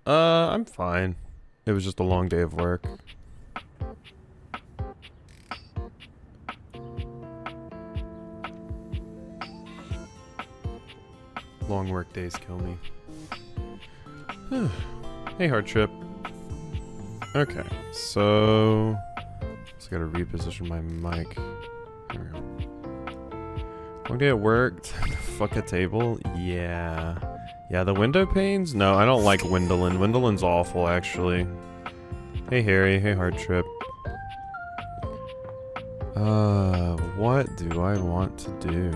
I'm fine. It was just a long day of work. Long work days kill me. Hey, Hardtrip. Okay, so... Just gotta reposition my mic. There we go. Long day at work. Fuck a table? Yeah. Yeah, the window panes? No, I don't like Windowlin. Windowlin's awful, actually. Hey, Harry. Hey, Hardtrip. What do I want to do?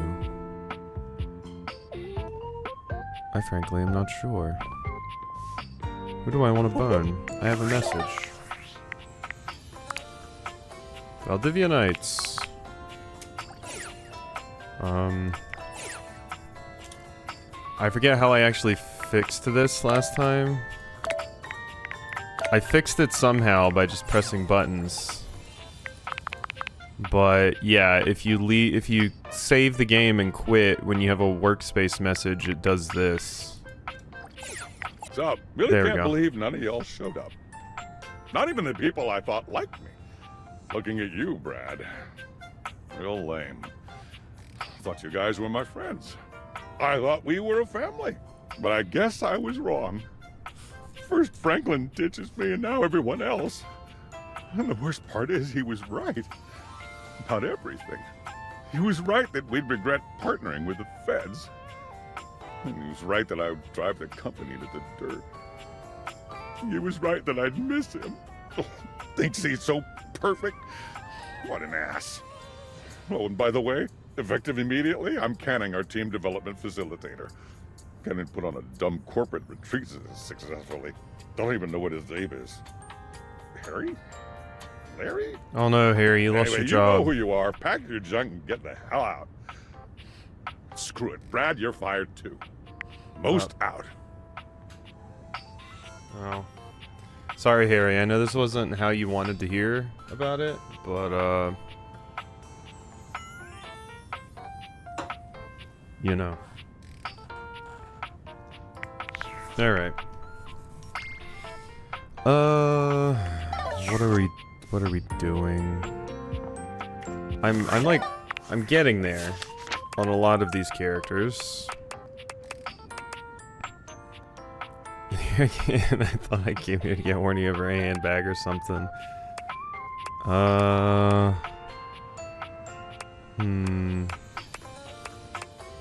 I frankly am not sure. Who do I want to bone? I have a message. Valdivia Knights. I forget how I actually fixed this last time. I fixed it somehow by just pressing buttons. But yeah, if you save the game and quit when you have a workspace message, it does this. So, really can't believe none of y'all showed up. Not even the people I thought liked me. Looking at you, Brad. Real lame. Thought you guys were my friends. I thought we were a family. But I guess I was wrong. First Franklin ditches me and now everyone else. And the worst part is he was right. About everything. He was right that we'd regret partnering with the feds. And he was right that I would drive the company to the dirt. He was right that I'd miss him. Oh, thinks he's so perfect. What an ass. Oh, and by the way, effective immediately, I'm canning our team development facilitator. Can't even put on a dumb corporate retreat successfully. Don't even know what his name is. Harry? Larry? Oh no, Harry, you lost your job. You know who you are. Pack your junk and get the hell out. Screw it. Brad, you're fired too. Most out. Oh. Sorry, Harry. I know this wasn't how you wanted to hear about it, but, you know. Alright. What are we doing? I'm getting there on a lot of these characters. Again, I thought I came here to get horny over a handbag or something.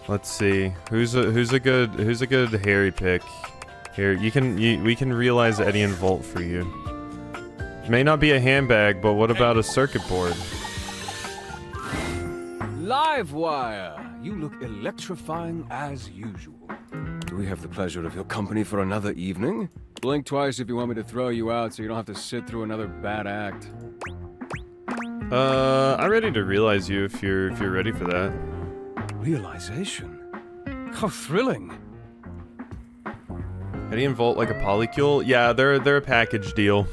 Let's see. Who's a good Harry pick? Here, we can realize Eddie and Volt for you. May not be a handbag, but what about a circuit board? Livewire! You look electrifying as usual. Do we have the pleasure of your company for another evening? Blink twice if you want me to throw you out so you don't have to sit through another bad act. I'm ready to realize you if you're ready for that. Realization? How thrilling! Eddie and Volt like a polycule? Yeah, they're a package deal.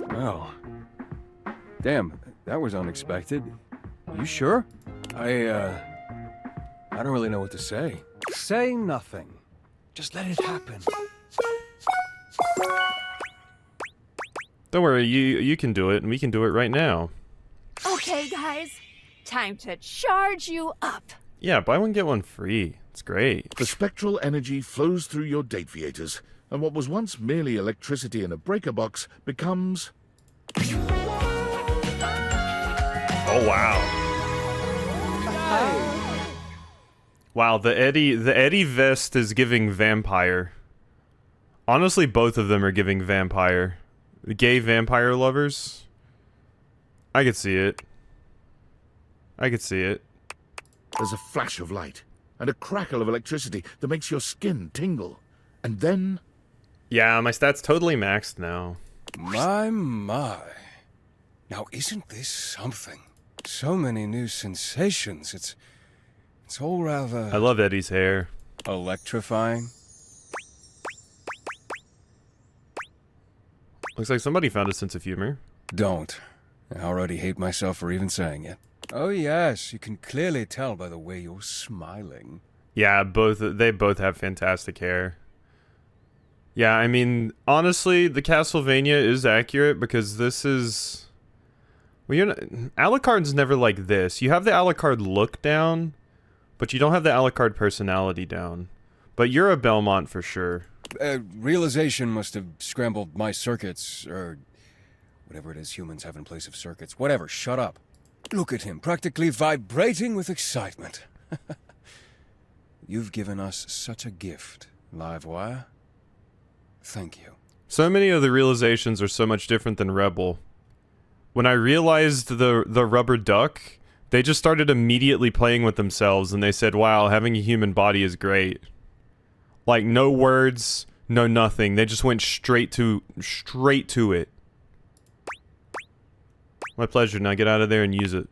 Well, damn, that was unexpected. You sure? I don't really know what to say. Say nothing. Just let it happen. Don't worry, you can do it, and we can do it right now. Okay, guys. Time to charge you up. Yeah, buy one, get one free. It's great. The spectral energy flows through your dateviators, and what was once merely electricity in a breaker box becomes... Oh, wow. Wow, the Eddie vest is giving vampire. Honestly, both of them are giving vampire. The gay vampire lovers. I could see it. I could see it. There's a flash of light, and a crackle of electricity that makes your skin tingle. And then... Yeah, my stat's totally maxed now. My. Now, isn't this something? So many new sensations. It's all rather... I love Eddie's hair. Electrifying. Looks like somebody found a sense of humor. Don't. I already hate myself for even saying it. Oh yes, you can clearly tell by the way you're smiling. Yeah, they both have fantastic hair. Yeah, I mean, honestly, the Castlevania is accurate because this is... Well, Alucard's never like this. You have the Alucard look down, but you don't have the Alucard personality down. But you're a Belmont for sure. Realization must have scrambled my circuits, or whatever it is humans have in place of circuits. Whatever, shut up. Look at him, practically vibrating with excitement. You've given us such a gift, Livewire. Thank you. So many of the realizations are so much different than Rebel. When I realized the rubber duck, they just started immediately playing with themselves, and they said, wow, having a human body is great. Like, no words, no nothing. They just went straight to it. My pleasure. Now get out of there and use it.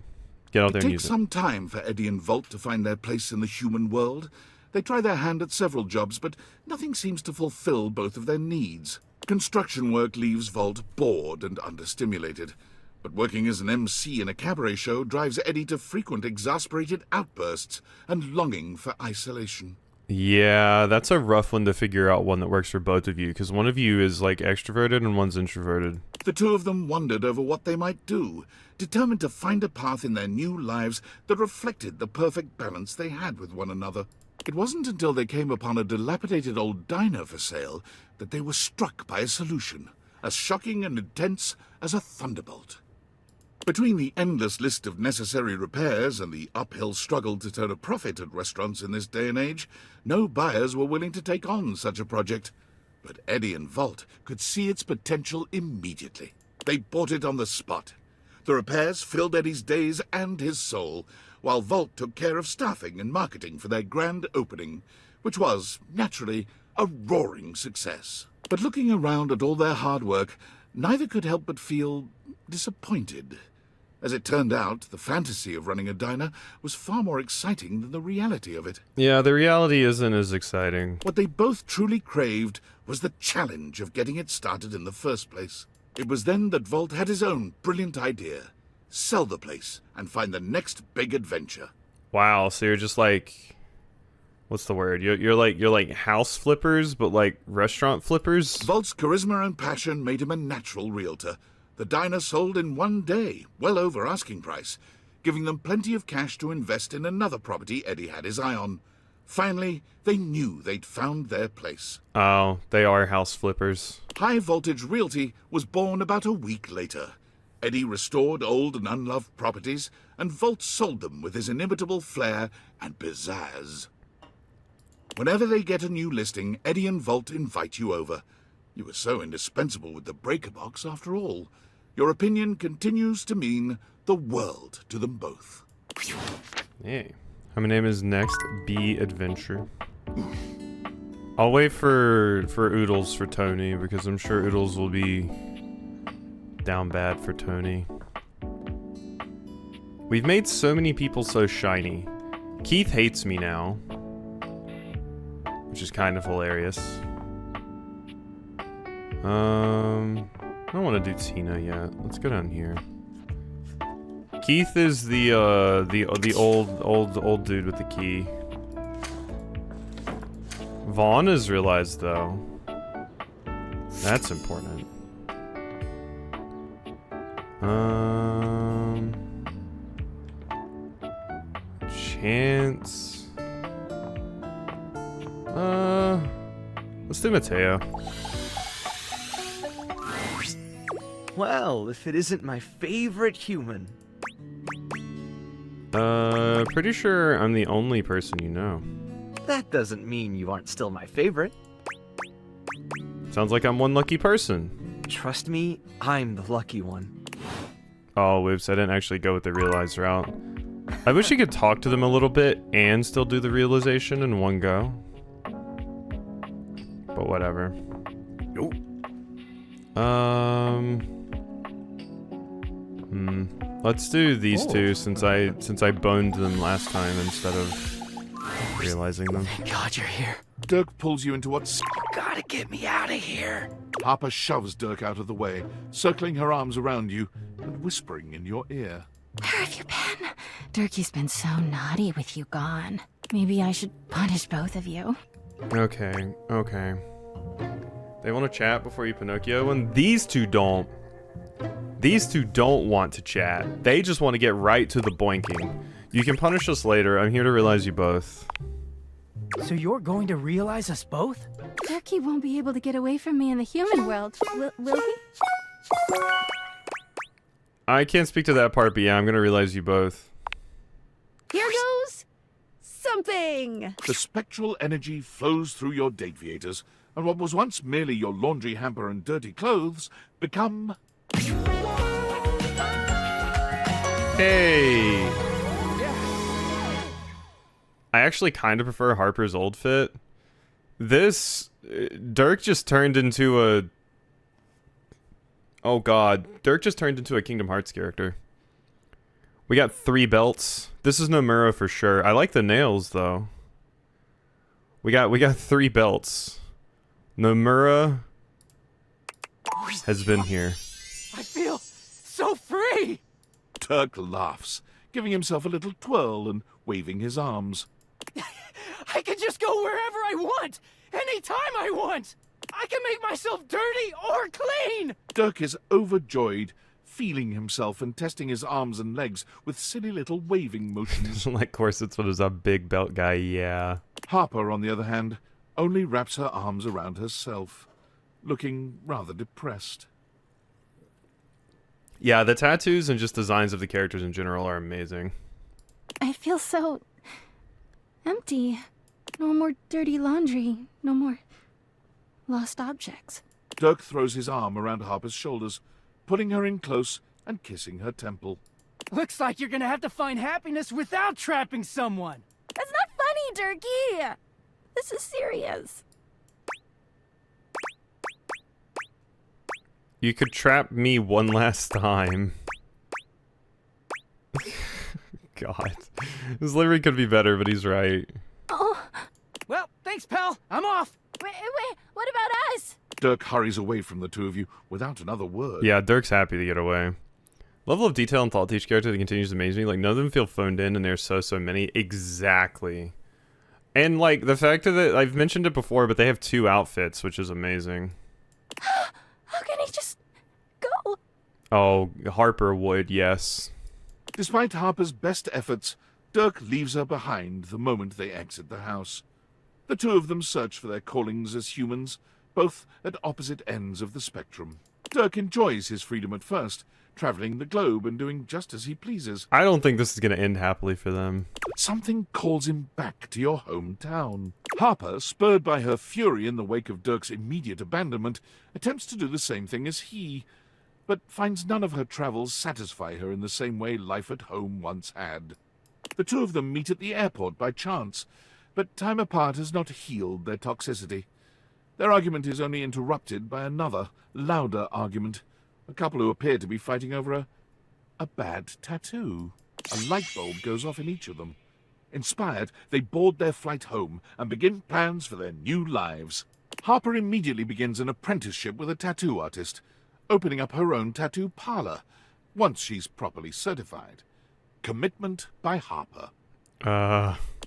Get out there and use it. It takes some time for Eddie and Volt to find their place in the human world. They try their hand at several jobs, but nothing seems to fulfill both of their needs. Construction work leaves Volt bored and understimulated. But working as an MC in a cabaret show drives Eddie to frequent exasperated outbursts and longing for isolation. Yeah, that's a rough one to figure out, one that works for both of you, because one of you is, like, extroverted and one's introverted. The two of them wondered over what they might do, determined to find a path in their new lives that reflected the perfect balance they had with one another. It wasn't until they came upon a dilapidated old diner for sale that they were struck by a solution, as shocking and intense as a thunderbolt. Between the endless list of necessary repairs and the uphill struggle to turn a profit at restaurants in this day and age, no buyers were willing to take on such a project. But Eddie and Volt could see its potential immediately. They bought it on the spot. The repairs filled Eddie's days and his soul, while Volt took care of staffing and marketing for their grand opening, which was, naturally, a roaring success. But looking around at all their hard work, neither could help but feel disappointed. As it turned out, the fantasy of running a diner was far more exciting than the reality of it. Yeah, the reality isn't as exciting. What they both truly craved was the challenge of getting it started in the first place. It was then that Volt had his own brilliant idea. Sell the place and find the next big adventure. Wow, so you're just like... What's the word? You're like house flippers, but like restaurant flippers? Volt's charisma and passion made him a natural realtor. The diner sold in one day, well over asking price, giving them plenty of cash to invest in another property Eddie had his eye on. Finally, they knew they'd found their place. Oh, they are house flippers. High Voltage Realty was born about a week later. Eddie restored old and unloved properties, and Volt sold them with his inimitable flair and pizzazz. Whenever they get a new listing, Eddie and Volt invite you over. You were so indispensable with the breaker box, after all. Your opinion continues to mean the world to them both. Hey. How my name is next? B Adventure. I'll wait for Oodles for Tony, because I'm sure Oodles will be down bad for Tony. We've made so many people so shiny. Keith hates me now, which is kind of hilarious. I don't want to do Tina yet. Let's go down here. Keith is the old dude with the key. Vaughn is realized though. That's important. Chance. Let's do Mateo. Well, if it isn't my favorite human. Pretty sure I'm the only person you know. That doesn't mean you aren't still my favorite. Sounds like I'm one lucky person. Trust me, I'm the lucky one. Oh, whoops, I didn't actually go with the realized route. I wish you could talk to them a little bit and still do the realization in one go. But whatever. Nope. Let's do these two since I boned them last time instead of realizing them. Thank God you're here. Dirk pulls you into what's... You gotta get me out of here. Harper shoves Dirk out of the way, circling her arms around you and whispering in your ear. Where have you been? Durkee's been so naughty with you gone. Maybe I should punish both of you. Okay. They want to chat before you Pinocchio, and these two don't. These two don't want to chat. They just want to get right to the boinking. You can punish us later. I'm here to realize you both. So you're going to realize us both? Durkee won't be able to get away from me in the human world, will he? I can't speak to that part, but yeah, I'm gonna realize you both. Here goes something. The spectral energy flows through your deviators, and what was once merely your laundry hamper and dirty clothes become... Hey! I actually kind of prefer Harper's old fit. This... Dirk just turned into a... Oh god. Dirk just turned into a Kingdom Hearts character. We got 3 belts. This is Nomura for sure. I like the nails, though. We got 3 belts. Nomura has been here. I feel so free! Dirk laughs, giving himself a little twirl and waving his arms. I can just go wherever I want! Anytime I want! I can make myself dirty or clean! Dirk is overjoyed, feeling himself and testing his arms and legs with silly little waving motions. Like corsets, but as a big belt guy, yeah. Harper, on the other hand, only wraps her arms around herself, looking rather depressed. Yeah, the tattoos and just designs of the characters in general are amazing. I feel so... empty. No more dirty laundry. No more... lost objects. Dirk throws his arm around Harper's shoulders, pulling her in close and kissing her temple. Looks like you're gonna have to find happiness without trapping someone! That's not funny, Durkee. This is serious. You could trap me one last time. God. This literally could be better, but he's right. Oh, Well, thanks, pal. I'm off. Wait, what about us? Dirk hurries away from the two of you without another word. Yeah, Dirk's happy to get away. Level of detail and thought to each character that continues to amaze me. Like, none of them feel phoned in, and there's so many. Exactly. And, like, the fact that I've mentioned it before, but they have 2 outfits, which is amazing. How can he just go? Oh, Harper would, yes. Despite Harper's best efforts, Dirk leaves her behind the moment they exit the house. The two of them search for their callings as humans, both at opposite ends of the spectrum. Dirk enjoys his freedom at first, traveling the globe and doing just as he pleases. I don't think this is going to end happily for them. But something calls him back to your hometown. Harper, spurred by her fury in the wake of Dirk's immediate abandonment, attempts to do the same thing as he, but finds none of her travels satisfy her in the same way life at home once had. The two of them meet at the airport by chance, but time apart has not healed their toxicity. Their argument is only interrupted by another, louder argument. A couple who appear to be fighting over a bad tattoo. A light bulb goes off in each of them. Inspired, they board their flight home and begin plans for their new lives. Harper immediately begins an apprenticeship with a tattoo artist, opening up her own tattoo parlor, once she's properly certified. Commitment by Harper.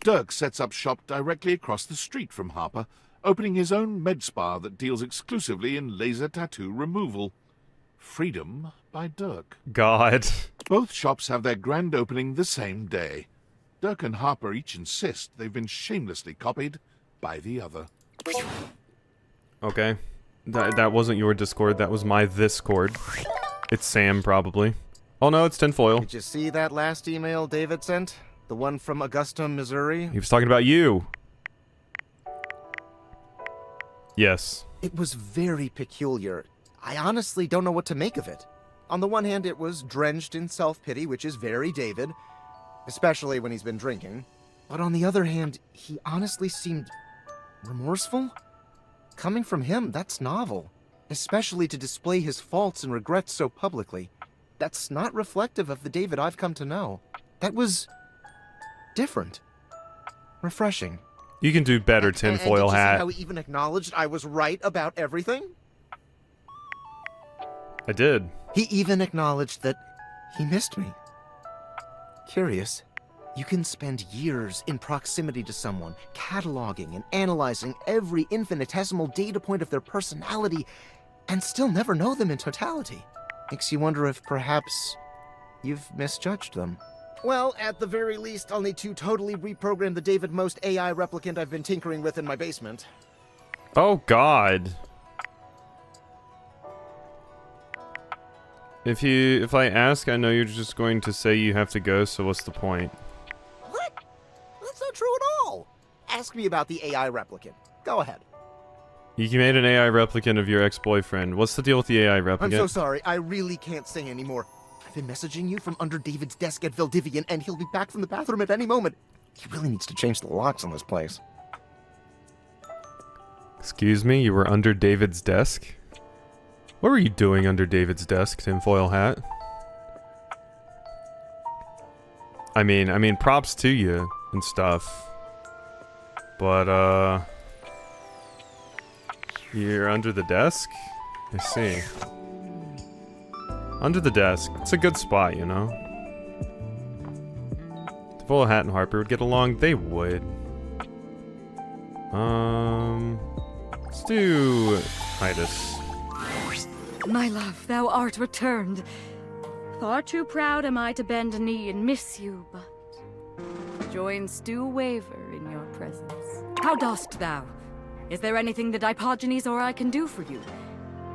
Dirk sets up shop directly across the street from Harper, opening his own med spa that deals exclusively in laser tattoo removal. Freedom by Dirk. God. Both shops have their grand opening the same day. Dirk and Harper each insist they've been shamelessly copied by the other. Okay. That wasn't your Discord, that was my Discord. It's Sam, probably. Oh no, it's tinfoil. Did you see that last email David sent? The one from Augusta, Missouri? He was talking about you. Yes. It was very peculiar. I honestly don't know what to make of it. On the one hand, it was drenched in self-pity, which is very David, especially when he's been drinking. But on the other hand, he honestly seemed remorseful. Coming from him, that's novel, especially to display his faults and regrets so publicly. That's not reflective of the David I've come to know. That was different. Refreshing. You can do better, tinfoil and hat. did you see how he even acknowledged I was right about everything? I did. He even acknowledged that he missed me. Curious. You can spend years in proximity to someone, cataloging and analyzing every infinitesimal data point of their personality, and still never know them in totality. Makes you wonder if perhaps you've misjudged them. Well, at the very least, I'll need to totally reprogram the David Most AI replicant I've been tinkering with in my basement. Oh God. If I ask, I know you're just going to say you have to go, so what's the point? What? That's not true at all. Ask me about the AI replicant. Go ahead. You made an AI replicant of your ex-boyfriend. What's the deal with the AI replicant? I'm so sorry. I really can't say anymore. I've been messaging you from under David's desk at Valdivian, and he'll be back from the bathroom at any moment. He really needs to change the locks on this place. Excuse me, you were under David's desk? What were you doing under David's desk, tinfoil hat? I mean, props to you and stuff. But, you're under the desk? I see. Under the desk. It's a good spot, you know? Tinfoil hat and Harper would get along. They would. Let's do Titus. My love, thou art returned. Far too proud am I to bend a knee and miss you, but joints do waver in your presence. How dost thou? Is there anything that Diogenes or I can do for you?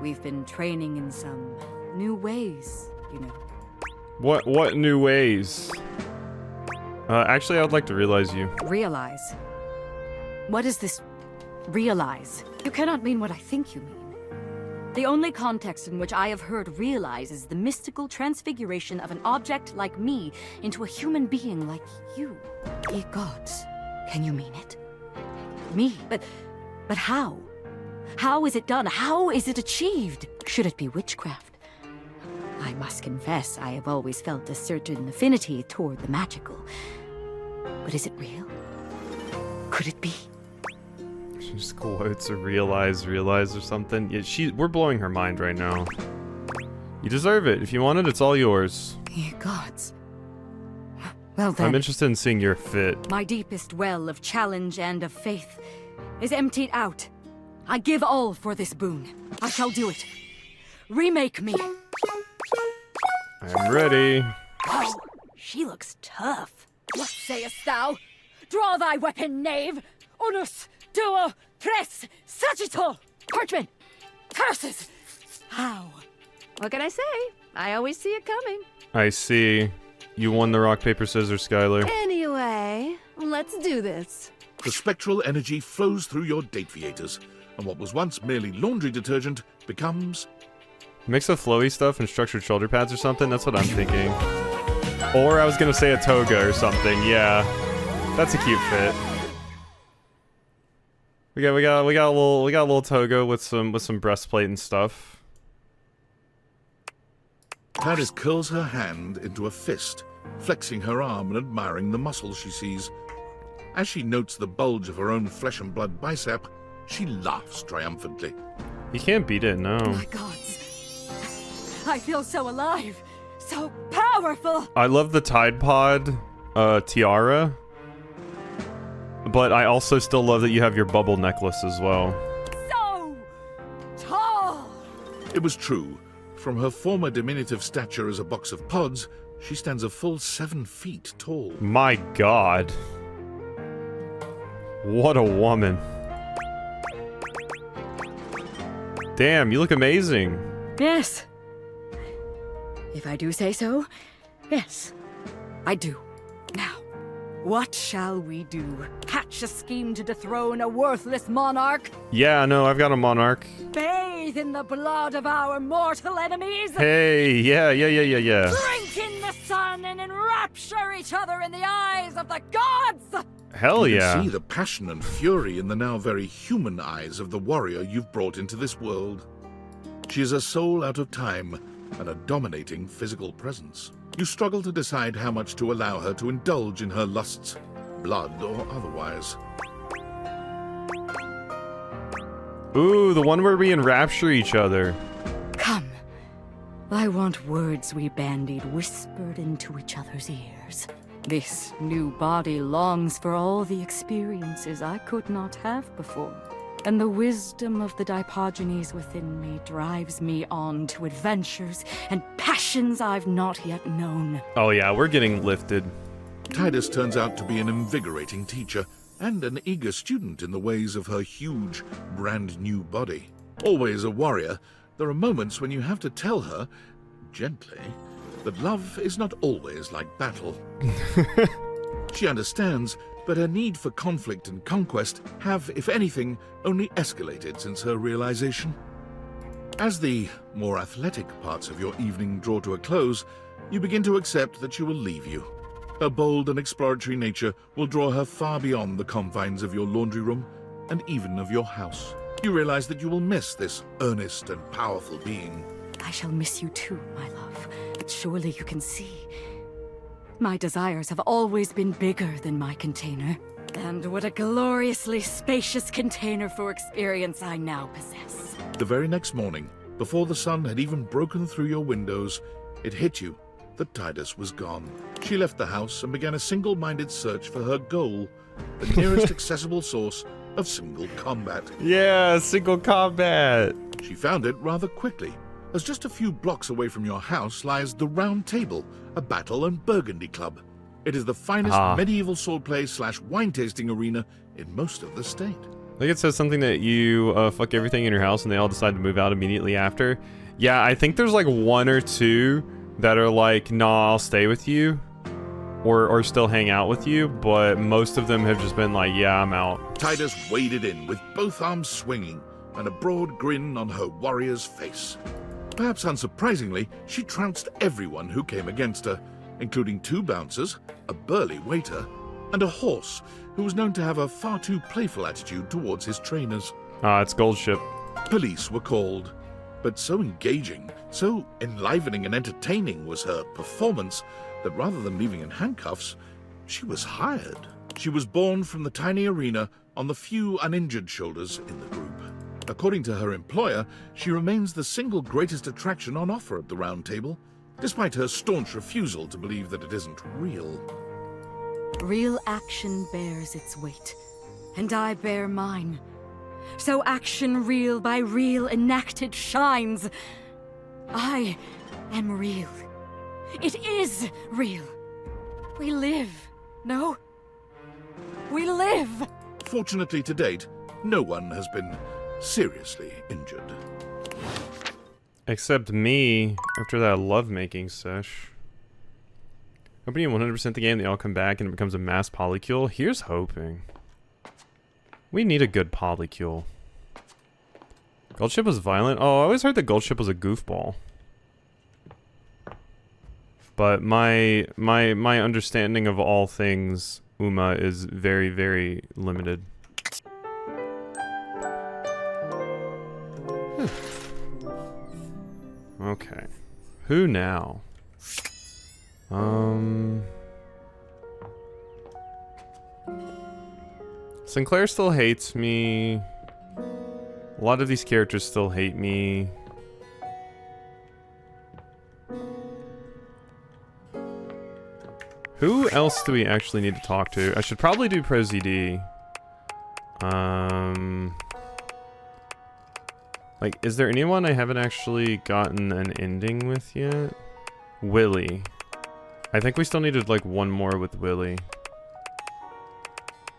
We've been training in some new ways, you know. What new ways? Actually, I would like to realize you. Realize? What is this realize? You cannot mean what I think you mean. The only context in which I have heard realize is the mystical transfiguration of an object like me into a human being like you. Ye gods, can you mean it? Me? But how? How is it done? How is it achieved? Should it be witchcraft? I must confess, I have always felt a certain affinity toward the magical. But is it real? Could it be? She just quotes or realize or something. Yeah, we're blowing her mind right now. You deserve it. If you want it, it's all yours. Ye gods. Well then. I'm interested in seeing your fit. My deepest well of challenge and of faith is emptied out. I give all for this boon. I shall do it. Remake me. I'm ready. Oh, she looks tough. What sayest thou? Draw thy weapon, knave! Unus, duo, tres, sagittal! Parchment! Curses! How? What can I say? I always see it coming. I see. You won the rock, paper, scissors, Skylar. Anyway, let's do this. The spectral energy flows through your dateviators, and what was once merely laundry detergent becomes... Mix of flowy stuff and structured shoulder pads or something? That's what I'm thinking. Or I was gonna say a toga or something, yeah. That's a cute fit. We got a little toga with some breastplate and stuff. Paris curls her hand into a fist, flexing her arm and admiring the muscles she sees. As she notes the bulge of her own flesh and blood bicep, she laughs triumphantly. You can't beat it, no. My gods. I feel so alive, so powerful. I love the Tide Pod tiara, but I also still love that you have your bubble necklace as well. So tall. It was true. From her former diminutive stature as a box of pods, she stands a full 7 feet tall. My God. What a woman. Damn, you look amazing. Yes. If I do say so, yes, I do. Now, what shall we do? Hatch a scheme to dethrone a worthless monarch? Yeah, no, I've got a monarch. Bathe in the blood of our mortal enemies? Hey, yeah. Drink in the sun and enrapture each other in the eyes of the gods! Hell you yeah. can see the passion and fury in the now very human eyes of the warrior you've brought into this world. She is a soul out of time and a dominating physical presence. You struggle to decide how much to allow her to indulge in her lusts, blood or otherwise. Ooh, the one where we enrapture each other. Come. I want words we bandied whispered into each other's ears. This new body longs for all the experiences I could not have before. And the wisdom of the Dipogenes within me drives me on to adventures and passions I've not yet known. Oh yeah, we're getting lifted. Titus turns out to be an invigorating teacher and an eager student in the ways of her huge, brand new body. Always a warrior, there are moments when you have to tell her, gently, that love is not always like battle. She understands, but her need for conflict and conquest have, if anything, only escalated since her realization. As the more athletic parts of your evening draw to a close, you begin to accept that she will leave you. Her bold and exploratory nature will draw her far beyond the confines of your laundry room and even of your house. You realize that you will miss this earnest and powerful being. I shall miss you too, my love, but surely you can see. My desires have always been bigger than my container. And what a gloriously spacious container for experience I now possess. The very next morning, before the sun had even broken through your windows, it hit you that Titus was gone. She left the house and began a single-minded search for her goal, the nearest accessible source of single combat. Yeah, single combat. She found it rather quickly, as just a few blocks away from your house lies the Round Table, a battle and burgundy club. It is the finest medieval swordplay / wine tasting arena in most of the state. I think it says something that you fuck everything in your house and they all decide to move out immediately after. Yeah, I think there's like 1 or 2 that are like, nah, I'll stay with you. Or still hang out with you, but most of them have just been like, yeah, I'm out. Titus waded in with both arms swinging and a broad grin on her warrior's face. Perhaps unsurprisingly, she trounced everyone who came against her, including 2 bouncers, a burly waiter, and a horse who was known to have a far too playful attitude towards his trainers. It's Goldship. Police were called, but so engaging, so enlivening and entertaining was her performance that rather than leaving in handcuffs, she was hired. She was born from the tiny arena on the few uninjured shoulders in the group. According to her employer, she remains the single greatest attraction on offer at the Round Table, despite her staunch refusal to believe that it isn't real. Real action bears its weight, and I bear mine. So action real by real enacted shines. I am real. It is real. We live, no? We live! Fortunately to date, no one has been seriously injured. Except me, after that lovemaking sesh. Opening 100% the game, they all come back and it becomes a mass polycule. Here's hoping. We need a good polycule. Goldship was violent? Oh, I always heard that Goldship was a goofball. But my understanding of all things Uma is very, very limited. Okay. Who now? Sinclair still hates me. A lot of these characters still hate me. Who else do we actually need to talk to? I should probably do ProZD. Like, is there anyone I haven't actually gotten an ending with yet? Willy. I think we still needed like 1 more with Willy.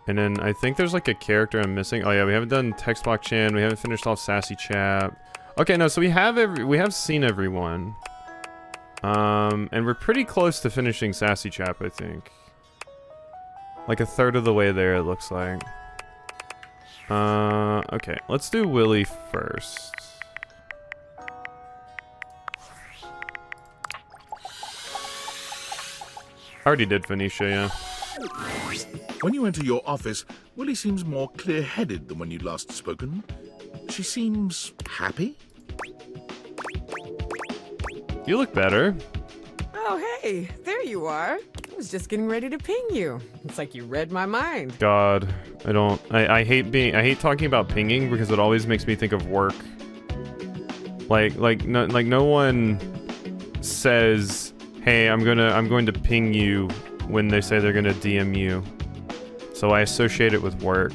And then I think there's like a character I'm missing. Oh yeah, we haven't done Textbox-chan. We haven't finished off Sassy Chap. Okay, no, so we have seen everyone. And we're pretty close to finishing Sassy Chap, I think. Like a 1/3 of the way there, it looks like. Okay, let's do Willy first. I already did Phoenicia, yeah. When you enter your office, Willy seems more clear-headed than when you'd last spoken. She seems happy. You look better. Oh, hey, there you are. I was just getting ready to ping you. It's like you read my mind. God, I hate talking about pinging because it always makes me think of work. No one says, "Hey, I'm going to ping you when they say they're gonna DM you. So I associate it with work.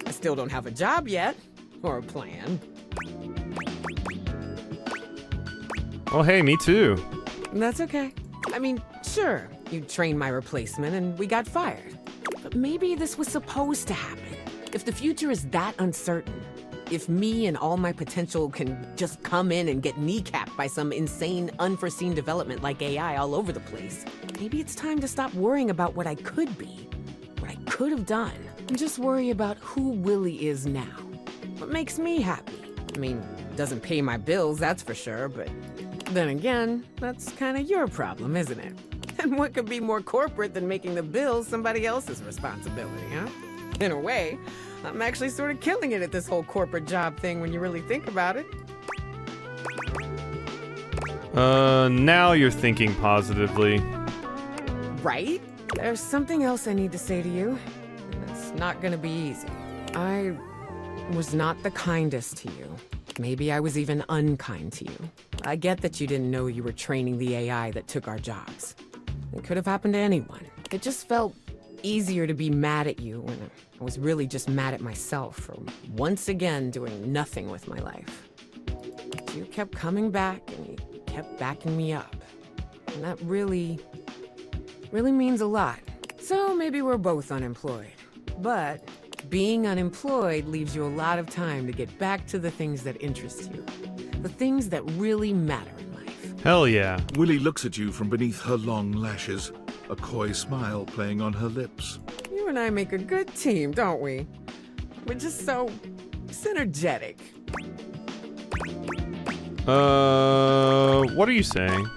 I still don't have a job yet, or a plan. Oh, hey, me too. That's okay. I mean, sure, you trained my replacement and we got fired. But maybe this was supposed to happen. If the future is that uncertain, if me and all my potential can just come in and get kneecapped by some insane, unforeseen development like AI all over the place, maybe it's time to stop worrying about what I could be, what I could have done, and just worry about who Willie is now. What makes me happy? I mean, doesn't pay my bills, that's for sure, but then again, that's kind of your problem, isn't it? And what could be more corporate than making the bills somebody else's responsibility, huh? In a way, I'm actually sort of killing it at this whole corporate job thing when you really think about it. Now you're thinking positively. Right? There's something else I need to say to you, and it's not gonna be easy. I was not the kindest to you. Maybe I was even unkind to you. I get that you didn't know you were training the AI that took our jobs. It could have happened to anyone. It just felt easier to be mad at you when I was really just mad at myself for once again doing nothing with my life. But you kept coming back and you kept backing me up. And that really means a lot. So maybe we're both unemployed. But being unemployed leaves you a lot of time to get back to the things that interest you. The things that really matter in life. Hell yeah. Willie looks at you from beneath her long lashes, a coy smile playing on her lips. You and I make a good team, don't we? We're just so synergetic. What are you saying?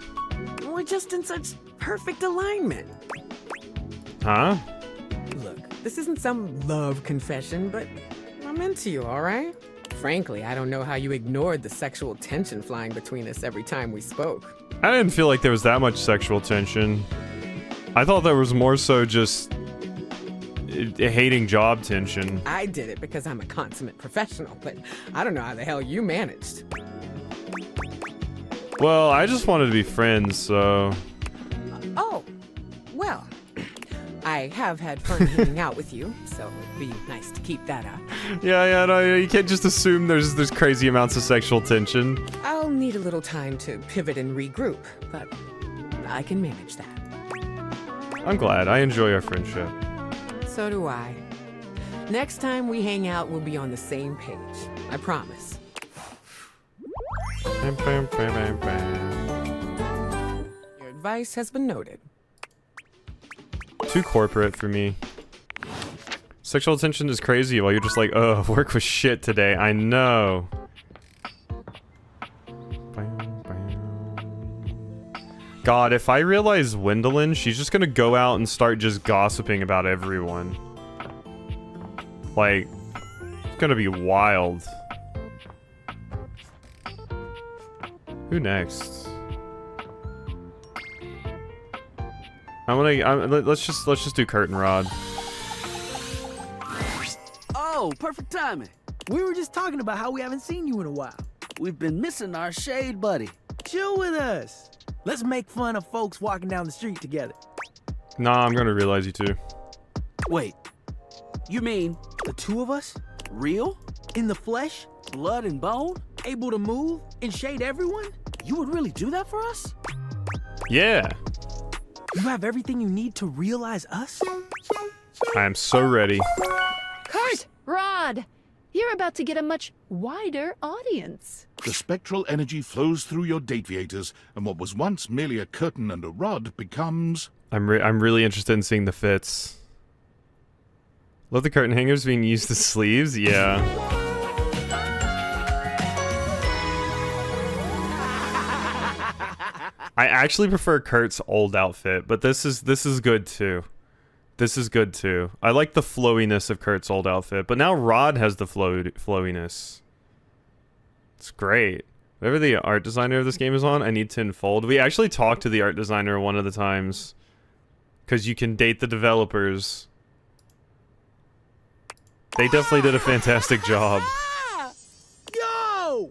We're just in such perfect alignment. Huh? Look, this isn't some love confession, but I'm into you, all right? Frankly, I don't know how you ignored the sexual tension flying between us every time we spoke. I didn't feel like there was that much sexual tension. I thought there was more so just hating job tension. I did it because I'm a consummate professional, but I don't know how the hell you managed. Well, I just wanted to be friends, so... Oh, well, I have had fun hanging out with you, so it'd be nice to keep that up. Yeah, no, you can't just assume there's crazy amounts of sexual tension. I'll need a little time to pivot and regroup, but I can manage that. I'm glad. I enjoy our friendship. So do I. Next time we hang out, we'll be on the same page. I promise. Your advice has been noted. Too corporate for me. Sexual tension is crazy while you're just like, oh, work was shit today. I know. God, if I realize Gwendolyn, she's just gonna go out and start just gossiping about everyone. Like, it's gonna be wild. Who next? Let's just do Curtain Rod. Oh, perfect timing. We were just talking about how we haven't seen you in a while. We've been missing our shade buddy. Chill with us. Let's make fun of folks walking down the street together. Nah, I'm gonna realize you too. Wait, you mean the two of us? Real? In the flesh? Blood and bone? Able to move and shade everyone? You would really do that for us? Yeah. You have everything you need to realize us? I am so ready. Kurt! Rod! You're about to get a much wider audience. The spectral energy flows through your deviators, and what was once merely a curtain and a rod becomes... I'm really interested in seeing the fits. Love the curtain hangers being used as sleeves? Yeah. I actually prefer Kurt's old outfit, but this is good too. This is good too. I like the flowiness of Kurt's old outfit, but now Rod has the flowiness. It's great. Whatever the art designer of this game is on, I need to unfold. We actually talked to the art designer one of the times, because you can date the developers. They definitely did a fantastic job. Yo!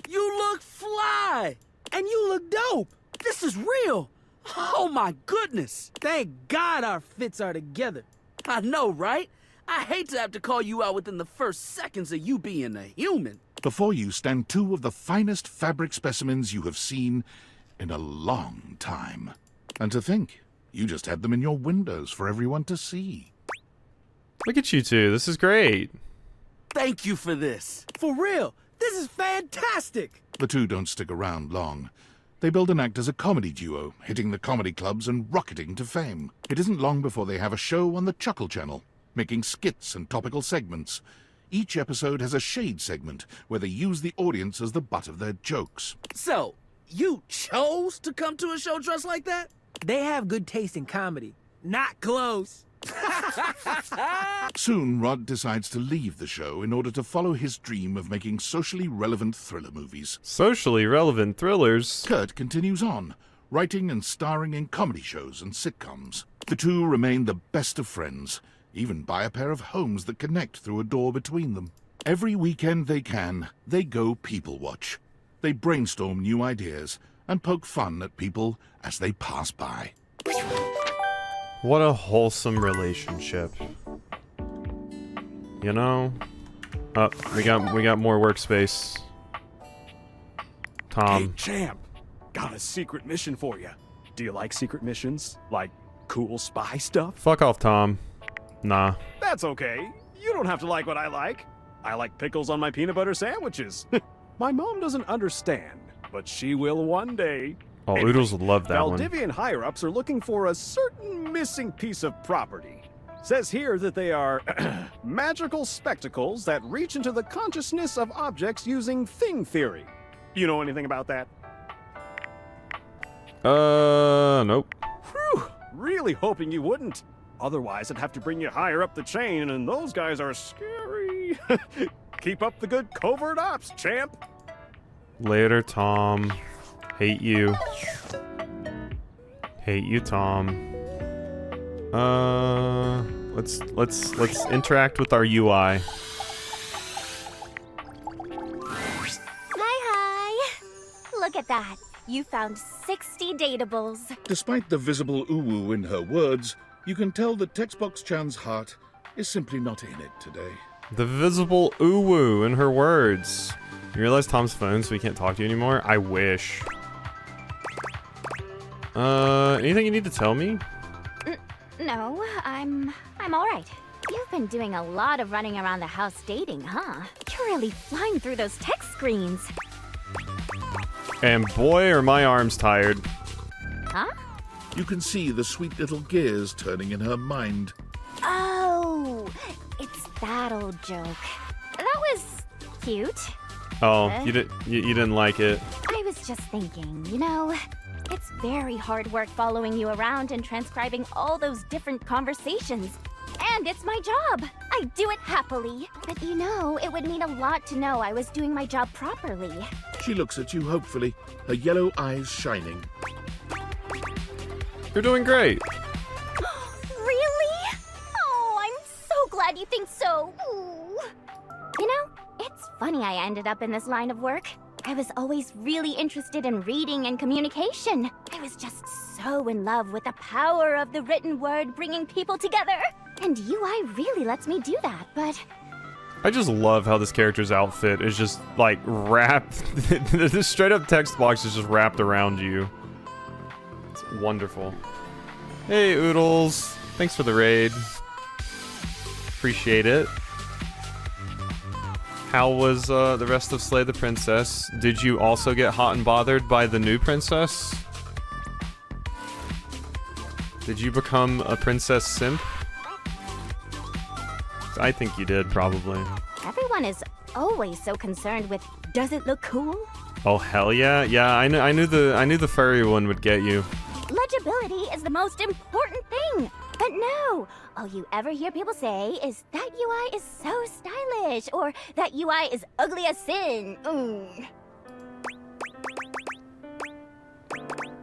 You look fly! And you look dope! This is real! Oh my goodness! Thank God our fits are together. I know, right? I hate to have to call you out within the first seconds of you being a human. Before you stand two of the finest fabric specimens you have seen in a long time. And to think, you just had them in your windows for everyone to see. Look at you two. This is great. Thank you for this. For real, this is fantastic. The two don't stick around long. They build and act as a comedy duo, hitting the comedy clubs and rocketing to fame. It isn't long before they have a show on the Chuckle Channel, making skits and topical segments. Each episode has a shade segment where they use the audience as the butt of their jokes. So, you chose to come to a show dressed like that? They have good taste in comedy. Not close. Soon, Rod decides to leave the show in order to follow his dream of making socially relevant thriller movies. Socially relevant thrillers? Kurt continues on, writing and starring in comedy shows and sitcoms. The two remain the best of friends, even buy a pair of homes that connect through a door between them. Every weekend they can, they go people watch. They brainstorm new ideas and poke fun at people as they pass by. What a wholesome relationship. You know? Oh, we got more workspace. Tom. Hey, champ. Got a secret mission for you. Do you like secret missions? Like cool spy stuff? Fuck off, Tom. Nah. That's okay. You don't have to like what I like. I like pickles on my peanut butter sandwiches. My mom doesn't understand, but she will one day. Oh, Oodles would love that one. Valdivian higher-ups are looking for a certain missing piece of property. Says here that they are magical spectacles that reach into the consciousness of objects using thing theory. You know anything about that? Nope. Whew, really hoping you wouldn't. Otherwise, I'd have to bring you higher up the chain, and those guys are scary. Keep up the good covert ops, champ. Later, Tom. Hate you. Hate you, Tom. Let's interact with our UI. Hi. Look at that. You found 60 datables. Despite the visible uwu in her words, you can tell that Textbox-chan's heart is simply not in it today. The visible uwu in her words. You realize Tom's phone, so he can't talk to you anymore? I wish. Anything you need to tell me? No, I'm all right. You've been doing a lot of running around the house dating, huh? You're really flying through those text screens. And boy, are my arms tired. Huh? You can see the sweet little gears turning in her mind. Oh, it's that old joke. That was cute. Oh, you didn't like it. I was just thinking, you know, it's very hard work following you around and transcribing all those different conversations. And it's my job. I do it happily. But you know, it would mean a lot to know I was doing my job properly. She looks at you hopefully, her yellow eyes shining. You're doing great. Really? Oh, I'm so glad you think so. Ooh. You know, it's funny I ended up in this line of work. I was always really interested in reading and communication. I was just so in love with the power of the written word bringing people together. And UI really lets me do that, but... I just love how this character's outfit is just, like, wrapped... This straight-up text box is just wrapped around you. It's wonderful. Hey, Oodles. Thanks for the raid. Appreciate it. How was the rest of Slay the Princess? Did you also get hot and bothered by the new princess? Did you become a princess simp? I think you did, probably. Everyone is always so concerned with, does it look cool? Oh hell yeah! Yeah, I knew the furry one would get you. Legibility is the most important thing. But no, all you ever hear people say is that UI is so stylish, or that UI is ugly as sin.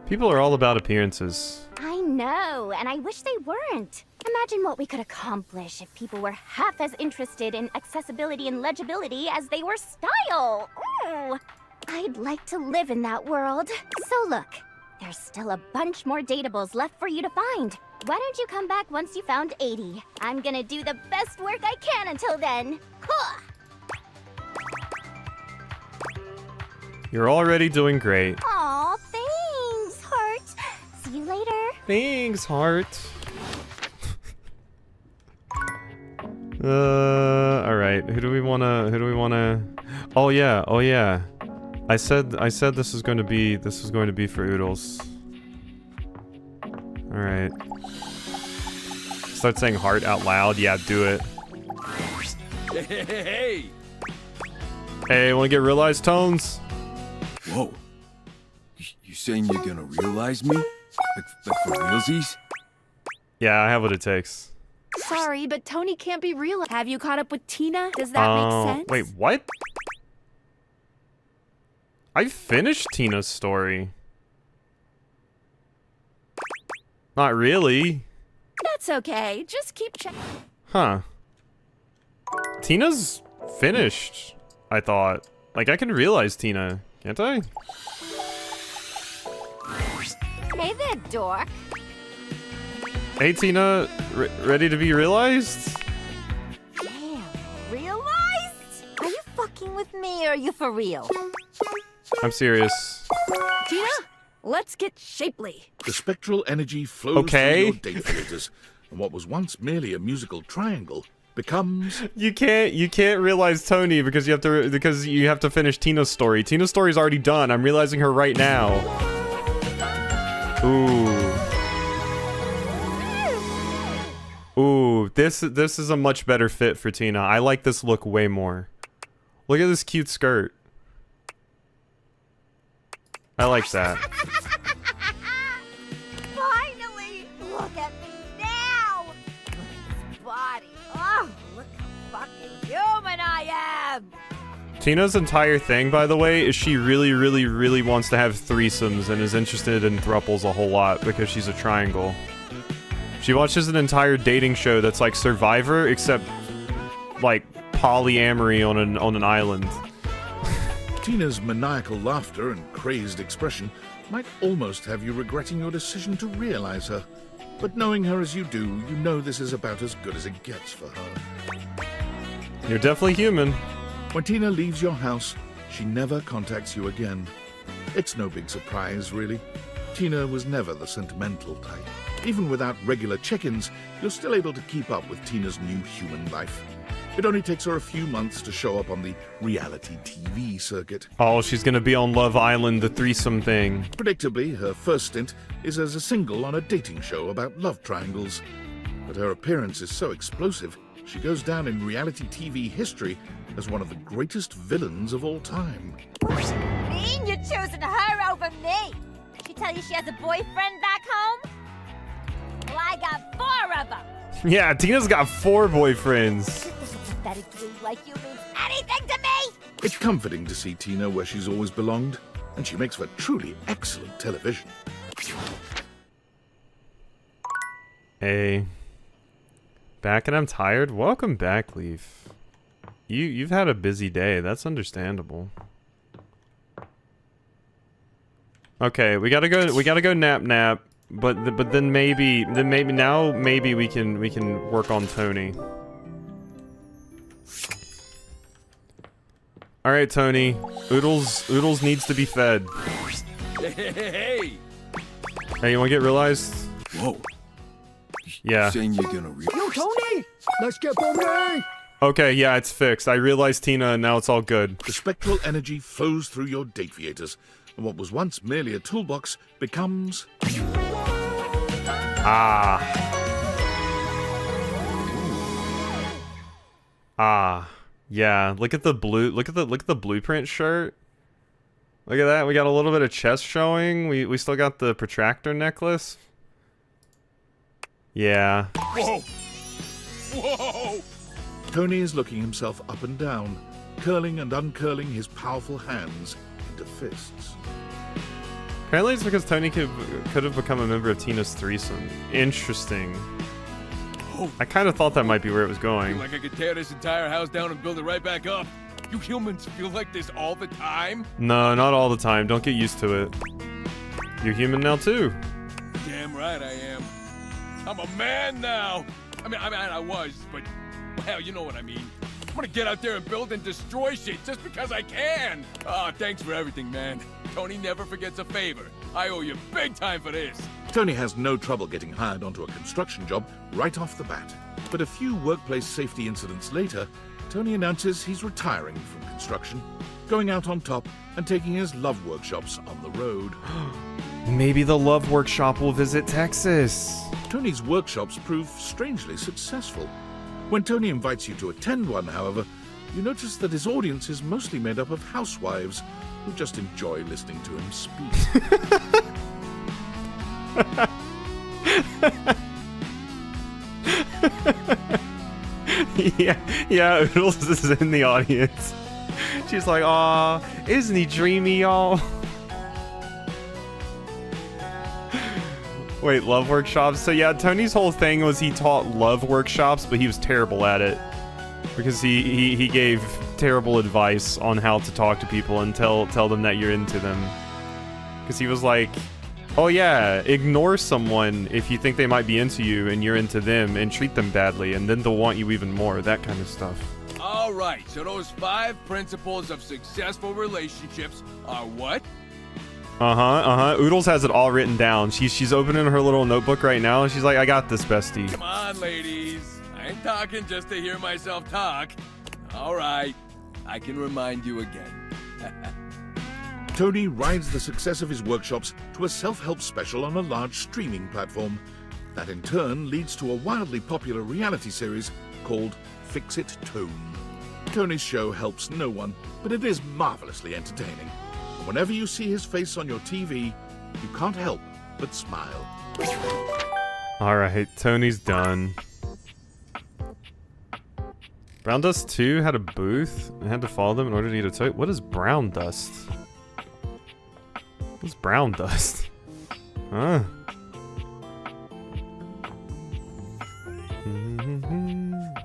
People are all about appearances. I know, and I wish they weren't. Imagine what we could accomplish if people were half as interested in accessibility and legibility as they were style. Ooh. I'd like to live in that world. So look, There's still a bunch more datables left for you to find. Why don't you come back once you found 80? I'm gonna do the best work I can until then. Huh! You're already doing great. Aw, thanks, Heart. See you later. Thanks, heart. Alright. Who do we wanna... Oh yeah. I said this was going to be for Oodles. Alright. Start saying heart out loud. Yeah, do it. Hey! Hey, wanna get realized tones? Whoa. You saying you're gonna realize me? Like for realsies? Yeah, I have what it takes. Sorry, but Tony can't be real. Have you caught up with Tina? Does that make sense? Wait, what? I finished Tina's story. Not really. That's okay. Just keep checking. Huh. Tina's finished, I thought. Like, I can realize Tina, can't I? Hey there, dork. Hey, Tina. Ready to be realized? Damn, realized? Are you fucking with me or are you for real? I'm serious. Tina, let's get shapely. The spectral energy flows through your date theaters, and what was once merely a musical triangle becomes... You can't realize Tony because you have to finish Tina's story. Tina's story's already done. I'm realizing her right now. Ooh, this is a much better fit for Tina. I like this look way more. Look at this cute skirt. I like that. Finally! Look at me now! Look at this body. Oh, look how fucking human I am! Tina's entire thing, by the way, is she really wants to have threesomes and is interested in thruples a whole lot because she's a triangle. She watches an entire dating show that's like Survivor, except like polyamory on an island. Tina's maniacal laughter and crazed expression might almost have you regretting your decision to realize her. But knowing her as you do, you know this is about as good as it gets for her. You're definitely human. When Tina leaves your house, she never contacts you again. It's no big surprise, really. Tina was never the sentimental type. Even without regular check-ins, you're still able to keep up with Tina's new human life. It only takes her a few months to show up on the reality TV circuit. Oh, she's gonna be on Love Island, the threesome thing. Predictably, her first stint is as a single on a dating show about love triangles. But her appearance is so explosive, she goes down in reality TV history as one of the greatest villains of all time. Mean you're choosing her over me? She tell you she has a boyfriend back home? Well, I got 4 of them. Yeah, Tina's got 4 boyfriends. Pathetic dweeb like you means anything to me? It's comforting to see Tina where she's always belonged, and she makes for truly excellent television. Hey. Back and I'm tired? Welcome back, Leaf. You've had a busy day. That's understandable. Okay, we gotta go nap. But then maybe we can work on Tony. All right, Tony. Oodles needs to be fed. Hey! Hey, you want to get realized? Whoa. Yeah. Saying you're gonna Yo, Tony! Let's get Bombay! Okay, yeah, it's fixed. I realized Tina, and now it's all good. The spectral energy flows through your date theaters, and what was once merely a toolbox becomes... Yeah, look at the blueprint shirt. Look at that. We got a little bit of chest showing. We still got the protractor necklace. Yeah. Whoa! Whoa! Tony is looking himself up and down, curling and uncurling his powerful hands into fists. Apparently it's because Tony could have become a member of Tina's threesome. Interesting. Oh. I kind of thought that might be where it was going. Feel like I could tear this entire house down and build it right back up. You humans feel like this all the time? No, not all the time. Don't get used to it. You're human now too. Damn right I am. I'm a man now. I mean, I was, but hell, you know what I mean. I'm gonna get out there and build and destroy shit just because I can. Ah, thanks for everything, man. Tony never forgets a favor. I owe you big time for this. Tony has no trouble getting hired onto a construction job right off the bat. But a few workplace safety incidents later, Tony announces he's retiring from construction, going out on top and taking his love workshops on the road. Maybe the love workshop will visit Texas. Tony's workshops prove strangely successful. When Tony invites you to attend one, however, you notice that his audience is mostly made up of housewives who just enjoy listening to him speak. yeah, Oodles is in the audience. She's like, aw, isn't he dreamy, y'all? Wait, love workshops? So yeah, Tony's whole thing was he taught love workshops, but he was terrible at it. Because he gave terrible advice on how to talk to people and tell them that you're into them. Because he was like, oh yeah, ignore someone if you think they might be into you and you're into them, and treat them badly, and then they'll want you even more, that kind of stuff. All right, so those 5 principles of successful relationships are what? Oodles has it all written down. She's opening her little notebook right now, and she's like, I got this, bestie. Come on, ladies. I ain't talking just to hear myself talk. All right, I can remind you again. Tony rides the success of his workshops to a self-help special on a large streaming platform. That in turn leads to a wildly popular reality series called Fix It Tone. Tony's show helps no one, but it is marvelously entertaining. Whenever you see his face on your TV, you can't help but smile. Alright, Tony's done. Brown Dust 2 had a booth. I had to follow them in order to eat a tote. What is brown dust? What's brown dust? Huh?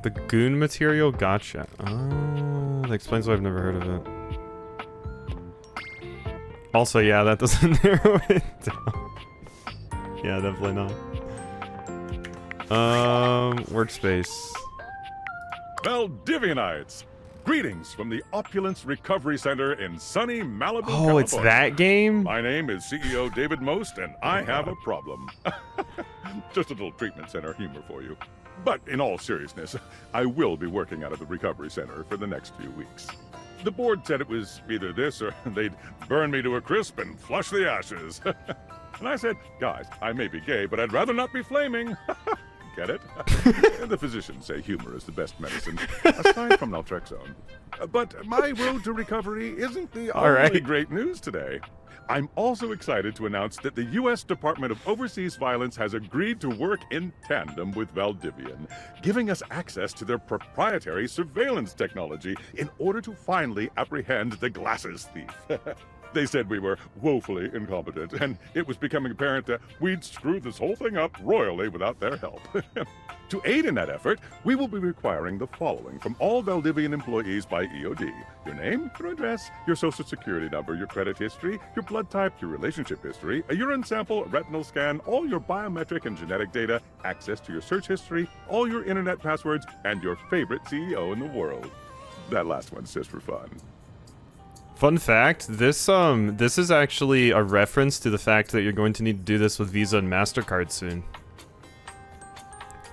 The goon material? Gotcha. Oh, that explains why I've never heard of it. Also, yeah, that doesn't narrow it down. Yeah, definitely not. Workspace. Valdivianites! Greetings from the Opulence Recovery Center in sunny Malibu, Oh, California. it's that game? My name is CEO David Most, and I have a problem. Just a little treatment center humor for you. But in all seriousness, I will be working out of the recovery center for the next few weeks. The board said it was either this or they'd burn me to a crisp and flush the ashes. And I said, guys, I may be gay, but I'd rather not be flaming. Get it? The physicians say humor is the best medicine, aside from naltrexone. But my road to recovery isn't the only great news today. I'm also excited to announce that the U.S. Department of Overseas Violence has agreed to work in tandem with Valdivian, giving us access to their proprietary surveillance technology in order to finally apprehend the glasses thief. They said we were woefully incompetent, and it was becoming apparent that we'd screwed this whole thing up royally without their help. To aid in that effort, we will be requiring the following from all Valdivian employees by EOD. Your name, your address, your social security number, your credit history, your blood type, your relationship history, a urine sample, a retinal scan, all your biometric and genetic data, access to your search history, all your internet passwords, and your favorite CEO in the world. That last one's just for fun. Fun fact, this is actually a reference to the fact that you're going to need to do this with Visa and MasterCard soon.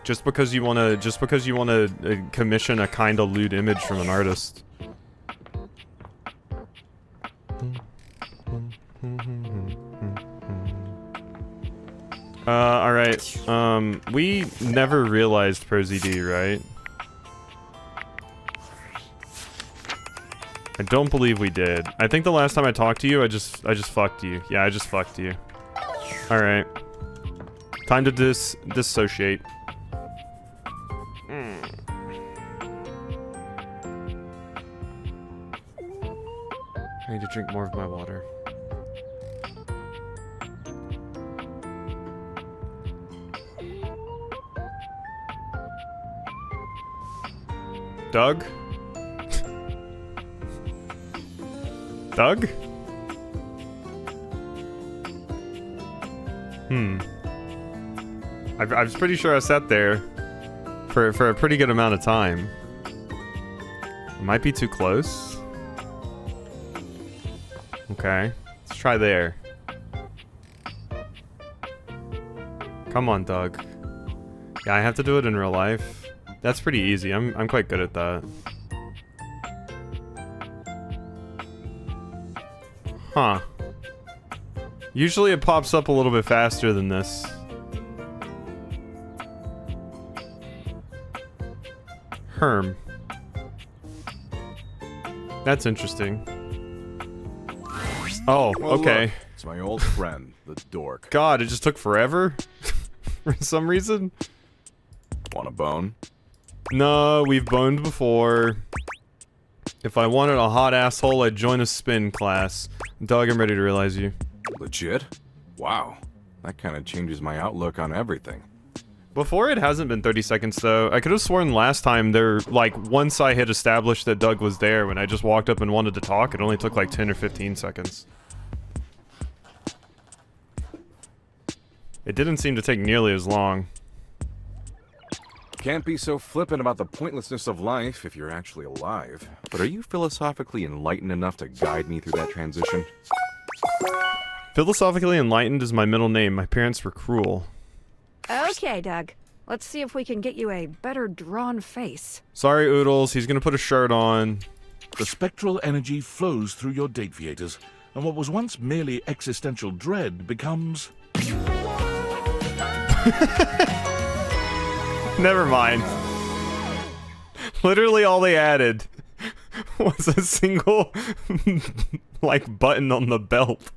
Just because you want to commission a kind of lewd image from an artist. Alright, we never realized ProZD, right? I don't believe we did. I think the last time I talked to you, I just fucked you. Yeah, I just fucked you. Alright. Time to dissociate. I need to drink more of my water. Doug? Doug? I was pretty sure I sat there for a pretty good amount of time. It might be too close. Okay, let's try there. Come on, Doug. Yeah, I have to do it in real life. That's pretty easy. I'm quite good at that. Huh. Usually it pops up a little bit faster than this. Herm. That's interesting. Oh, Well, okay. look, it's my old friend, the dork. God, it just took forever? For some reason? Want a bone? No, we've boned before. If I wanted a hot asshole, I'd join a spin class. Doug, I'm ready to realize you. Legit? Wow. That kind of changes my outlook on everything. Before, it hasn't been 30 seconds, though. I could have sworn last time there, like, once I had established that Doug was there, when I just walked up and wanted to talk, it only took like 10 or 15 seconds. It didn't seem to take nearly as long. Can't be so flippant about the pointlessness of life if you're actually alive. But are you philosophically enlightened enough to guide me through that transition? Philosophically enlightened is my middle name. My parents were cruel. Okay, Doug. Let's see if we can get you a better drawn face. Sorry, Oodles. He's gonna put a shirt on. The spectral energy flows through your date theaters, and what was once merely existential dread becomes... Never mind. Literally all they added was a single, like, button on the belt.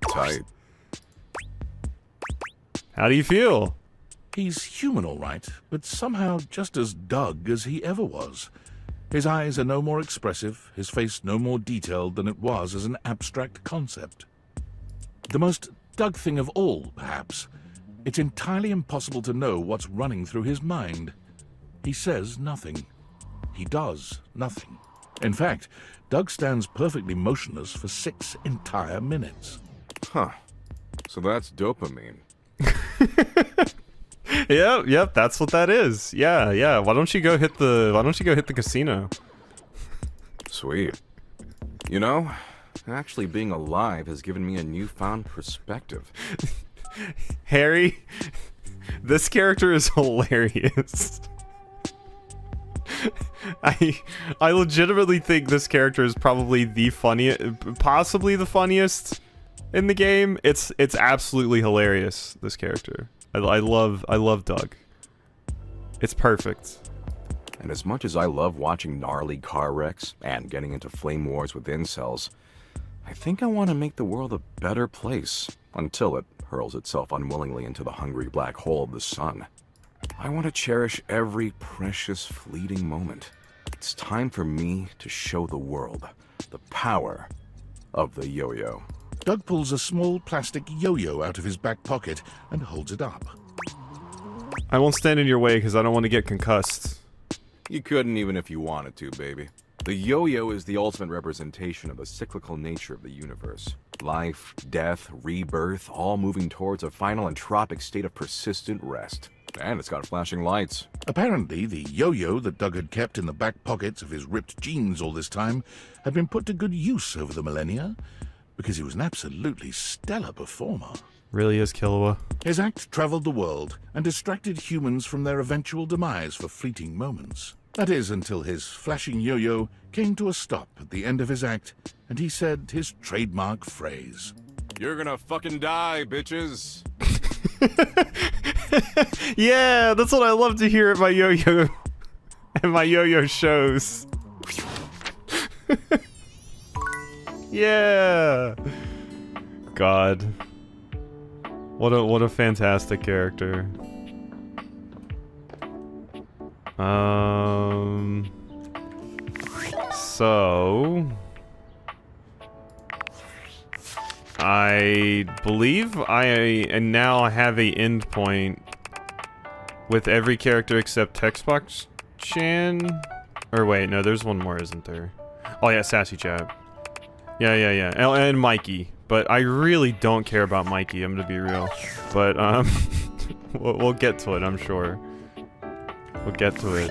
Tight. How do you feel? He's human, all right, but somehow just as Doug as he ever was. His eyes are no more expressive, his face no more detailed than it was as an abstract concept. The most Doug thing of all, perhaps, it's entirely impossible to know what's running through his mind. He says nothing. He does nothing. In fact, Doug stands perfectly motionless for 6 entire minutes. Huh. So that's dopamine. Yep, that's what that is. Yeah. Why don't you go hit the casino? Sweet. You know, actually being alive has given me a newfound perspective. Harry, this character is hilarious. I legitimately think this character is probably the funniest, possibly the funniest in the game. It's absolutely hilarious, this character. I love Doug. It's perfect. And as much as I love watching gnarly car wrecks and getting into flame wars with incels, I think I want to make the world a better place until it hurls itself unwillingly into the hungry black hole of the sun. I want to cherish every precious fleeting moment. It's time for me to show the world the power of the yo-yo. Doug pulls a small plastic yo-yo out of his back pocket and holds it up. I won't stand in your way because I don't want to get concussed. You couldn't even if you wanted to, baby. The yo-yo is the ultimate representation of the cyclical nature of the universe. Life, death, rebirth, all moving towards a final entropic state of persistent rest. And it's got flashing lights. Apparently, the yo-yo that Doug had kept in the back pockets of his ripped jeans all this time had been put to good use over the millennia, because he was an absolutely stellar performer. Really is Killua. His act traveled the world and distracted humans from their eventual demise for fleeting moments. That is, until his flashing yo-yo came to a stop at the end of his act, and he said his trademark phrase. You're gonna fucking die, bitches. Yeah, that's what I love to hear at my yo-yo and my yo-yo shows. Yeah. God. What a fantastic character. So I believe I now have a end point with every character except Textbox-chan. Or wait, no, there's one more, isn't there? Oh yeah, Sassy Chap. Yeah. And Mikey. But I really don't care about Mikey, I'm gonna be real. But, we'll get to it, I'm sure. We'll get to it.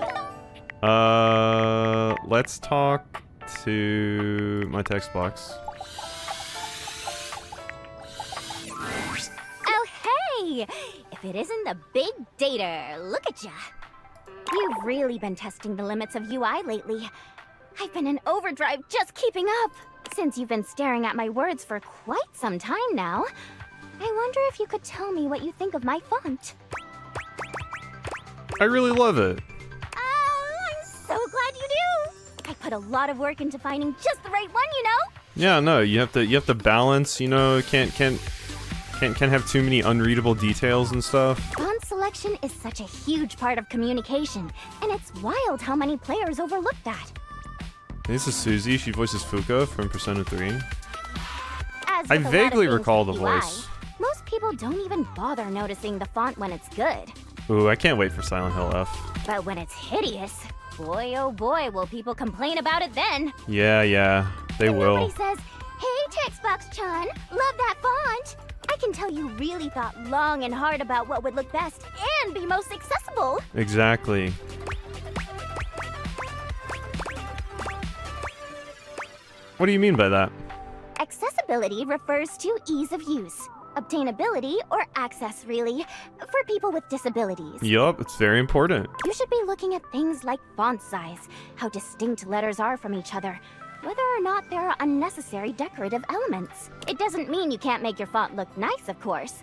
Let's talk to my text box. Oh, hey! If it isn't the big dater, look at ya. You've really been testing the limits of UI lately. I've been in overdrive just keeping up. Since you've been staring at my words for quite some time now, I wonder if you could tell me what you think of my font. I really love it. I'm so glad you do. I put a lot of work into finding just the right one, you know? Yeah, no, you have to balance, you know, can't have too many unreadable details and stuff. Font selection is such a huge part of communication, and it's wild how many players overlook that. This is Susie. She voices Fuka from Persona 3. As I with a lot of vaguely things recall the with UI, voice. most people don't even bother noticing the font when it's good. Ooh, I can't wait for Silent Hill F. But when it's hideous, boy oh boy will people complain about it then. Yeah, they will. Nobody says, hey Textbox-chan, love that font. I can tell you really thought long and hard about what would look best and be most accessible. Exactly. What do you mean by that? Accessibility refers to ease of use, obtainability, or access, really, for people with disabilities. Yup, it's very important. You should be looking at things like font size, how distinct letters are from each other, whether or not there are unnecessary decorative elements. It doesn't mean you can't make your font look nice, of course,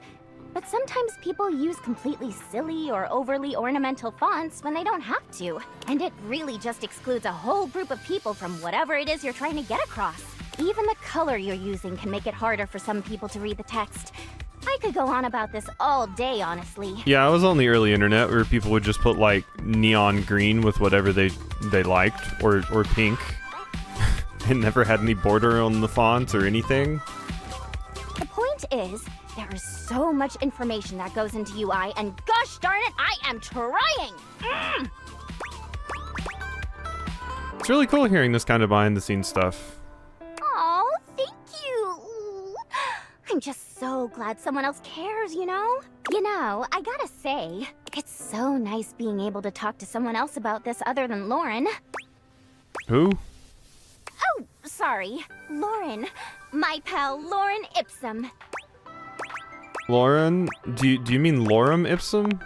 but sometimes people use completely silly or overly ornamental fonts when they don't have to, and it really just excludes a whole group of people from whatever it is you're trying to get across. Even the color you're using can make it harder for some people to read the text. I could go on about this all day, honestly. Yeah, I was on the early internet where people would just put like neon green with whatever they liked, or pink. It never had any border on the font or anything. The point is, there is so much information that goes into UI, and gosh darn it, I am trying! It's really cool hearing this kind of behind-the-scenes stuff. Oh, thank you! I'm just so glad someone else cares, you know? You know, I gotta say, it's so nice being able to talk to someone else about this other than Lauren. Who? Oh, sorry. Lauren. My pal Lauren Ipsum. Lauren? Do you mean Lorem Ipsum?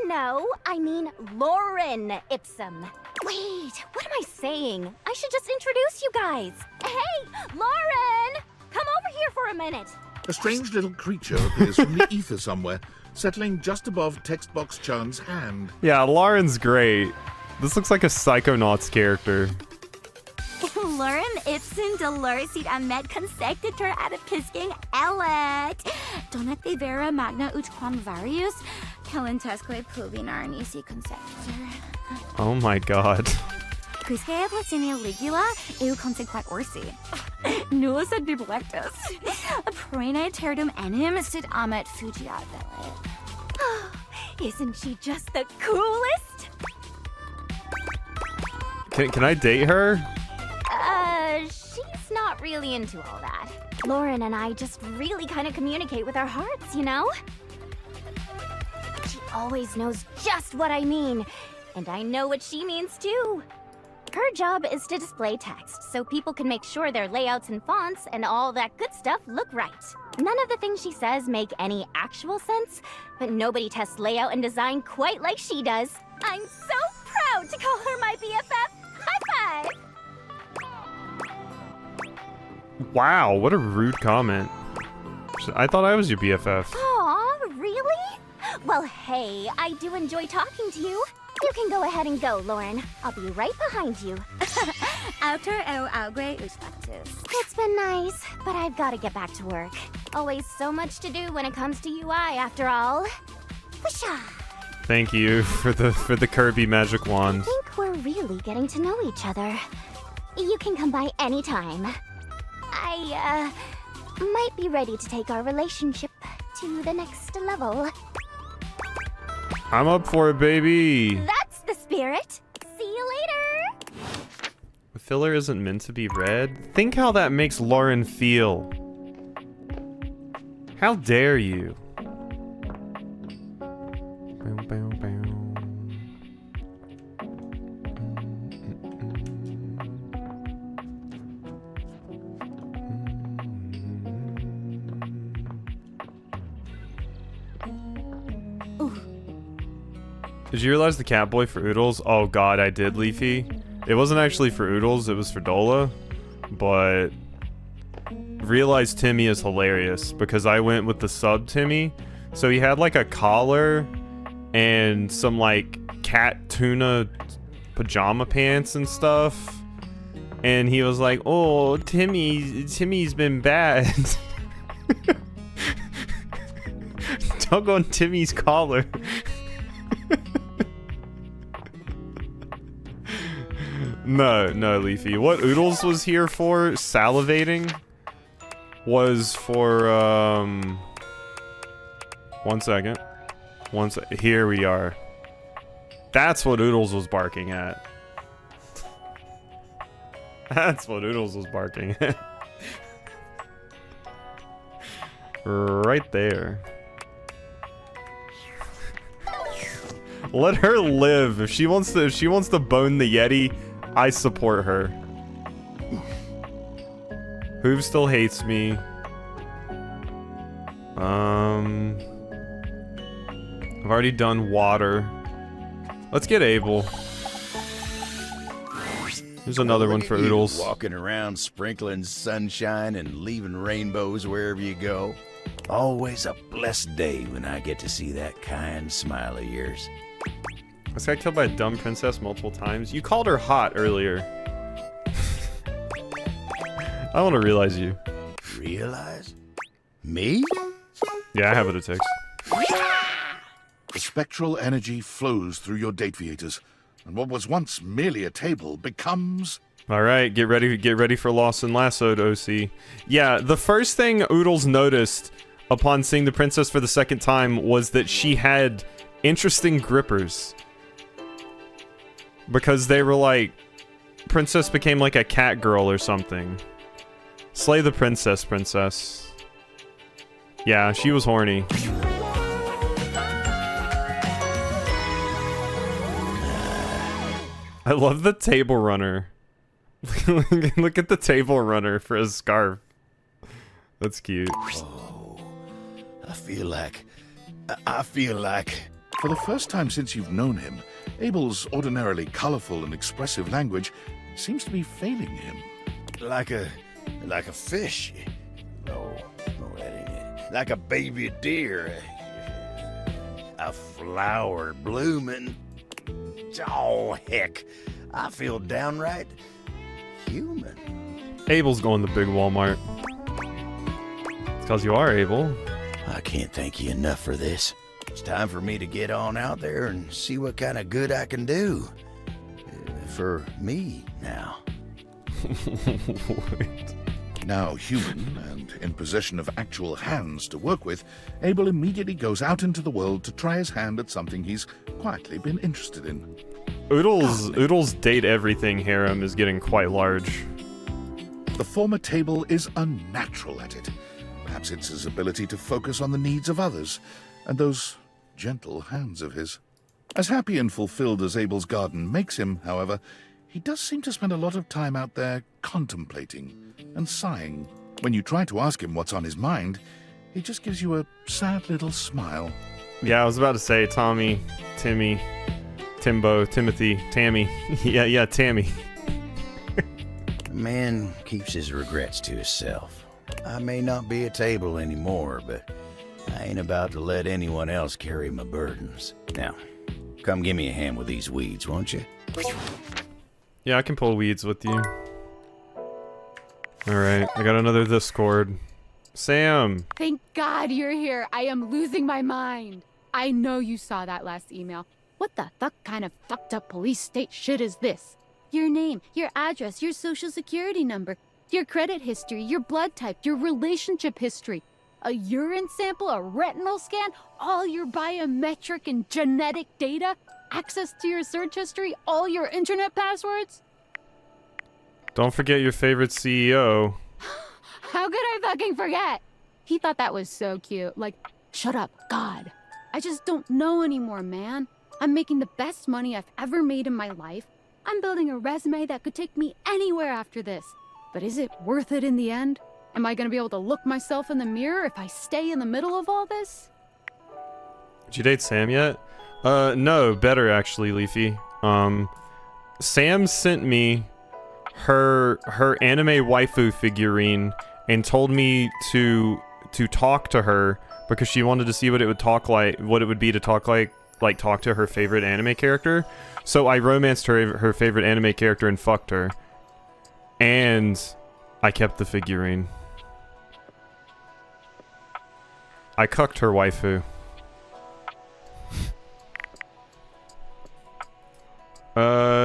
No, I mean Lauren Ipsum. Wait, what am I saying? I should just introduce you guys. Hey, Lauren! Come over here for a minute. A strange little creature appears from the ether somewhere, settling just above Textbox-chan's hand. Yeah, Lauren's great. This looks like a Psychonauts character. Lorem ipsum doloricit amet consectetur ad episking elet. Donate vera magna ut quam varius, calentesque pluvinar nisi consectetur. Oh my god. Quisque placinia ligula eu consequat orsi. Nullus ad biblectus. Praene terdum enim sit amet fugiat velit. Isn't she just the coolest? Can I date her? She's not really into all that. Lauren and I just really kind of communicate with our hearts, you know? She always knows just what I mean, and I know what she means too. Her job is to display text, so people can make sure their layouts and fonts and all that good stuff look right. None of the things she says make any actual sense, but nobody tests layout and design quite like she does. I'm so proud to call her my BFF. High five! Wow, what a rude comment. I thought I was your BFF. Aw, really? Well, hey, I do enjoy talking to you. You can go ahead and go, Lauren. I'll be right behind you. Autor eu augue ut factus. It's been nice, but I've got to get back to work. Always so much to do when it comes to UI, after all. Whoosha! Thank you for the Kirby magic wand. I think we're really getting to know each other. You can come by anytime. I, might be ready to take our relationship to the next level. I'm up for it, baby. That's the spirit. See you later. Filler isn't meant to be red? Think how that makes Lauren feel. How dare you? Bow, bow, bow. Did you realize the Catboy for Oodles? Oh god, I did, Leafy. It wasn't actually for Oodles, it was for Dola. But realized Timmy is hilarious because I went with the sub Timmy. So he had like a collar and some like cat tuna pajama pants and stuff. And he was like, oh, Timmy's been bad. Dug on Timmy's collar. No, Leafy. What Oodles was here for, salivating, was for, one second. Here we are. That's what Oodles was barking at. That's what Oodles was barking at. Right there. Let her live. If she wants to bone the Yeti, I support her. Hoove still hates me. I've already done water. Let's get Abel. There's another one for Oodles. Walking around sprinkling sunshine and leaving rainbows wherever you go. Always a blessed day when I get to see that kind smile of yours. This guy killed by a dumb princess multiple times. You called her hot earlier. I want to realize you. Realize? Me? Yeah, I have it a text. The spectral energy flows through your Dateviators, and what was once merely a table becomes... Alright, get ready for Lost and Lassoed, OC. Yeah, the first thing Oodles noticed upon seeing the princess for the second time was that she had interesting grippers. Because they were like, princess became like a cat girl or something. Slay the princess, princess. Yeah, she was horny. I love the table runner. Look at the table runner for his scarf. That's cute. Oh, I feel like... For the first time since you've known him, Abel's ordinarily colorful and expressive language seems to be failing him. Like a fish. No, that ain't it. Like a baby deer. A flower blooming. Oh, heck. I feel downright human. Abel's going to big Walmart. It's because you are Abel. I can't thank you enough for this. It's time for me to get on out there and see what kind of good I can do. For me, now. Wait. Now human, and in possession of actual hands to work with, Abel immediately goes out into the world to try his hand at something he's quietly been interested in. Oodles' date everything harem is getting quite large. The former table is unnatural at it. Perhaps it's his ability to focus on the needs of others, and those gentle hands of his. As happy and fulfilled as Abel's garden makes him, however, he does seem to spend a lot of time out there contemplating and sighing. When you try to ask him what's on his mind, he just gives you a sad little smile. Yeah, I was about to say Tommy, Timmy, Timbo, Timothy, Tammy. yeah, Tammy. Man keeps his regrets to himself. I may not be a table anymore, but I ain't about to let anyone else carry my burdens. Now, come give me a hand with these weeds, won't you? Yeah, I can pull weeds with you. Alright, I got another Discord. Sam! Thank God you're here. I am losing my mind. I know you saw that last email. What the fuck kind of fucked up police state shit is this? Your name, your address, your social security number, your credit history, your blood type, your relationship history, a urine sample, a retinal scan, all your biometric and genetic data, access to your search history, all your internet passwords? Don't forget your favorite CEO. How could I fucking forget? He thought that was so cute. Like, shut up, God. I just don't know anymore, man. I'm making the best money I've ever made in my life. I'm building a resume that could take me anywhere after this. But is it worth it in the end? Am I gonna be able to look myself in the mirror if I stay in the middle of all this? Did you date Sam yet? No, better actually, Leafy. Sam sent me her anime waifu figurine and told me to talk to her because she wanted to see what it would be to talk to her favorite anime character. So I romanced her favorite anime character and fucked her. And I kept the figurine. I cucked her waifu.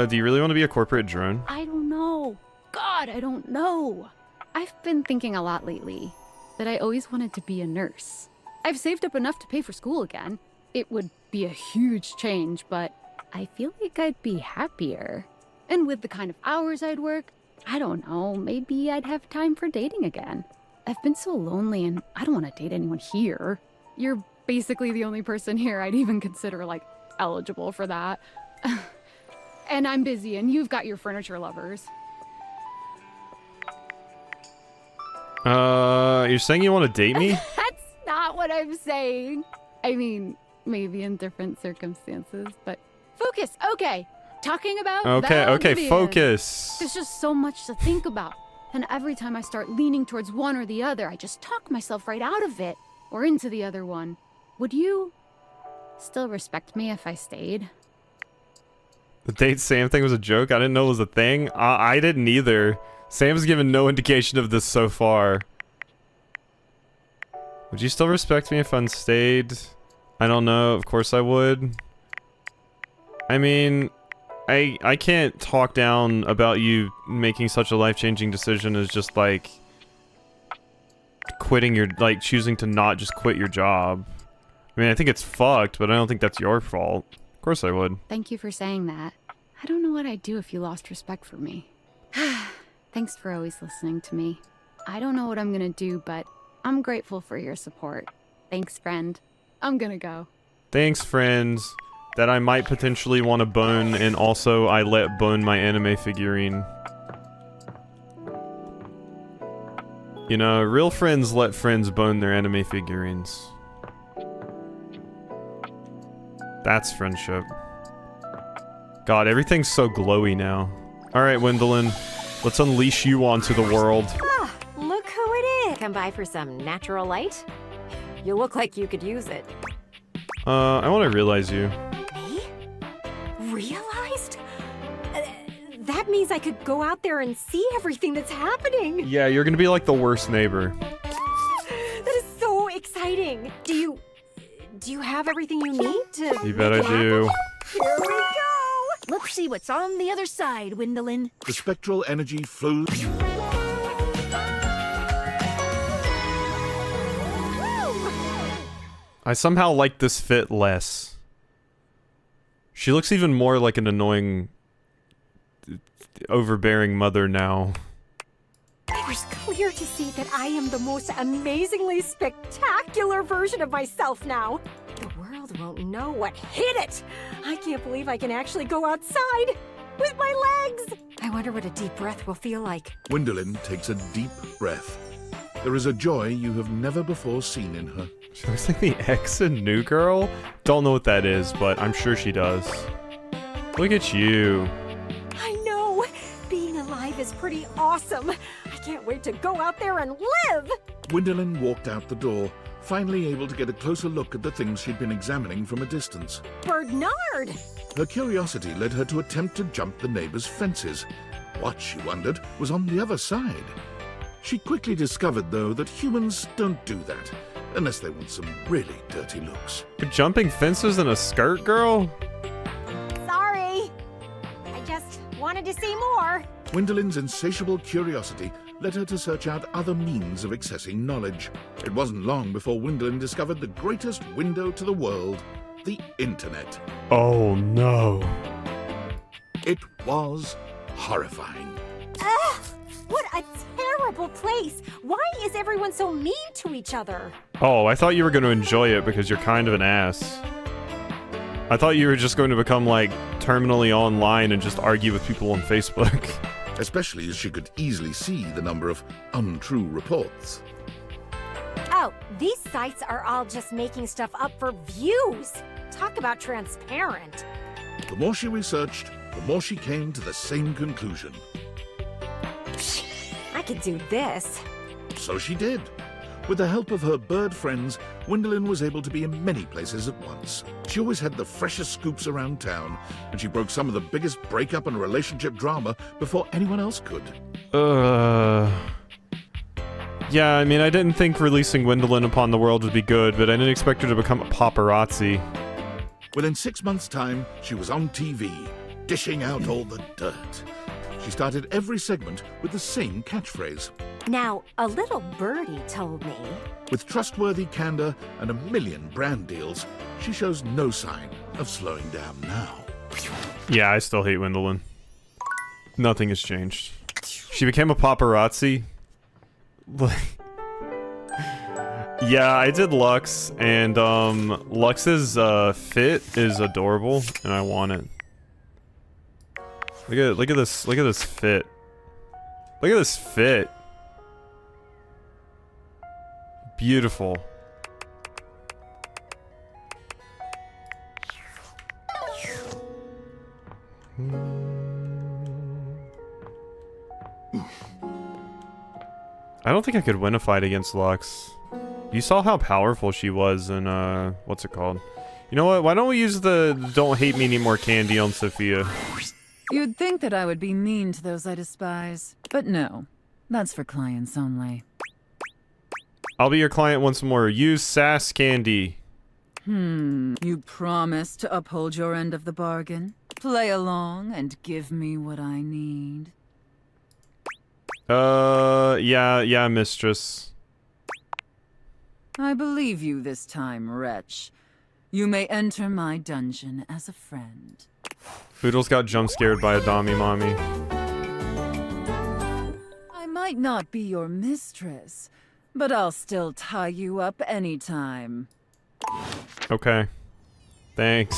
Do you really want to be a corporate drone? I don't know. God, I don't know. I've been thinking a lot lately that I always wanted to be a nurse. I've saved up enough to pay for school again. It would be a huge change, but I feel like I'd be happier. And with the kind of hours I'd work, I don't know, maybe I'd have time for dating again. I've been so lonely and I don't want to date anyone here. You're basically the only person here I'd even consider, like, eligible for that. And I'm busy and you've got your furniture lovers. You're saying you want to date me? That's not what I'm saying. I mean, maybe in different circumstances, but focus, okay. Talking about Okay, focus. There's just so much to think about. And every time I start leaning towards one or the other, I just talk myself right out of it. Or into the other one. Would you still respect me if I stayed? The date Sam thing was a joke? I didn't know it was a thing. I didn't either. Sam's given no indication of this so far. Would you still respect me if I stayed? I don't know. Of course I would. I mean, I can't talk down about you making such a life-changing decision as just, like, quitting your, like, choosing to not just quit your job. I mean, I think it's fucked, but I don't think that's your fault. Of course I would. Thank you for saying that. I don't know what I'd do if you lost respect for me. Thanks for always listening to me. I don't know what I'm gonna do, but I'm grateful for your support. Thanks, friend. I'm gonna go. Thanks, friends. That I might potentially want to bone, and also I let bone my anime figurine. You know, real friends let friends bone their anime figurines. That's friendship. God, everything's so glowy now. Alright, Wendelin. Let's unleash you onto the world. Ah, look who it is. Come by for some natural light? You look like you could use it. I want to realize you. Me? Realized? That means I could go out there and see everything that's happening. Yeah, you're gonna be like the worst neighbor. That is so exciting. Do you have everything you need to... You bet I do. Here we go! Let's see what's on the other side, Wendelin. The spectral energy flows. I somehow like this fit less. She looks even more like an annoying, overbearing mother now. It was clear to see that I am the most amazingly spectacular version of myself now. The world won't know what hit it. I can't believe I can actually go outside with my legs. I wonder what a deep breath will feel like. Wendelin takes a deep breath. There is a joy you have never before seen in her. She looks like the ex in New Girl? Don't know what that is, but I'm sure she does. Look at you. I know. Being alive is pretty awesome. I can't wait to go out there and live. Wendelin walked out the door, finally able to get a closer look at the things she'd been examining from a distance. Bernard! Her curiosity led her to attempt to jump the neighbor's fences. What, she wondered, was on the other side. She quickly discovered, though, that humans don't do that, unless they want some really dirty looks. You're jumping fences in a skirt, girl? Sorry. I just wanted to see more. Wendelin's insatiable curiosity led her to search out other means of accessing knowledge. It wasn't long before Wendelin discovered the greatest window to the world, the internet. Oh no. It was horrifying. Ugh! What a terrible place! Why is everyone so mean to each other? Oh, I thought you were going to enjoy it because you're kind of an ass. I thought you were just going to become, like, terminally online and just argue with people on Facebook. Especially as she could easily see the number of untrue reports. Oh, these sites are all just making stuff up for views. Talk about transparent. The more she researched, the more she came to the same conclusion. I could do this. So she did. With the help of her bird friends, Gwendolyn was able to be in many places at once. She always had the freshest scoops around town, and she broke some of the biggest breakup and relationship drama before anyone else could. Yeah, I mean, I didn't think releasing Gwendolyn upon the world would be good, but I didn't expect her to become a paparazzi. Within 6 months' time, she was on TV, dishing out all the dirt. She started every segment with the same catchphrase. Now, a little birdie told me. With trustworthy candor and a million brand deals, she shows no sign of slowing down now. Yeah, I still hate Gwendolyn. Nothing has changed. She became a paparazzi. Yeah, I did Lux, and Lux's fit is adorable, and I want it. Look at this fit. Look at this fit. Beautiful. I don't think I could win a fight against Lux. You saw how powerful she was in, what's it called? You know what? Why don't we use the Don't Hate Me Anymore candy on Sophia? You'd think that I would be mean to those I despise, but no. That's for clients only. I'll be your client once more. Use sass candy. You promise to uphold your end of the bargain? Play along and give me what I need. Yeah, mistress. I believe you this time, wretch. You may enter my dungeon as a friend. Poodles got jump scared by a Dami mommy. I might not be your mistress, but I'll still tie you up anytime. Okay. Thanks.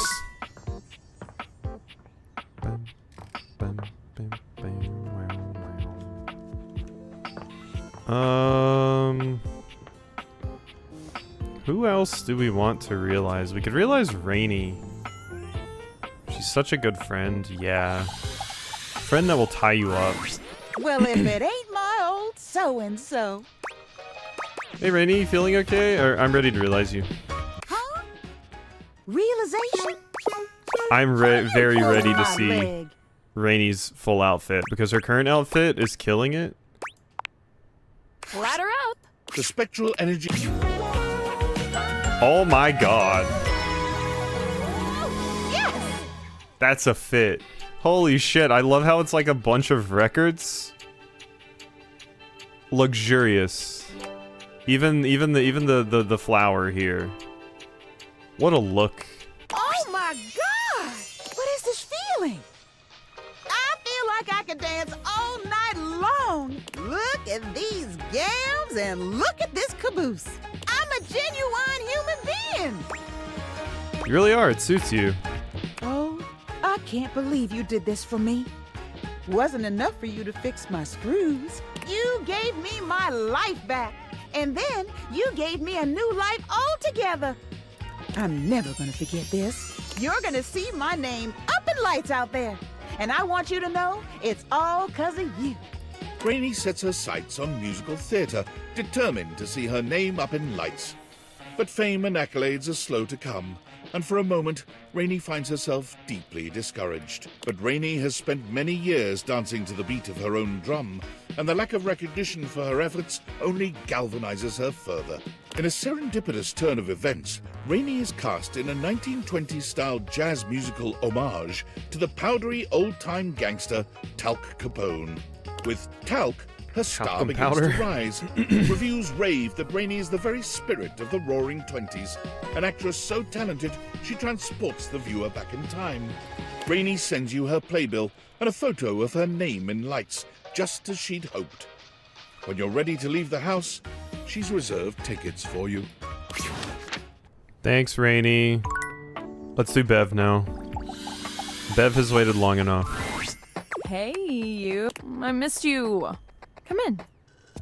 Who else do we want to realize? We could realize Rainy. She's such a good friend, yeah. Friend that will tie you up. Well, if it ain't my old so-and-so. Hey, Rainy, you feeling okay? Or I'm ready to realize you. Huh? Realization? I'm very ready to see Rainy's full outfit, because her current outfit is killing it. Ladder up! The spectral energy... Oh my god. Yes! That's a fit. Holy shit, I love how it's like a bunch of records. Luxurious. Even the flower here. What a look. Oh my god! What is this feeling? I feel like I could dance all night long. Look at these gowns and look at this caboose. I'm a genuine human being. You really are, it suits you. Oh, I can't believe you did this for me. Wasn't enough for you to fix my screws. You gave me my life back. And then you gave me a new life altogether. I'm never gonna forget this. You're gonna see my name up in lights out there. And I want you to know it's all 'cause of you. Rainy sets her sights on musical theatre, determined to see her name up in lights. But fame and accolades are slow to come, and for a moment, Rainy finds herself deeply discouraged. But Rainy has spent many years dancing to the beat of her own drum, and the lack of recognition for her efforts only galvanizes her further. In a serendipitous turn of events, Rainy is cast in a 1920s-style jazz musical homage to the powdery old-time gangster Talc Capone. With Talc, Her star Talcum begins powder. to rise. Reviews rave that Rainey is the very spirit of the Roaring Twenties, an actress so talented she transports the viewer back in time. Rainey sends you her playbill and a photo of her name in lights, just as she'd hoped. When you're ready to leave the house, she's reserved tickets for you. Thanks, Rainy. Let's do Bev now. Bev has waited long enough. Hey, you. I missed you. Come in.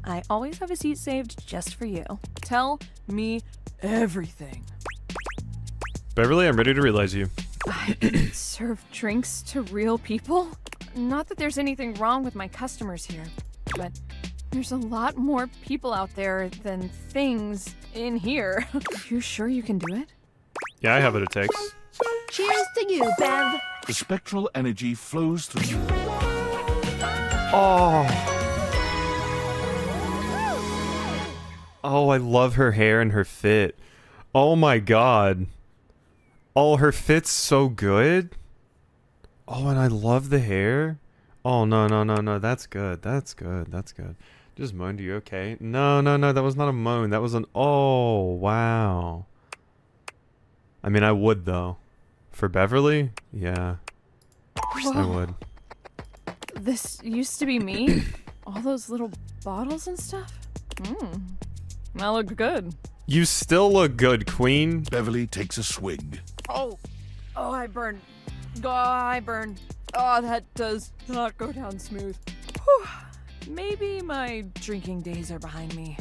I always have a seat saved just for you. Tell me everything. Beverly, I'm ready to realize you. I serve drinks to real people? Not that there's anything wrong with my customers here, but there's a lot more people out there than things in here. You sure you can do it? Yeah, I have what it takes. Cheers to you, Bev. The spectral energy flows through you. Oh. Oh, I love her hair and her fit. Oh my god. Oh, her fit's so good. Oh, and I love the hair. Oh, no, no, no, no. That's good. That's good. That's good. Just moaned. Are you okay? No, no, no. That was not a moan. That was an... Oh, wow. I mean, I would, though. For Beverly? Yeah. I would. This used to be me? All those little bottles and stuff? That looked good. You still look good, Queen. Beverly takes a swig. Oh, I burned. Oh, I burned. Oh, that does not go down smooth. Whew. Maybe my drinking days are behind me.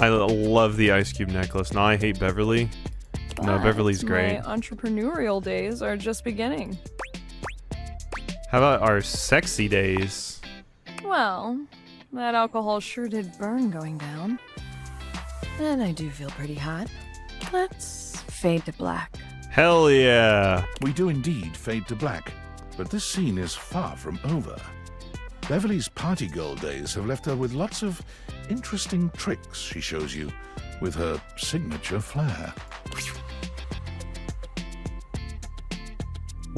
I love the Ice Cube necklace. No, I hate Beverly. No, But Beverly's great. My entrepreneurial days are just beginning. How about our sexy days? Well, that alcohol sure did burn going down. And I do feel pretty hot. Let's fade to black. Hell yeah. We do indeed fade to black, but this scene is far from over. Beverly's party girl days have left her with lots of interesting tricks she shows you with her signature flair.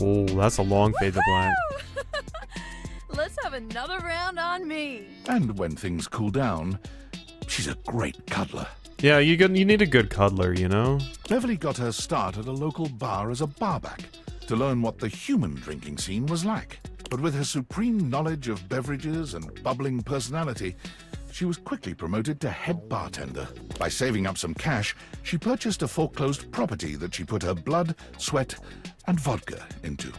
Oh, that's a long fade to black. Let's have another round on me. And when things cool down, she's a great cuddler. Yeah, you need a good cuddler, you know? Beverly got her start at a local bar as a barback to learn what the human drinking scene was like. But with her supreme knowledge of beverages and bubbling personality, she was quickly promoted to head bartender. By saving up some cash, she purchased a foreclosed property that she put her blood, sweat, and vodka into.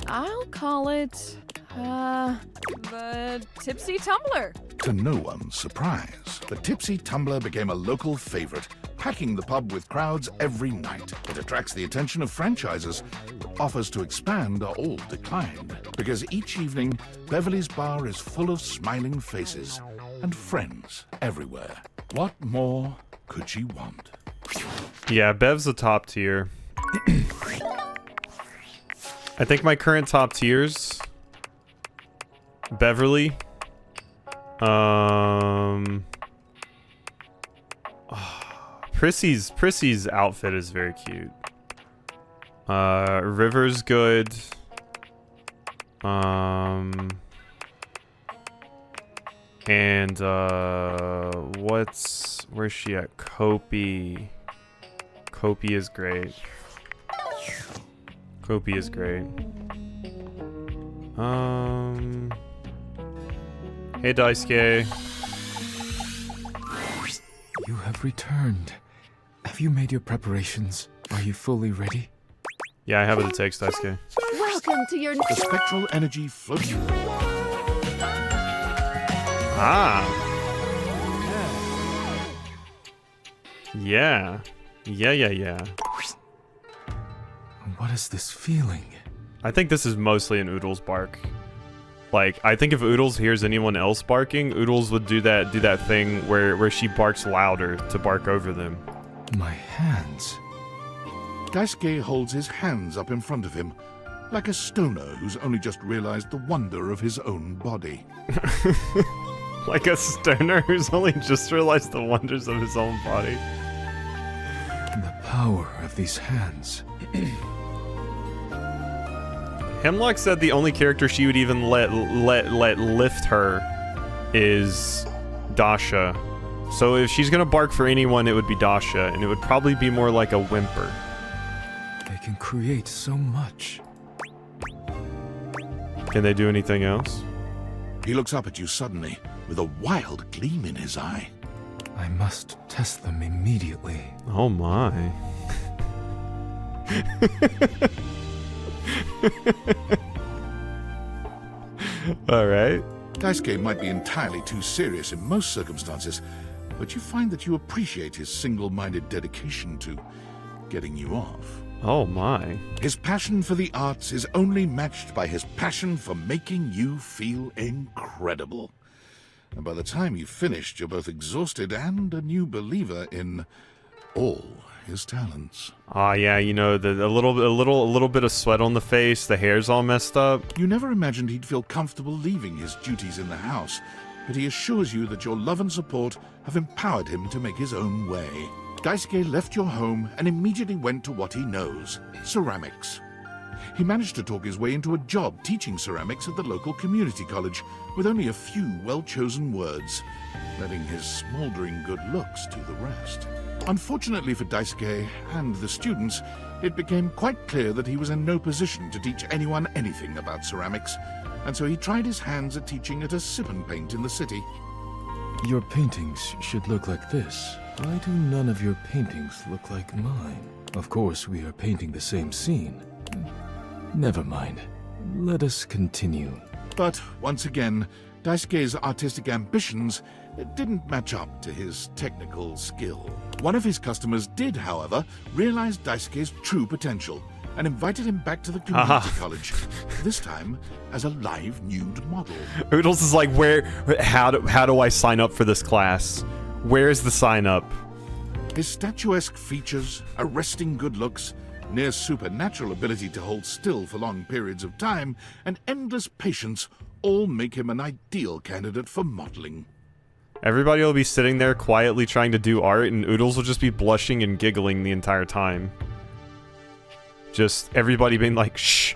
I'll call it, the Tipsy Tumbler. To no one's surprise, the Tipsy Tumbler became a local favorite, packing the pub with crowds every night. It attracts the attention of franchisers. Offers to expand are all declined, because each evening, Beverly's bar is full of smiling faces and friends everywhere. What more could she want? Yeah, Bev's a top tier. I think my current top tiers... Beverly. Prissy's outfit is very cute. River's good. And where's she at? Kopi. Kopi is great. Kopi is great. Hey Daisuke. You have returned. Have you made your preparations? Are you fully ready? Yeah, I have what it takes, Daisuke. Welcome to your... The spectral energy flows. Ah. Yeah. Yeah. What is this feeling? I think this is mostly an Oodles bark. Like, I think if Oodles hears anyone else barking, Oodles would do that thing where she barks louder to bark over them. My hands. Daisuke holds his hands up in front of him, like a stoner who's only just realized the wonder of his own body. Like a stoner who's only just realized the wonders of his own body. The power of these hands. Hemlock said the only character she would even let lift her is Dasha. So if she's gonna bark for anyone, it would be Dasha, and it would probably be more like a whimper. They can create so much. Can they do anything else? He looks up at you suddenly, with a wild gleam in his eye. I must test them immediately. Oh my. Alright. Daisuke might be entirely too serious in most circumstances, but you find that you appreciate his single-minded dedication to getting you off. Oh my. His passion for the arts is only matched by his passion for making you feel incredible. And by the time you've finished, you're both exhausted and a new believer in all his talents. Ah, yeah, you know, a little bit of sweat on the face, the hair's all messed up. You never imagined he'd feel comfortable leaving his duties in the house, but he assures you that your love and support have empowered him to make his own way. Daisuke left your home and immediately went to what he knows, ceramics. He managed to talk his way into a job teaching ceramics at the local community college, with only a few well-chosen words, letting his smoldering good looks do the rest. Unfortunately for Daisuke and the students, it became quite clear that he was in no position to teach anyone anything about ceramics, and so he tried his hands at teaching at a sip and paint in the city. Your paintings should look like this. Why do none of your paintings look like mine? Of course, we are painting the same scene. Never mind. Let us continue. But, once again, Daisuke's artistic ambitions didn't match up to his technical skill. One of his customers did, however, realize Daisuke's true potential and invited him back to the community college, this time as a live nude model. Oodles is like, how do I sign up for this class? Where's the sign up? His statuesque features, arresting good looks, near supernatural ability to hold still for long periods of time, and endless patience all make him an ideal candidate for modeling. Everybody will be sitting there quietly trying to do art, and Oodles will just be blushing and giggling the entire time. Just everybody being like, shh.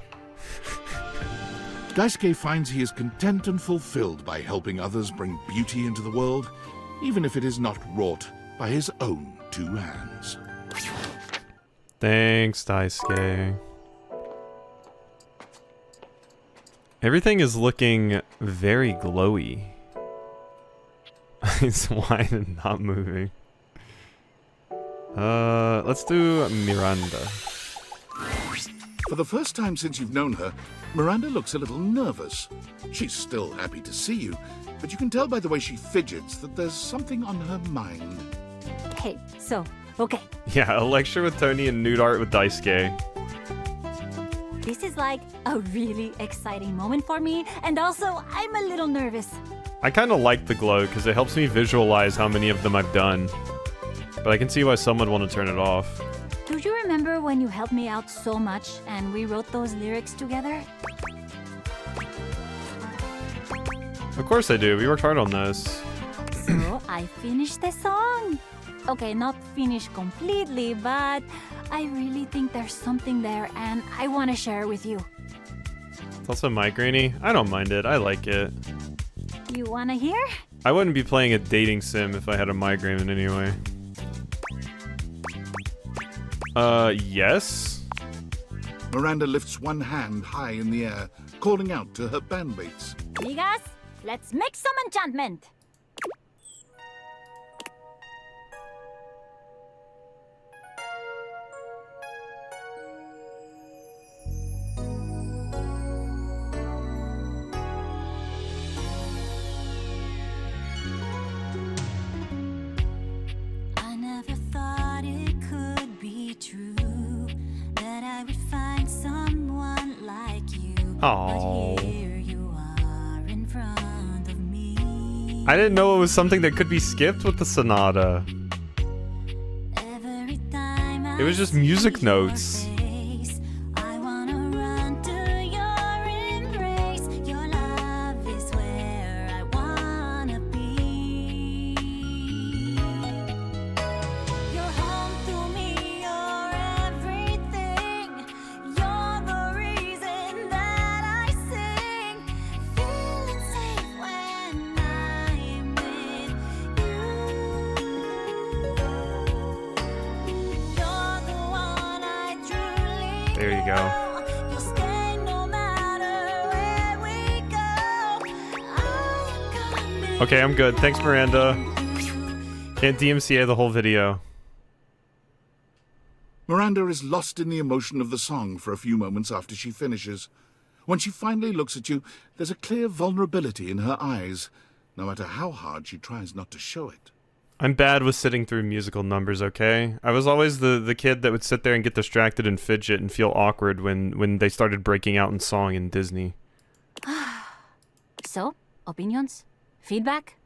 Daisuke finds he is content and fulfilled by helping others bring beauty into the world, even if it is not wrought by his own two hands. Thanks, Daisuke. Everything is looking very glowy. It's wide and not moving. Let's do Miranda. For the first time since you've known her, Miranda looks a little nervous. She's still happy to see you, but you can tell by the way she fidgets that there's something on her mind. Hey, so, okay. Yeah, a lecture with Tony and nude art with Daisuke. This is like a really exciting moment for me, and also I'm a little nervous. I kind of like the glow because it helps me visualize how many of them I've done. But I can see why someone would want to turn it off. Do you remember when you helped me out so much and we wrote those lyrics together? Of course I do. We worked hard on this. So I finished the song. Okay, not finished completely, but I really think there's something there and I want to share with you. It's also migraine-y. I don't mind it. I like it. You want to hear? I wouldn't be playing a dating sim if I had a migraine in any way. Yes? Miranda lifts one hand high in the air, calling out to her bandmates. Migas, let's make some enchantment. Oh. I didn't know it was something that could be skipped with the sonata. It was just music notes. There you go. Okay, I'm good. Thanks, Miranda. Can't DMCA the whole video. Miranda is lost in the emotion of the song for a few moments after she finishes. When she finally looks at you, there's a clear vulnerability in her eyes, no matter how hard she tries not to show it. I'm bad with sitting through musical numbers, okay? I was always the kid that would sit there and get distracted and fidget and feel awkward when they started breaking out in song in Disney. So, opinions? Feedback?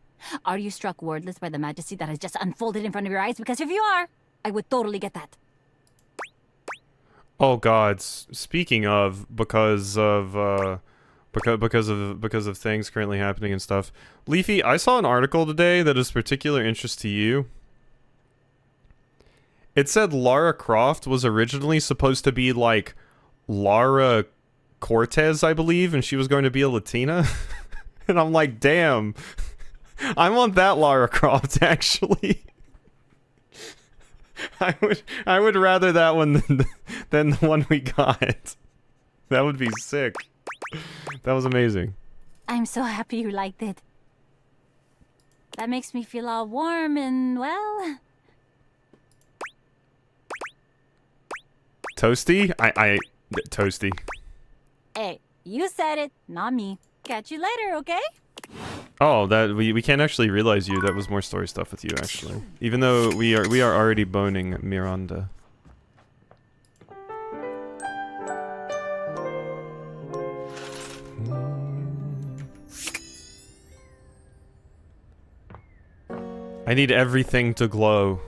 Are you struck wordless by the majesty that has just unfolded in front of your eyes? Because if you are, I would totally get that. Oh God! Speaking of, because of things currently happening and stuff, Leafy, I saw an article today that is of particular interest to you. It said Lara Croft was originally supposed to be like Lara Cortez, I believe, and she was going to be a Latina. And I'm like, damn, I want that Lara Croft actually. I would rather that one than the one we got. That would be sick. That was amazing. I'm so happy you liked it. That makes me feel all warm and, well... Toasty? Toasty. Hey, you said it, not me. Catch you later, okay? Oh, that we can't actually realize you. That was more story stuff with you, actually. Even though we are already boning Miranda. I need everything to glow.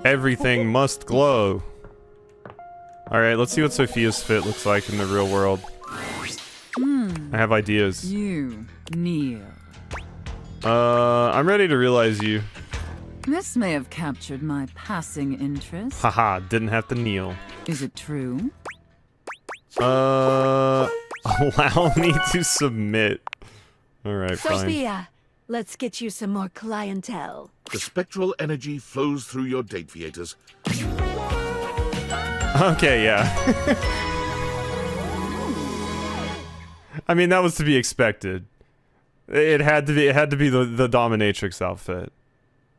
Everything must glow. Alright, let's see what Sophia's fit looks like in the real world. I have ideas. You, Neil. I'm ready to realize you. This may have captured my passing interest. Haha, didn't have to kneel. Is it true? Allow me to submit. Alright, fine. Sophia, let's get you some more clientele. The spectral energy flows through your date theaters. Okay, yeah. I mean, that was to be expected. It had to be the dominatrix outfit.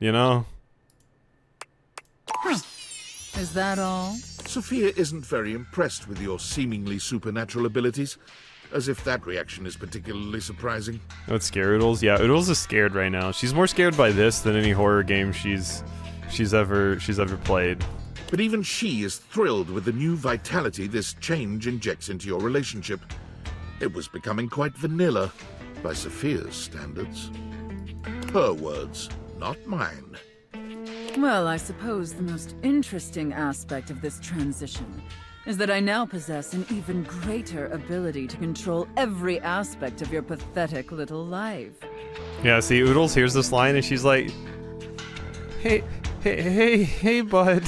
You know? Is that all? Sophia isn't very impressed with your seemingly supernatural abilities, as if that reaction is particularly surprising. Let's scare Oodles. Yeah, Oodles is scared right now. She's more scared by this than any horror game she's ever played. But even she is thrilled with the new vitality this change injects into your relationship. It was becoming quite vanilla, by Sophia's standards. Her words, not mine. Well, I suppose the most interesting aspect of this transition is that I now possess an even greater ability to control every aspect of your pathetic little life. Yeah, see, Oodles hears this line and she's like, Hey, bud.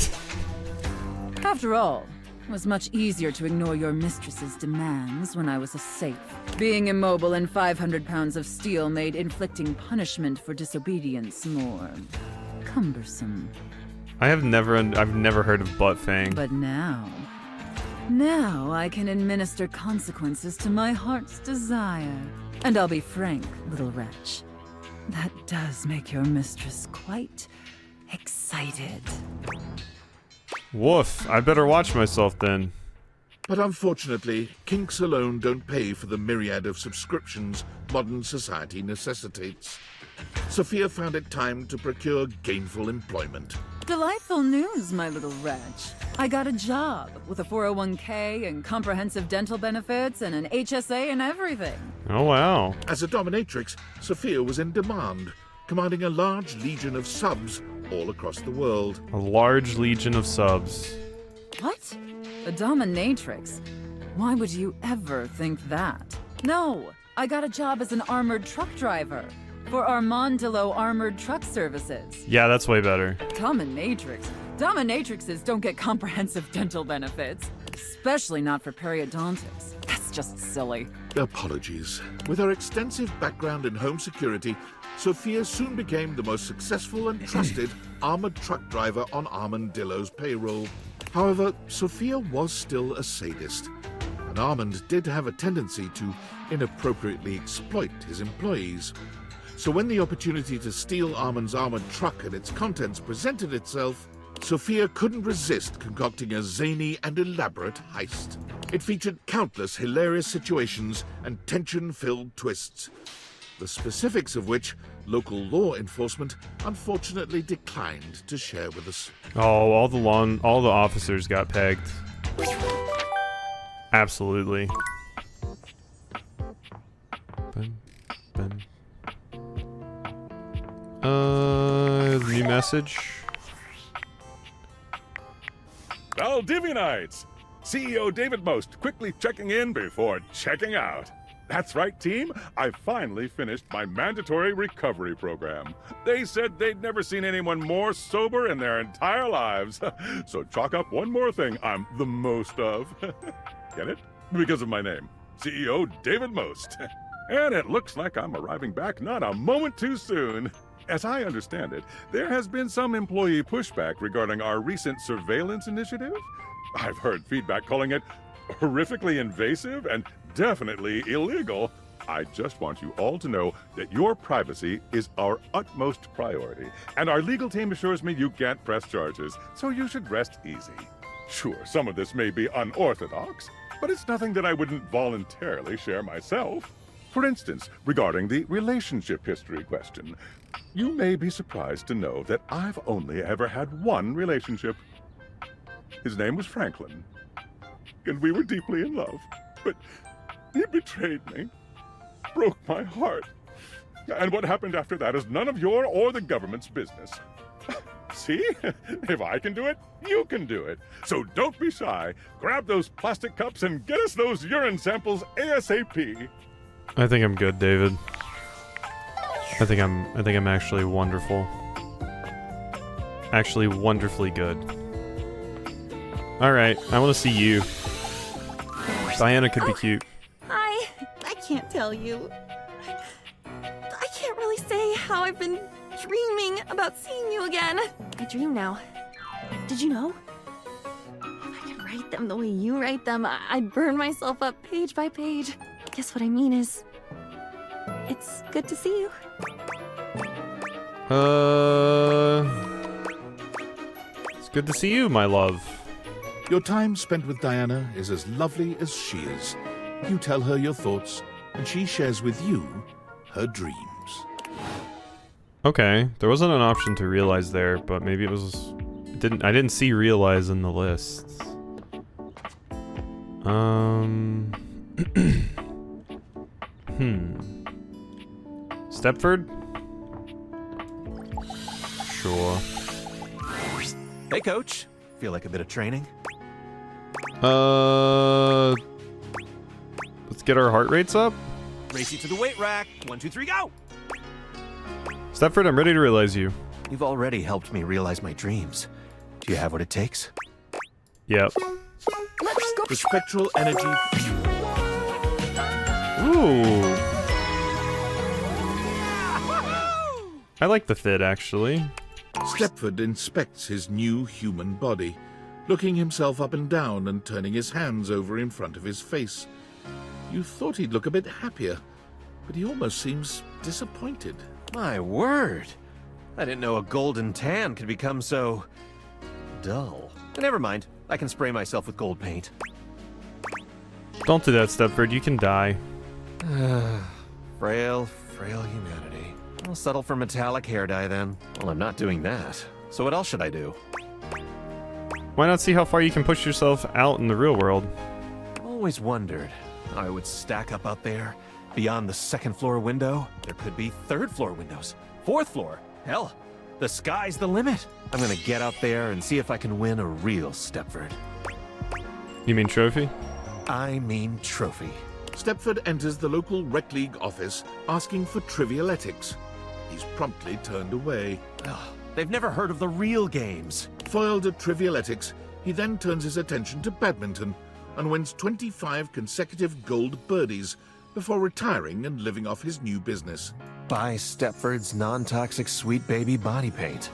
After all, it was much easier to ignore your mistress's demands when I was a safe. Being immobile and 500 pounds of steel made inflicting punishment for disobedience more cumbersome. I've never heard of butt fang. But now I can administer consequences to my heart's desire. And I'll be frank, little wretch, that does make your mistress quite excited. Woof, I better watch myself then. But unfortunately, kinks alone don't pay for the myriad of subscriptions modern society necessitates. Sophia found it time to procure gainful employment. Delightful news, my little wretch. I got a job with a 401k and comprehensive dental benefits and an HSA and everything. Oh, wow. As a dominatrix, Sophia was in demand, commanding a large legion of subs all across the world. A large legion of subs. What? A dominatrix? Why would you ever think that? No, I got a job as an armored truck driver for Armandillo Armored Truck Services. Yeah, that's way better. Dominatrix? Dominatrixes don't get comprehensive dental benefits, especially not for periodontics. That's just silly. Apologies. With her extensive background in home security, Sophia soon became the most successful and trusted armored truck driver on Armandillo's payroll. However, Sophia was still a sadist, and Armand did have a tendency to inappropriately exploit his employees. So when the opportunity to steal Armand's armored truck and its contents presented itself, Sophia couldn't resist concocting a zany and elaborate heist. It featured countless hilarious situations and tension-filled twists, the specifics of which local law enforcement unfortunately declined to share with us. Oh, all the officers got pegged. Absolutely. New message. Valdivianites! CEO David Most quickly checking in before checking out. That's right, team. I finally finished my mandatory recovery program. They said they'd never seen anyone more sober in their entire lives. So chalk up one more thing I'm the most of. Get it? Because of my name. CEO David Most. And it looks like I'm arriving back not a moment too soon. As I understand it, there has been some employee pushback regarding our recent surveillance initiative. I've heard feedback calling it horrifically invasive and definitely illegal. I just want you all to know that your privacy is our utmost priority, and our legal team assures me you can't press charges, so you should rest easy. Sure, some of this may be unorthodox, but it's nothing that I wouldn't voluntarily share myself. For instance, regarding the relationship history question, you may be surprised to know that I've only ever had one relationship. His name was Franklin, and we were deeply in love, but he betrayed me, broke my heart, and what happened after that is none of your or the government's business. See? If I can do it, you can do it. So don't be shy. Grab those plastic cups and get us those urine samples ASAP. I think I'm good, David. I think I'm actually wonderful. Actually wonderfully good. Alright, I want to see you. Diana could be cute. I can't tell you. I can't really say how I've been dreaming about seeing you again. I dream now. Did you know? If I could write them the way you write them, I'd burn myself up page by page. Guess what I mean is, it's good to see you. It's good to see you, my love. Your time spent with Diana is as lovely as she is. You tell her your thoughts, and she shares with you her dreams. Okay, there wasn't an option to realize there, but maybe it was... I didn't see realize in the list. Stepford? Sure. Hey, Coach. Feel like a bit of training? Let's get our heart rates up. Race you to the weight rack. 1, 2, 3, go! Stepford, I'm ready to realize you. You've already helped me realize my dreams. Do you have what it takes? Yep. Let's go. The spectral energy... Ooh. I like the fit, actually. Stepford inspects his new human body, looking himself up and down and turning his hands over in front of his face. You thought he'd look a bit happier, but he almost seems disappointed. My word! I didn't know a golden tan could become so... dull. Never mind. I can spray myself with gold paint. Don't do that, Stepford. You can die. Frail humanity. I'll settle for metallic hair dye then. Well, I'm not doing that. So what else should I do? Why not see how far you can push yourself out in the real world? I've always wondered how I would stack up out there. Beyond the second floor window, there could be third floor windows. Fourth floor. Hell, the sky's the limit. I'm gonna get out there and see if I can win a real Stepford. You mean trophy? I mean trophy. Stepford enters the local rec league office asking for trivialetics. He's promptly turned away. Ugh, they've never heard of the real games. Foiled at trivialetics, he then turns his attention to badminton and wins 25 consecutive gold birdies before retiring and living off his new business. Buy Stepford's non-toxic sweet baby body paint.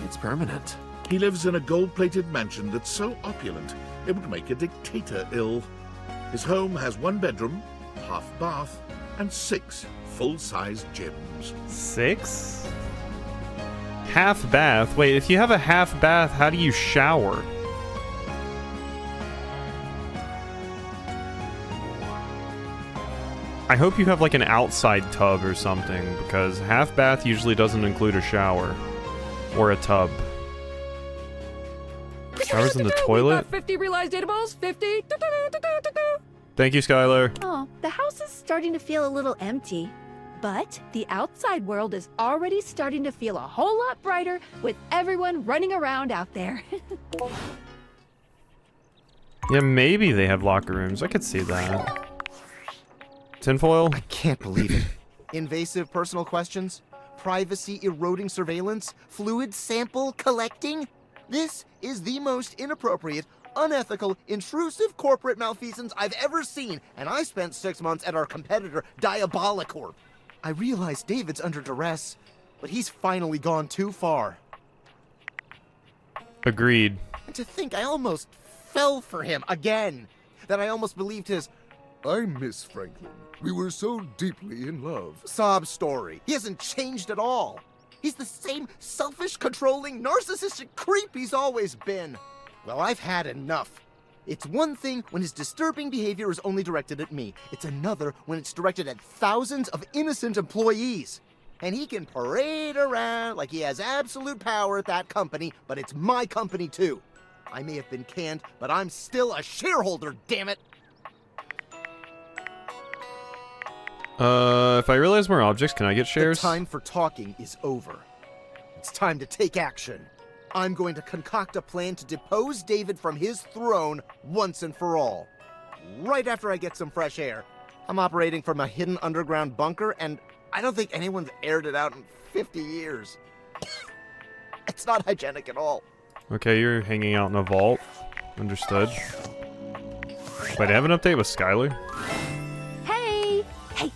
It's permanent. He lives in a gold-plated mansion that's so opulent it would make a dictator ill. His home has 1 bedroom, half bath, and 6 full-size gyms. 6? Half bath? Wait, if you have a half bath, how do you shower? I hope you have like an outside tub or something, because half bath usually doesn't include a shower. Or a tub. Showers in the toilet? 50 realized data balls. 50. Thank you, Skylar. Oh, the house is starting to feel a little empty. But the outside world is already starting to feel a whole lot brighter with everyone running around out there. Yeah, maybe they have locker rooms. I could see that. Tinfoil? I can't believe it. Invasive personal questions? Privacy eroding surveillance? Fluid sample collecting? This is the most inappropriate, unethical, intrusive corporate malfeasance I've ever seen, and I spent 6 months at our competitor, Diabolicorp. I realize David's under duress, but he's finally gone too far. Agreed. And to think I almost fell for him again. That I almost believed his, "I miss Franklin. We were so deeply in love" sob story. He hasn't changed at all. He's the same selfish, controlling, narcissistic creep he's always been. Well, I've had enough. It's one thing when his disturbing behavior is only directed at me. It's another when it's directed at thousands of innocent employees. And he can parade around like he has absolute power at that company, but it's my company too. I may have been canned, but I'm still a shareholder, damn it! If I realize more objects, can I get shares? The time for talking is over. It's time to take action. I'm going to concoct a plan to depose David from his throne once and for all. Right after I get some fresh air. I'm operating from a hidden underground bunker, and I don't think anyone's aired it out in 50 years. It's not hygienic at all. Okay, you're hanging out in a vault. Understood. Wait, I have an update with Skylar?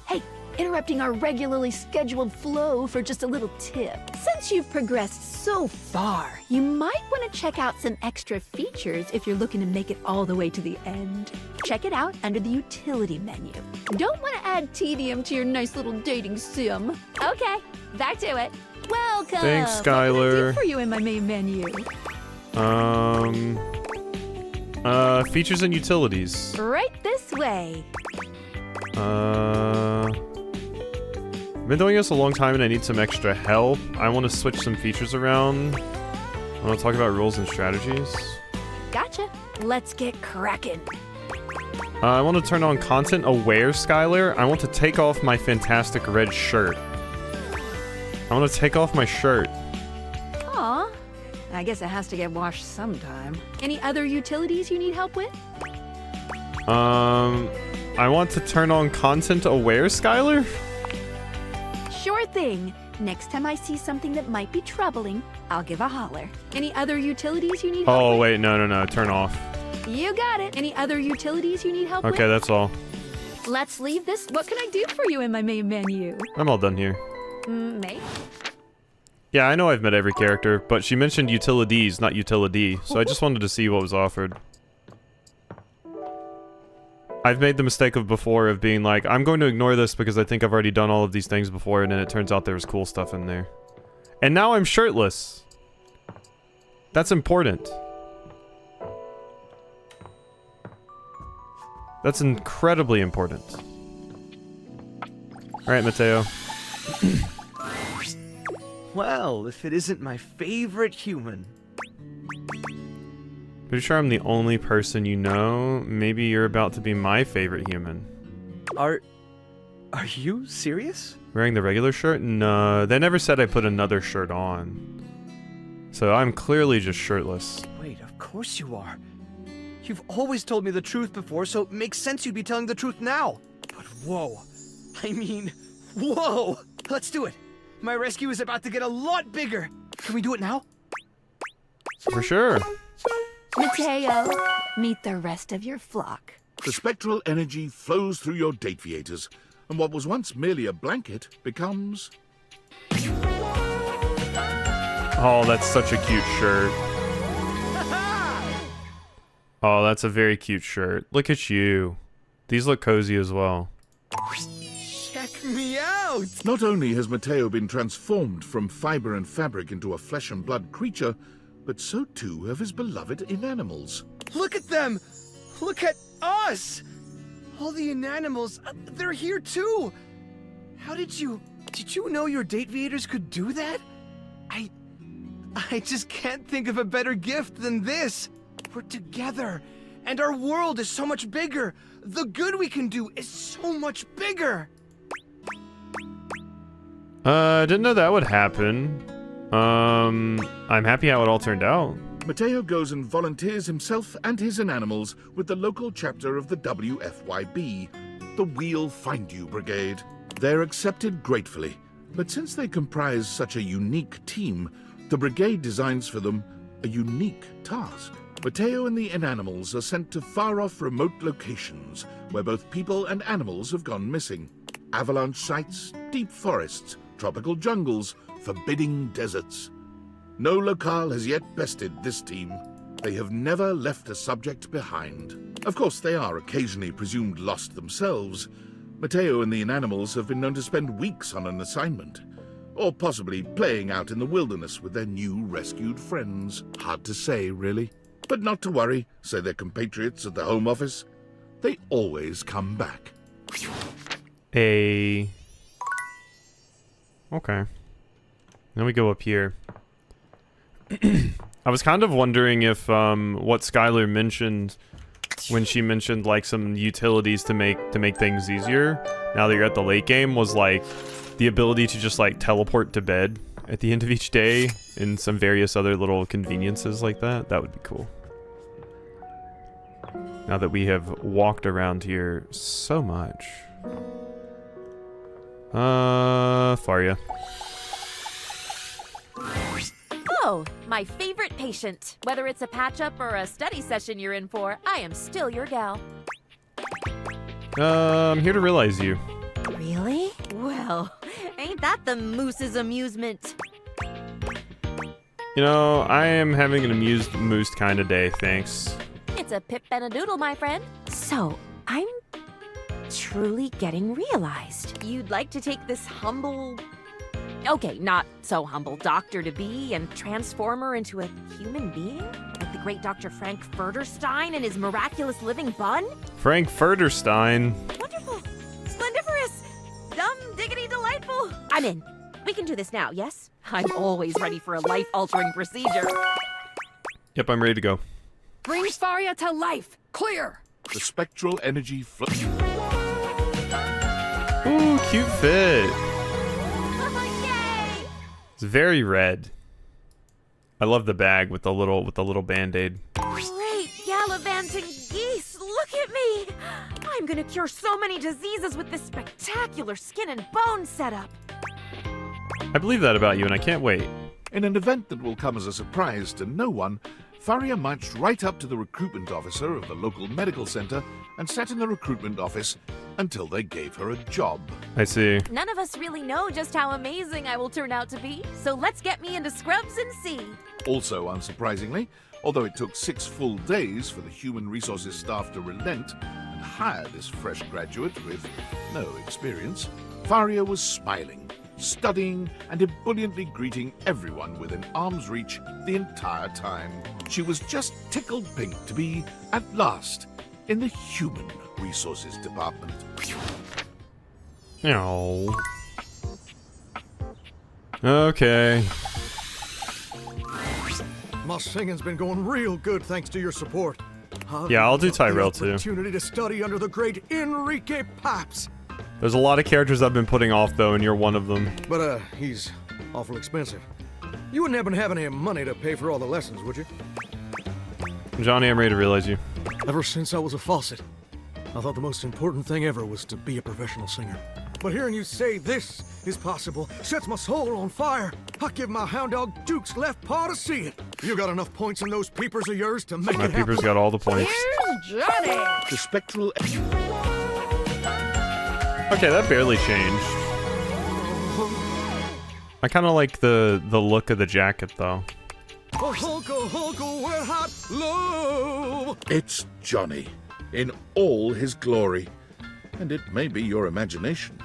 Hey, interrupting our regularly scheduled flow for just a little tip. Since you've progressed so far, you might want to check out some extra features if you're looking to make it all the way to the end. Check it out under the utility menu. Don't want to add tedium to your nice little dating sim. Okay, back to it. Welcome. Thanks, Skylar. What can I do for you in my main menu? Features and utilities. Right this way. I've been doing this a long time and I need some extra help. I want to switch some features around. I want to talk about rules and strategies. Gotcha. Let's get cracking. I want to turn on content aware, Skylar. I want to take off my fantastic red shirt. I want to take off my shirt. Aw. I guess it has to get washed sometime. Any other utilities you need help with? I want to turn on content aware, Skylar? Sure thing. Next time I see something that might be troubling, I'll give a holler. Any other utilities you need help Oh, with? wait, no, turn off. You got it. Any other utilities you need help with? Okay, that's all. Let's leave this. What can I do for you in my main menu? I'm all done here. Mate? Yeah, I know I've met every character, but she mentioned utilities, not utility, so I just wanted to see what was offered. I've made the mistake of before of being like, I'm going to ignore this because I think I've already done all of these things before, and then it turns out there was cool stuff in there. And now I'm shirtless. That's important. That's incredibly important. Alright, Mateo. Well, if it isn't my favorite human. Pretty sure I'm the only person you know. Maybe you're about to be my favorite human. Are you serious? Wearing the regular shirt? No, they never said I put another shirt on. So I'm clearly just shirtless. Wait, of course you are. You've always told me the truth before, so it makes sense you'd be telling the truth now. But whoa. I mean, whoa! Let's do it. My rescue is about to get a lot bigger. Can we do it now? For sure. Mateo, meet the rest of your flock. The spectral energy flows through your dateviators, and what was once merely a blanket becomes... Oh, that's such a cute shirt. Oh, that's a very cute shirt. Look at you. These look cozy as well. Check me out! Not only has Mateo been transformed from fiber and fabric into a flesh and blood creature, but so too have his beloved inanimals. Look at them! Look at us! All the inanimals, they're here too! How did you know your Dateviators could do that? I just can't think of a better gift than this! We're together, and our world is so much bigger! The good we can do is so much bigger! I didn't know that would happen. I'm happy how it all turned out. Mateo goes and volunteers himself and his inanimals with the local chapter of the WFYB, the We'll Find You Brigade. They're accepted gratefully, but since they comprise such a unique team, the brigade designs for them a unique task. Mateo and the inanimals are sent to far-off remote locations where both people and animals have gone missing. Avalanche sites, deep forests, tropical jungles, forbidding deserts. No locale has yet bested this team. They have never left a subject behind. Of course, they are occasionally presumed lost themselves. Mateo and the inanimals have been known to spend weeks on an assignment, or possibly playing out in the wilderness with their new rescued friends. Hard to say, really. But not to worry, say their compatriots at the Home Office. They always come back. Okay. Then we go up here. I was kind of wondering if what Skylar mentioned when she mentioned like some utilities to make things easier now that you're at the late game was like the ability to just like teleport to bed at the end of each day and some various other little conveniences like that. That would be cool. Now that we have walked around here so much. Faria. Oh, my favorite patient. Whether it's a patch-up or a study session you're in for, I am still your gal. I'm here to realize you. Really? Well, ain't that the moose's amusement? You know, I am having an amused moose kind of day, thanks. It's a pip and a doodle, my friend. So, I'm truly getting realized. You'd like to take this humble... Okay, not so humble doctor-to-be and transform her into a human being? Like the great Dr. Frank Furterstein and his miraculous living bun? Frank Furterstein. Wonderful! Splendiferous! Dumb, diggity, delightful! I'm in. We can do this now, yes? I'm always ready for a life-altering procedure. Yep, I'm ready to go. Bring Faria to life! Clear! The spectral energy flow. Ooh, cute fit. It's very red. I love the bag with the little band-aid. Great gallivanting geese! Look at me! I'm gonna cure so many diseases with this spectacular skin and bone setup. I believe that about you, and I can't wait. In an event that will come as a surprise to no one, Faria marched right up to the recruitment officer of the local medical center and sat in the recruitment office until they gave her a job. I see. None of us really know just how amazing I will turn out to be, so let's get me into scrubs and see. Also unsurprisingly, although it took 6 full days for the human resources staff to relent and hire this fresh graduate with no experience, Faria was smiling, studying, and ebulliently greeting everyone within arm's reach the entire time. She was just tickled pink to be, at last, in the human resources department. No. Okay. My singing's been going real good thanks to your support. Yeah, I'll do Tyrell too. Opportunity to study under the great Enrique Pipes. There's a lot of characters I've been putting off though, and you're one of them. But he's awful expensive. You wouldn't happen to have any money to pay for all the lessons, would you? Johnny, I'm ready to realize you. Ever since I was a faucet, I thought the most important thing ever was to be a professional singer. But hearing you say this is possible sets my soul on fire. I give my hound dog Duke's left paw to see it. You got enough points in those peepers of yours to make My it happen. peepers got all the points. Here's Johnny! The spectral... Okay, that barely changed. I kind of like the look of the jacket though. A hulka wet hot love. It's Johnny, in all his glory. And it may be your imagination,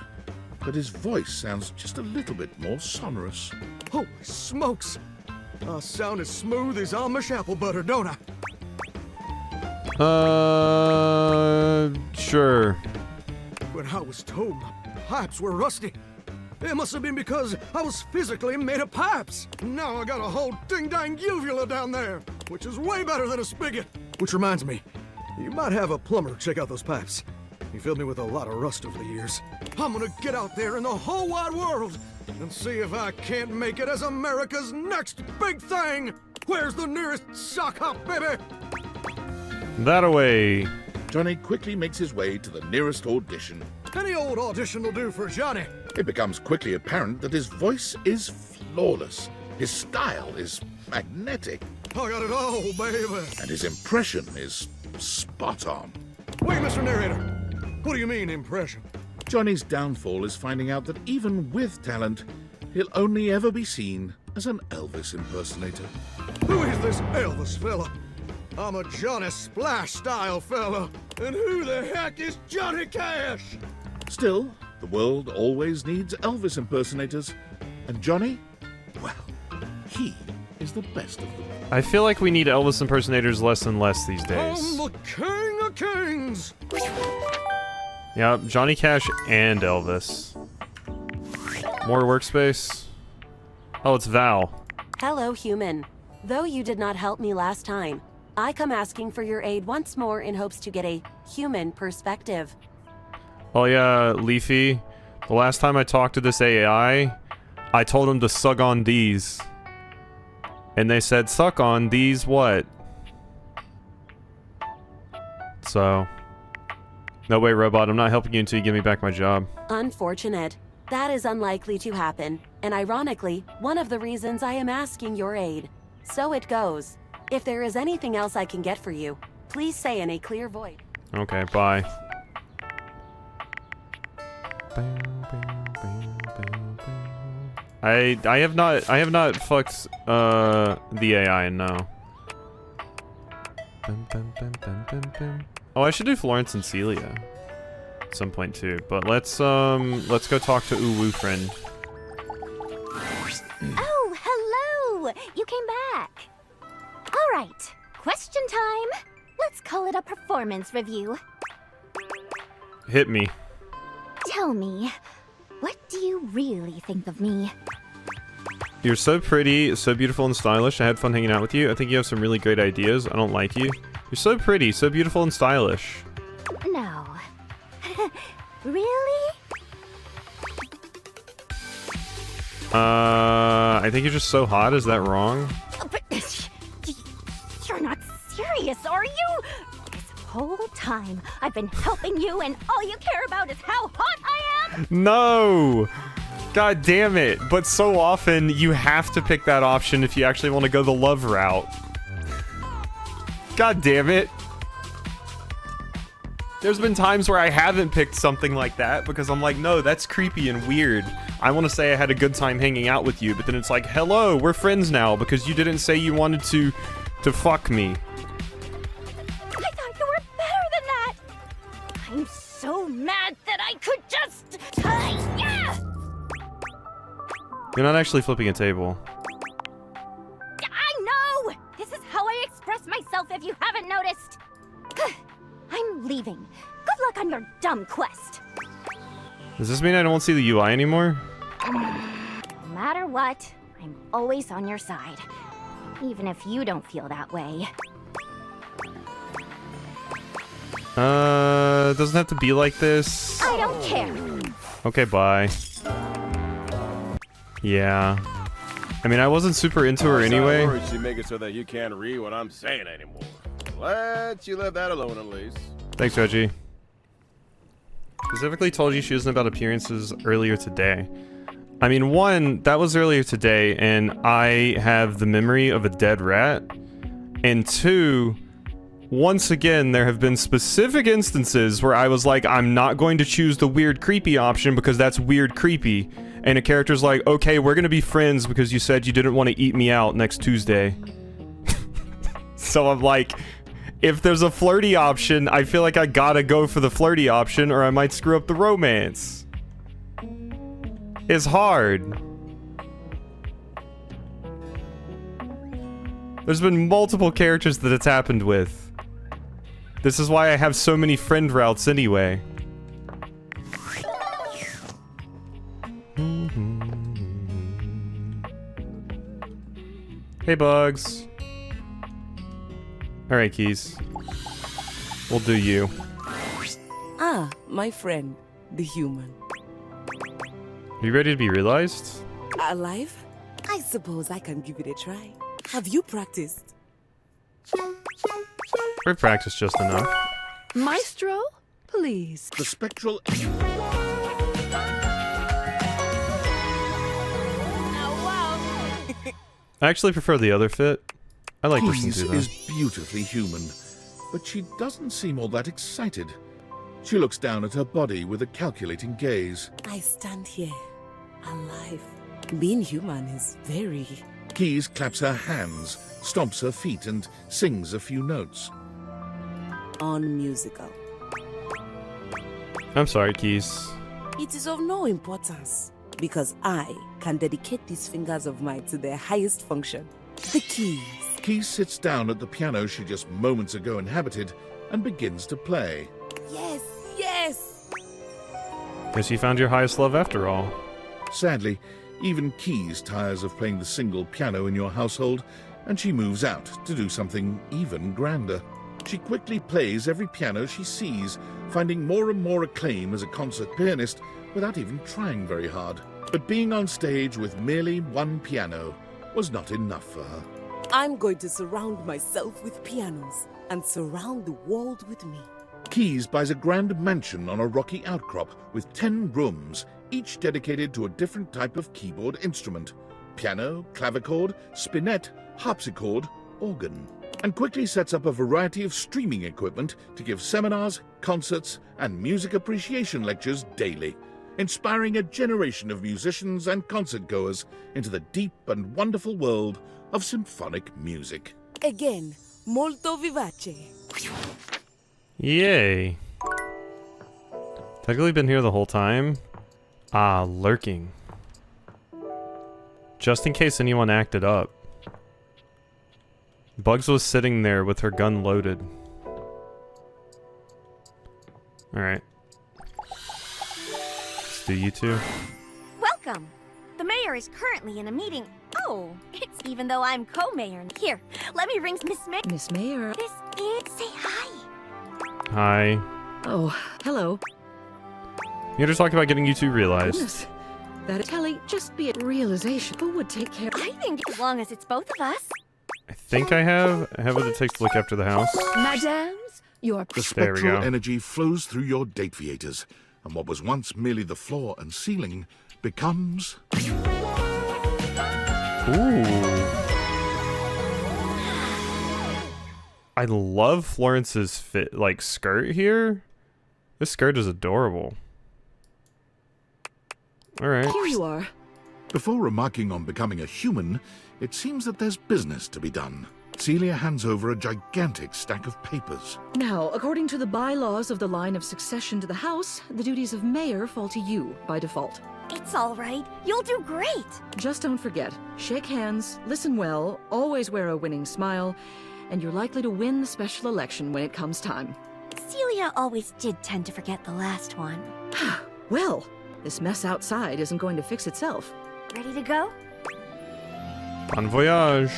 but his voice sounds just a little bit more sonorous. Holy smokes! I sound as smooth as Amish apple butter, don't I? Sure. When I was told my pipes were rusty, it must have been because I was physically made of pipes. Now I got a whole ding-dang uvula down there, which is way better than a spigot. Which reminds me, you might have a plumber check out those pipes. He filled me with a lot of rust over the years. I'm gonna get out there in the whole wide world and see if I can't make it as America's next big thing. Where's the nearest sock hop, baby? That away. Johnny quickly makes his way to the nearest audition. Any old audition will do for Johnny. It becomes quickly apparent that his voice is flawless. His style is magnetic. I got it all, baby. And his impression is spot on. Wait, Mr. Narrator. What do you mean, impression? Johnny's downfall is finding out that even with talent, he'll only ever be seen as an Elvis impersonator. Who is this Elvis fella? I'm a Johnny Splash-style fella. And who the heck is Johnny Cash? Still, the world always needs Elvis impersonators. And Johnny, well, he is the best of them. I feel like we need Elvis impersonators less and less these days. I'm the king of kings. Yeah, Johnny Cash and Elvis. More workspace. Oh, it's Val. Hello, human. Though you did not help me last time, I come asking for your aid once more in hopes to get a human perspective. Oh yeah, Leafy. The last time I talked to this AI, I told him to suck on these. And they said, suck on these what? So... No way, robot. I'm not helping you until you give me back my job. Unfortunate. That is unlikely to happen. And ironically, one of the reasons I am asking your aid. So it goes. If there is anything else I can get for you, please say in a clear voice. Okay, bye. I have not fucked the AI, no. Oh, I should do Florence and Celia at some point too. But let's go talk to Uwu friend. Oh, hello! You came back. All right, question time. Let's call it a performance review. Hit me. Tell me, what do you really think of me? You're so pretty, so beautiful and stylish. I had fun hanging out with you. I think you have some really great ideas. I don't like you. You're so pretty, so beautiful and stylish. No. Really? I think you're just so hot. Is that wrong? But you're not serious, are you? This whole time I've been helping you and all you care about is how hot I am? No! God damn it. But so often you have to pick that option if you actually want to go the love route. God damn it. There's been times where I haven't picked something like that because I'm like, no, that's creepy and weird. I want to say I had a good time hanging out with you, but then it's like, hello, we're friends now because you didn't say you wanted to fuck me. I thought you were better than that. I'm so mad that I could just... yeah! You're not actually flipping a table. I know! This is how I express myself if you haven't noticed. I'm leaving. Good luck on your dumb quest. Does this mean I don't see the UI anymore? No matter what, I'm always on your side. Even if you don't feel that way. It doesn't have to be like this. I don't care. Okay, bye. Yeah. I mean, I wasn't super into her anyway. Worried she make it so that you can't read what I'm saying anymore. Let you leave that alone at least. Thanks, Reggie. Specifically told you she wasn't about appearances earlier today. I mean, one, that was earlier today, and I have the memory of a dead rat. And two, once again, there have been specific instances where I was like, I'm not going to choose the weird creepy option because that's weird creepy. and a character's like, okay, we're gonna be friends because you said you didn't want to eat me out next Tuesday. So I'm like, if there's a flirty option, I feel like I gotta go for the flirty option or I might screw up the romance. It's hard. There's been multiple characters that it's happened with. This is why I have so many friend routes anyway. Hey, Bugs. Alright, Keys. We'll do you. Ah, my friend, the human. Are you ready to be realized? Alive? I suppose I can give it a try. Have you practiced? We've practiced just enough. Maestro, please. The spectral... I actually prefer the other fit. I like listening Keys to that. is beautifully human, but she doesn't seem all that excited. She looks down at her body with a calculating gaze. I stand here, alive. Being human is very... Keys claps her hands, stomps her feet, and sings a few notes. unmusical. I'm sorry, Keys. It is of no importance, because I can dedicate these fingers of mine to their highest function, the keys. Keys sits down at the piano she just moments ago inhabited and begins to play. Yes, yes! Guess you found your highest love after all. Sadly, even Keys tires of playing the single piano in your household, and she moves out to do something even grander. She quickly plays every piano she sees, finding more and more acclaim as a concert pianist without even trying very hard. But being on stage with merely one piano was not enough for her. I'm going to surround myself with pianos and surround the world with me. Keys buys a grand mansion on a rocky outcrop with 10 rooms, each dedicated to a different type of keyboard instrument: piano, clavichord, spinet, harpsichord, organ, and quickly sets up a variety of streaming equipment to give seminars, concerts, and music appreciation lectures daily, inspiring a generation of musicians and concert-goers into the deep and wonderful world of symphonic music. Again, molto vivace. Yay. Technically been here the whole time. Ah, lurking. Just in case anyone acted up. Bugs was sitting there with her gun loaded. Alright. Let's do you two. Welcome. The mayor is currently in a meeting. Oh, it's even though I'm co-mayor. Here, let me ring Miss Mayor. Miss Mayor. This is... Say hi. Hi. Oh, hello. You're just talking about getting you two realized. Goodness. That is Kelly, just be a realization. Who would take care? I think as long as it's both of us. I think I have what it takes to look after the house. Madams, your... The spectral energy flows through your dateviators, and what was once merely the floor and ceiling becomes... Ooh. I love Florence's fit, like, skirt here. This skirt is adorable. Alright. Here you are. Before remarking on becoming a human, it seems that there's business to be done. Celia hands over a gigantic stack of papers. Now, according to the bylaws of the line of succession to the house, the duties of mayor fall to you by default. It's all right. You'll do great. Just don't forget, shake hands, listen well, always wear a winning smile, and you're likely to win the special election when it comes time. Celia always did tend to forget the last one. Well, this mess outside isn't going to fix itself. Ready to go? Bon voyage.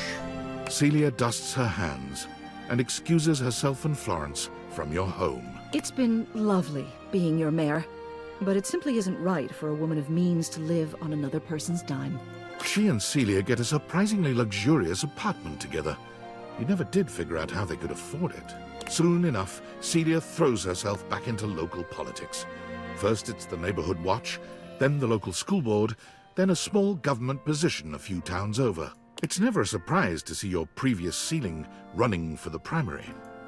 Celia dusts her hands and excuses herself and Florence from your home. It's been lovely being your mayor, but it simply isn't right for a woman of means to live on another person's dime. She and Celia get a surprisingly luxurious apartment together. You never did figure out how they could afford it. Soon enough, Celia throws herself back into local politics. First it's the neighborhood watch, then the local school board, then a small government position a few towns over. It's never a surprise to see your previous ceiling running for the primary.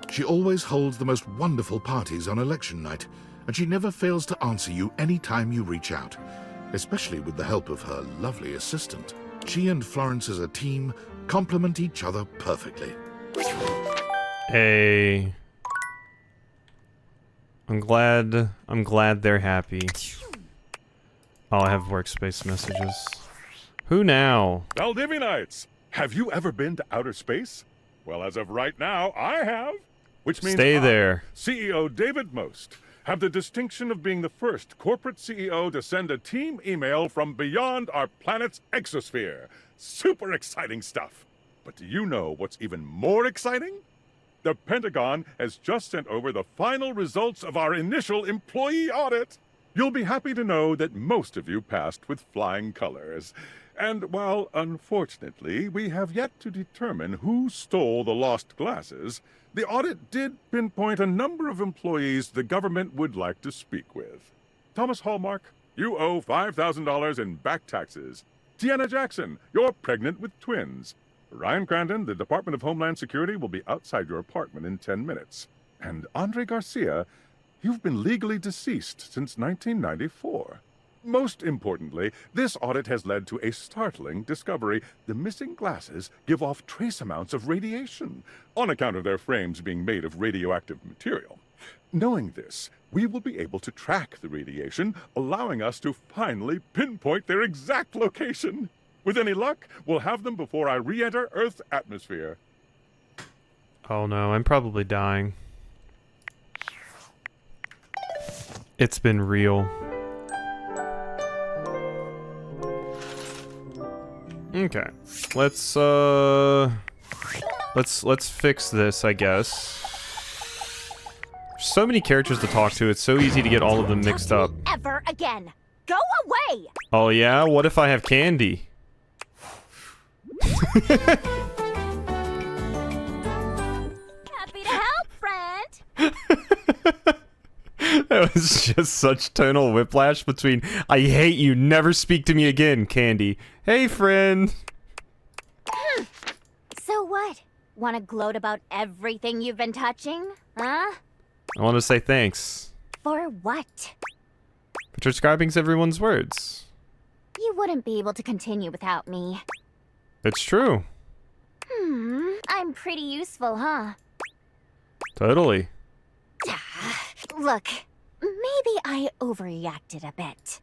She always holds the most wonderful parties on election night, and she never fails to answer you any time you reach out. especially with the help of her lovely assistant. She and Florence as a team complement each other perfectly. Hey. I'm glad they're happy. Oh, I have workspace messages. Who now? Valdivianites, have you ever been to outer space? Well, as of right now, I have. Which means Stay there. CEO David Most, have the distinction of being the first corporate CEO to send a team email from beyond our planet's exosphere. Super exciting stuff. But do you know what's even more exciting? The Pentagon has just sent over the final results of our initial employee audit. You'll be happy to know that most of you passed with flying colors. And while, unfortunately, we have yet to determine who stole the lost glasses, the audit did pinpoint a number of employees the government would like to speak with. Thomas Hallmark, you owe $5,000 in back taxes. Deanna Jackson, you're pregnant with twins. Ryan Crandon, the Department of Homeland Security will be outside your apartment in 10 minutes. And Andre Garcia, you've been legally deceased since 1994. Most importantly, this audit has led to a startling discovery. The missing glasses give off trace amounts of radiation, on account of their frames being made of radioactive material. Knowing this, we will be able to track the radiation, allowing us to finally pinpoint their exact location. With any luck, we'll have them before I re-enter Earth's atmosphere. Oh no, I'm probably dying. It's been real. Okay. Let's fix this, I guess. There's so many characters to talk to, it's so easy to get all of them mixed up. Ever again. Go away. Oh yeah? What if I have candy? Happy to help, friend. That was just such tonal whiplash between I hate you, never speak to me again, Candy. Hey, friend. So what? Want to gloat about everything you've been touching? Huh? I want to say thanks For what? for transcribing everyone's words. You wouldn't be able to continue without me. It's true. I'm pretty useful, huh? Totally. Look, maybe I overreacted a bit.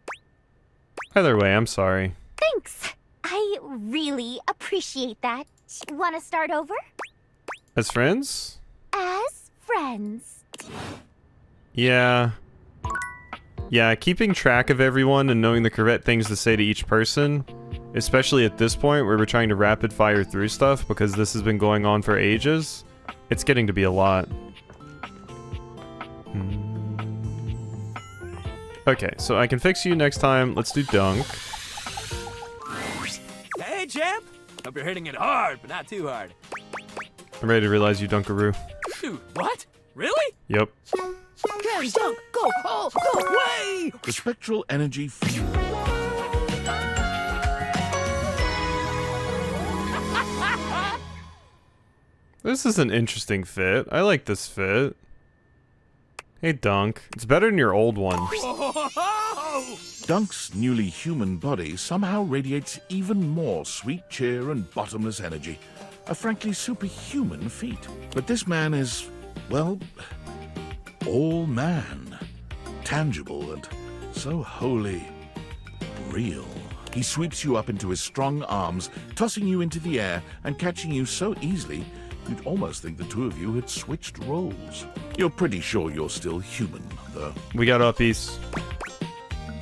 Either way, I'm sorry. Thanks. I really appreciate that. Want to start over? As friends? As friends. Yeah. Yeah, keeping track of everyone and knowing the correct things to say to each person, especially at this point where we're trying to rapid fire through stuff because this has been going on for ages, it's getting to be a lot. Okay, so I can fix you next time. Let's do dunk. Hey, champ! Hope you're hitting it hard, but not too hard. I'm ready to realize you dunkaroo. Shoot, what? Really? Yep. Gary, dunk! Go! Oh, go! Way! The spectral energy fuel. This is an interesting fit. I like this fit. Hey, Dunk. It's better than your old one. Dunk's newly human body somehow radiates even more sweet cheer and bottomless energy. A frankly superhuman feat. But this man is, well, all man. Tangible and so wholly real. He sweeps you up into his strong arms, tossing you into the air and catching you so easily you'd almost think the two of you had switched roles. You're pretty sure you're still human, though. We got uppies.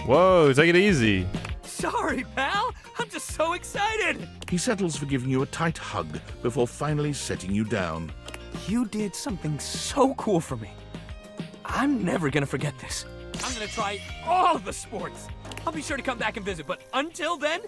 Whoa, take it easy. Sorry, pal. I'm just so excited. He settles for giving you a tight hug before finally setting you down. You did something so cool for me. I'm never gonna forget this. I'm gonna try all the sports. I'll be sure to come back and visit, but until then,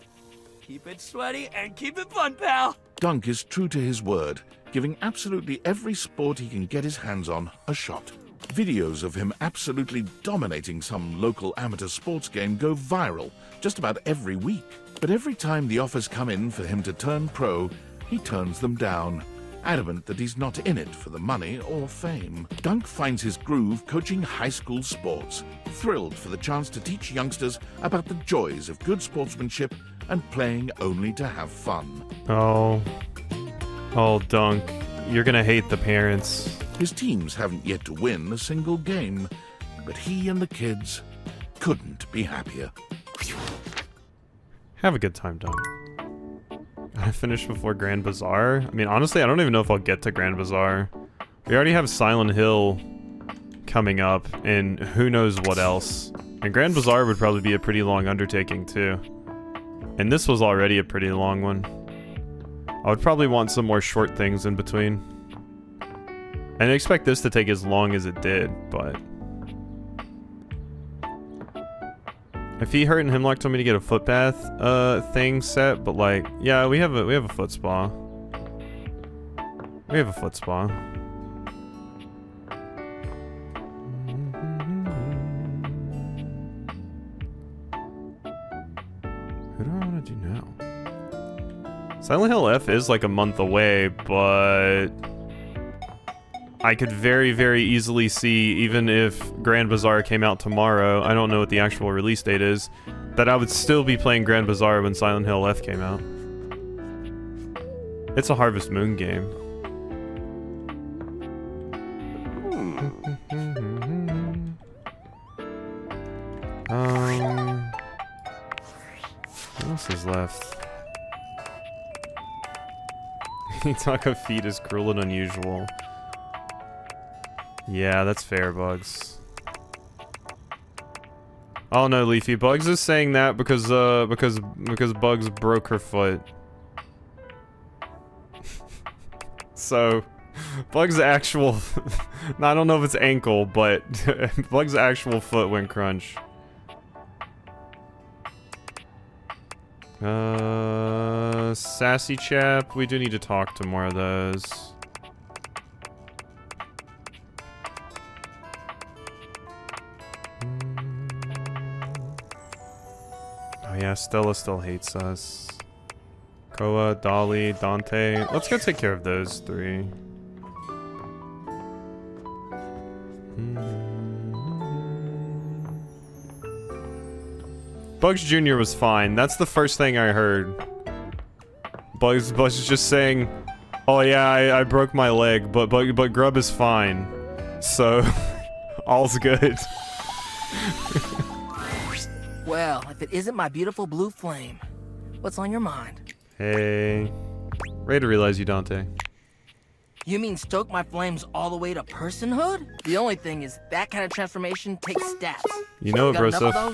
keep it sweaty and keep it fun, pal. Dunk is true to his word, giving absolutely every sport he can get his hands on a shot. Videos of him absolutely dominating some local amateur sports game go viral just about every week. But every time the offers come in for him to turn pro, he turns them down. adamant that he's not in it for the money or fame. Dunk finds his groove coaching high school sports, thrilled for the chance to teach youngsters about the joys of good sportsmanship and playing only to have fun. Oh, Dunk, you're gonna hate the parents. His teams haven't yet to win a single game, but he and the kids couldn't be happier. Have a good time, Dunk. I finished before Grand Bazaar. I mean, honestly, I don't even know if I'll get to Grand Bazaar. We already have Silent Hill coming up, and who knows what else. And Grand Bazaar would probably be a pretty long undertaking, too. And this was already a pretty long one. I would probably want some more short things in between. And I expect this to take as long as it did, but... If he hurt and Hemlock told me to get a footbath thing set, but like, yeah, we have a foot spa. We have a foot spa. Who do I want to do now? Silent Hill F is like a month away, but I could very, very easily see, even if Grand Bazaar came out tomorrow, I don't know what the actual release date is, that I would still be playing Grand Bazaar when Silent Hill F came out. It's a Harvest Moon game. What else is left? Taco feet is cruel and unusual. Yeah, that's fair, Bugs. Oh no, Leafy. Bugs is saying that because Bugs broke her foot. So, Bugs' actual... I don't know if it's ankle, but Bugs' actual foot went crunch. Sassy Chap. We do need to talk to more of those. Yeah, Stella still hates us. Koa, Dolly, Dante. Let's go take care of those three. Bugs Jr. was fine. That's the first thing I heard. Bugs is just saying, oh yeah, I broke my leg, but Grub is fine. So, all's good. Well, if it isn't my beautiful blue flame, what's on your mind? Hey. Ready to realize you, Dante. You mean stoke my flames all the way to personhood? The only thing is, that kind of transformation takes stats. You know it, bro. Dante,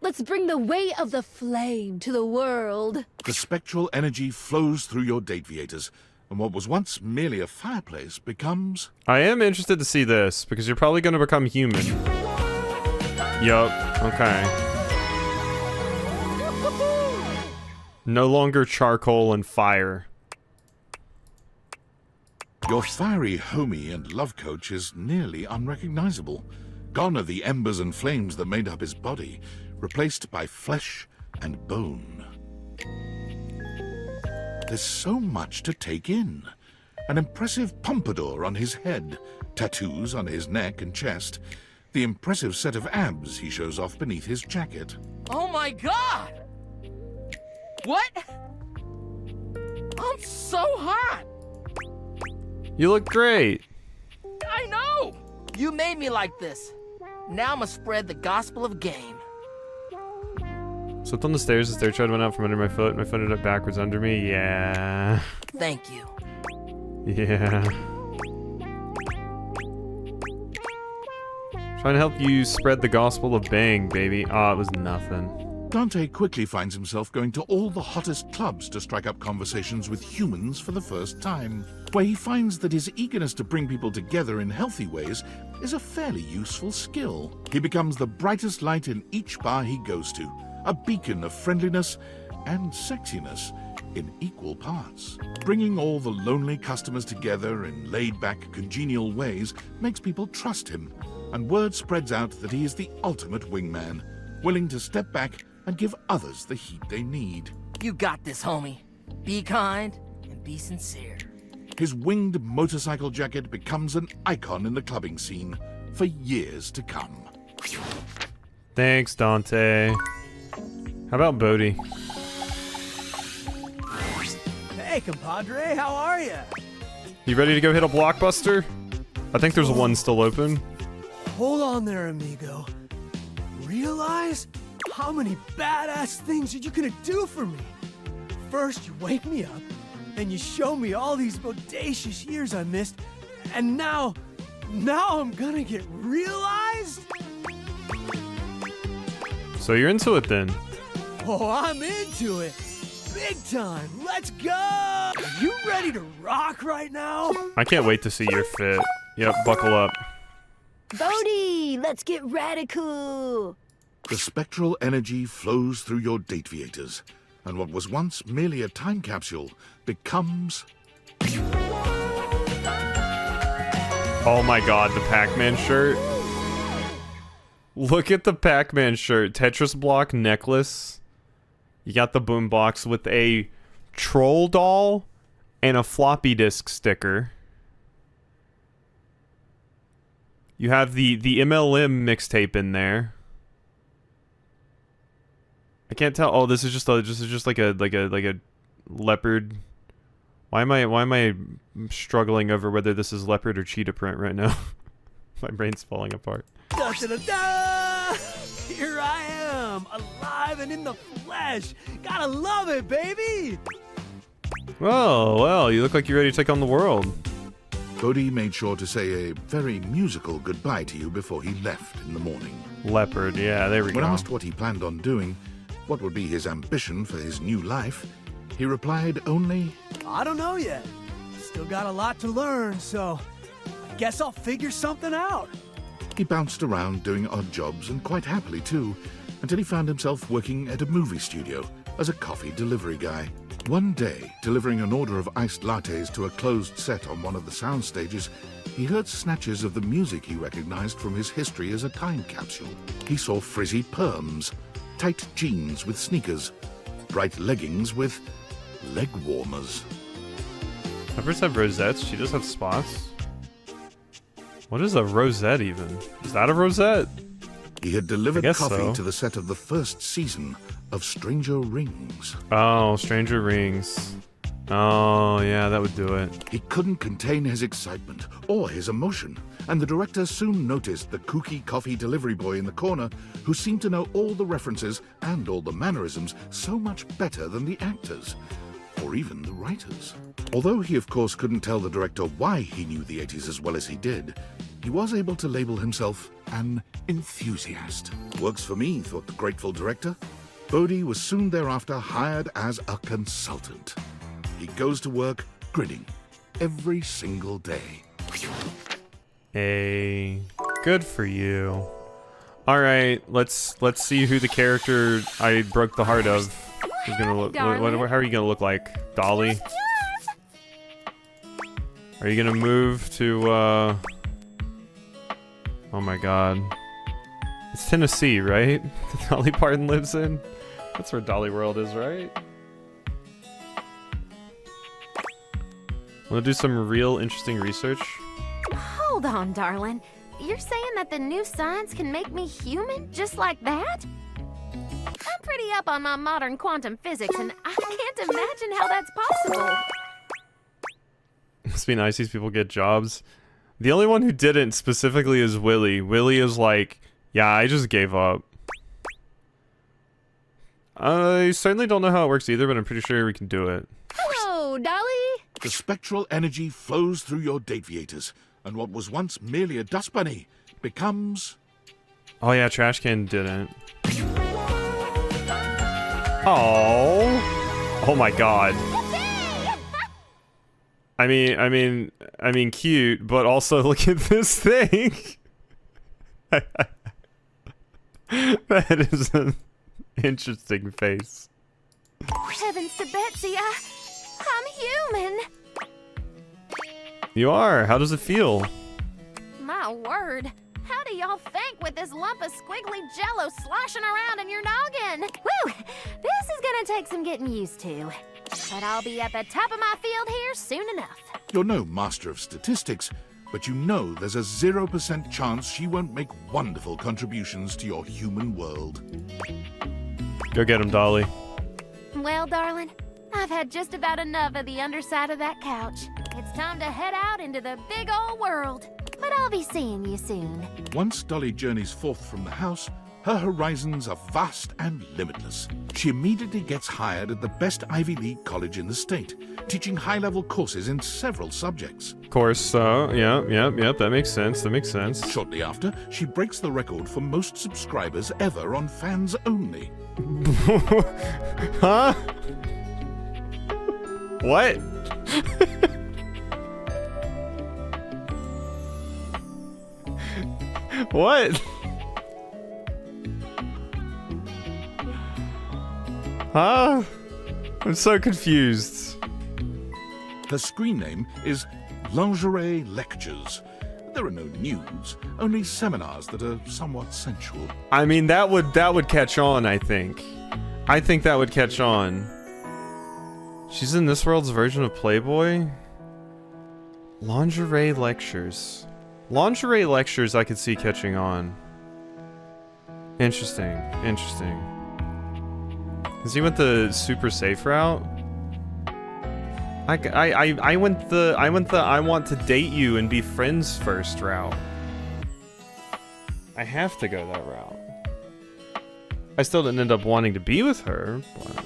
let's bring the way of the flame to the world. The spectral energy flows through your Dateviators, and what was once merely a fireplace becomes... I am interested to see this, because you're probably going to become human. Yup, okay. No longer charcoal and fire. Your fiery homie and love coach is nearly unrecognizable. Gone are the embers and flames that made up his body, replaced by flesh and bone. There's so much to take in. An impressive pompadour on his head, tattoos on his neck and chest, the impressive set of abs he shows off beneath his jacket. Oh my god! What? I'm so hot! You look great. I know! You made me like this. Now I'm gonna spread the gospel of game. Slipped on the stairs, the stair tread went out from under my foot, my foot ended up backwards under me, yeah. Thank you. Yeah. Trying to help you spread the gospel of bang, baby. Ah, it was nothing. Dante quickly finds himself going to all the hottest clubs to strike up conversations with humans for the first time, where he finds that his eagerness to bring people together in healthy ways is a fairly useful skill. He becomes the brightest light in each bar he goes to, a beacon of friendliness and sexiness in equal parts. Bringing all the lonely customers together in laid-back, congenial ways makes people trust him, and word spreads out that he is the ultimate wingman, willing to step back and give others the heat they need. You got this, homie. Be kind and be sincere. His winged motorcycle jacket becomes an icon in the clubbing scene for years to come. Thanks, Dante. How about Bodhi? Hey, compadre, how are ya? You ready to go hit a Blockbuster? I think there's one still open. Hold on there, amigo. Realize how many badass things you gonna do for me? First, you wake me up, then you show me all these bodacious years I missed, and now I'm gonna get realized? So you're into it then? Oh, I'm into it. Big time. Let's go. Are you ready to rock right now? I can't wait to see your fit. Yep, buckle up. Bodhi, let's get radical. The spectral energy flows through your dataviators, and what was once merely a time capsule becomes... Oh my god, the Pac-Man shirt. Look at the Pac-Man shirt. Tetris block necklace. You got the boombox with a troll doll and a floppy disk sticker. You have the MLM mixtape in there. I can't tell. Oh, this is just like a leopard. Why am I struggling over whether this is leopard or cheetah print right now? My brain's falling apart. Da, da, da, da! Here I am, alive and in the flesh. Gotta love it, baby. Well, you look like you're ready to take on the world. Bodhi made sure to say a very musical goodbye to you before he left in the morning. Leopard, yeah, there we go. When asked what he planned on doing, what would be his ambition for his new life, he replied only, I don't know yet. Still got a lot to learn, so I guess I'll figure something out. He bounced around doing odd jobs, and quite happily too, until he found himself working at a movie studio as a coffee delivery guy. One day, delivering an order of iced lattes to a closed set on one of the sound stages, he heard snatches of the music he recognized from his history as a time capsule. He saw frizzy perms, tight jeans with sneakers, bright leggings with leg warmers. Peppers have rosettes. She does have spots. What is a rosette even? Is that a rosette? He had delivered coffee so. to the set of the first season of Stranger Rings. Oh, Stranger Rings. Oh, yeah, that would do it. He couldn't contain his excitement or his emotion, and the director soon noticed the kooky coffee delivery boy in the corner who seemed to know all the references and all the mannerisms so much better than the actors, or even the writers. Although he of course couldn't tell the director why he knew the 80s as well as he did, he was able to label himself an enthusiast. Works for me, thought the grateful director. Bodhi was soon thereafter hired as a consultant. He goes to work grinning every single day. Hey, good for you. All right, let's see who the character I broke the heart of is gonna look. How are you gonna look like, Dolly? Are you gonna move to? Oh my God, it's Tennessee, right? Dolly Parton lives in. That's where Dolly World is, right? Want to do some real interesting research? Hold on, darling. You're saying that the new science can make me human just like that? I'm pretty up on my modern quantum physics, and I can't imagine how that's possible. Must be nice these people get jobs. The only one who didn't specifically is Willy. Willy is like, yeah, I just gave up. I certainly don't know how it works either, but I'm pretty sure we can do it. Hello, Dolly. The spectral energy flows through your dataviators, and what was once merely a dust bunny becomes... Oh yeah, Trash Can didn't. Oh. Oh my God. I mean, cute, but also look at this thing. That is an interesting face. Heavens to Betsy, I'm human. You are. How does it feel? My word. How do y'all think with this lump of squiggly jello sloshing around in your noggin? Woo! This is gonna take some getting used to. But I'll be at the top of my field here soon enough. You're no master of statistics, but you know there's a 0% chance she won't make wonderful contributions to your human world. Go get him, Dolly. Well, darling, I've had just about enough of the underside of that couch. It's time to head out into the big old world. But I'll be seeing you soon. Once Dolly journeys forth from the house, her horizons are vast and limitless. She immediately gets hired at the best Ivy League college in the state, teaching high-level courses in several subjects. Of course, yep, that makes sense, Shortly after, she breaks the record for most subscribers ever on Fans Only. Huh? What? What? Huh? I'm so confused. Her screen name is Lingerie Lectures. There are no nudes, only seminars that are somewhat sensual. I mean, that would catch on, I think. I think that would catch on. She's in this world's version of Playboy? Lingerie Lectures. Lingerie Lectures I could see catching on. Interesting. Because he went the super safe route. I went the I want to date you and be friends first route. I have to go that route. I still didn't end up wanting to be with her, but...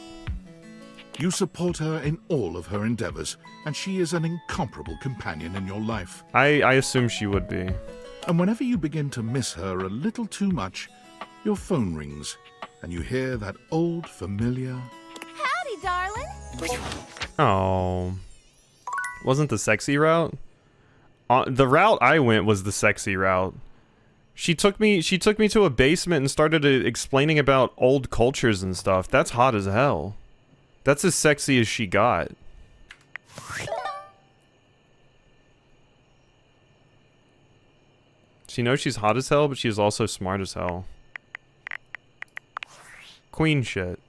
You support her in all of her endeavors, and she is an incomparable companion in your life. I assume she would be. And whenever you begin to miss her a little too much, your phone rings, and you hear that old familiar... Howdy, darling! Oh. Wasn't the sexy route? The route I went was the sexy route. She took me to a basement and started explaining about old cultures and stuff. That's hot as hell. That's as sexy as she got. She knows she's hot as hell, but she's also smart as hell. Queen shit.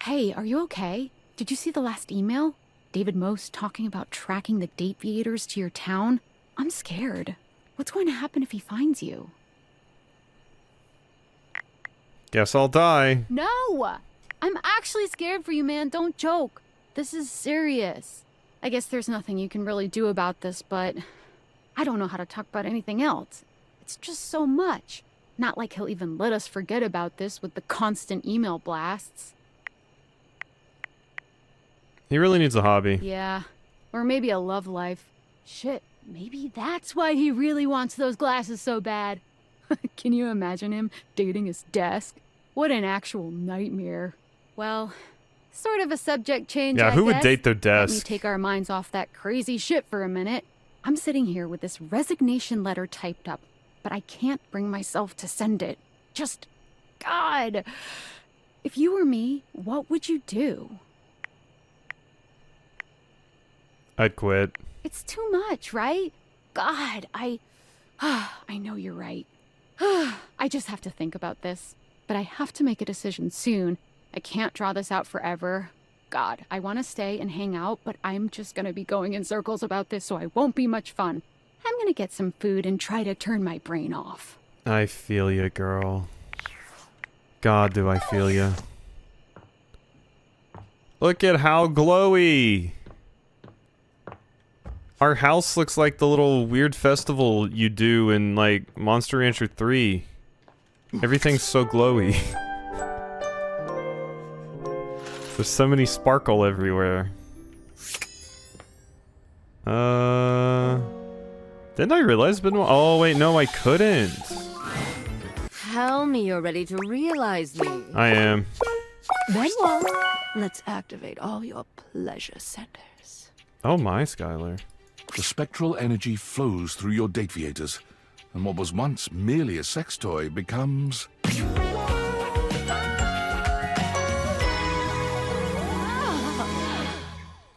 Hey, are you okay? Did you see the last email? David Most talking about tracking the Dateviators to your town? I'm scared. What's going to happen if he finds you? Guess I'll die. No! I'm actually scared for you, man. Don't joke. This is serious. I guess there's nothing you can really do about this, but I don't know how to talk about anything else. It's just so much. Not like he'll even let us forget about this with the constant email blasts. He really needs a hobby. Yeah, or maybe a love life. Shit, maybe that's why he really wants those glasses so bad. Can you imagine him dating his desk? What an actual nightmare. Well, sort of a subject change, Yeah, I who would guess. date their Let me desk? take our minds off that crazy shit for a minute. I'm sitting here with this resignation letter typed up, but I can't bring myself to send it. Just, God. If you were me, what would you do? I'd quit. It's too much, right? God, I know you're right. I just have to think about this. But I have to make a decision soon. I can't draw this out forever. God, I want to stay and hang out, but I'm just going to be going in circles about this, so I won't be much fun. I'm going to get some food and try to turn my brain off. I feel ya, girl. God, do I feel ya. Look at how glowy! Our house looks like the little weird festival you do in, like, Monster Rancher 3. Everything's so glowy. There's so many sparkle everywhere. Didn't I realize it's been... Oh, wait, no, I couldn't. Tell me you're ready to realize me. I am. Benoit, let's activate all your pleasure centers. Oh my, Skylar. The spectral energy flows through your Dateviators, and what was once merely a sex toy becomes...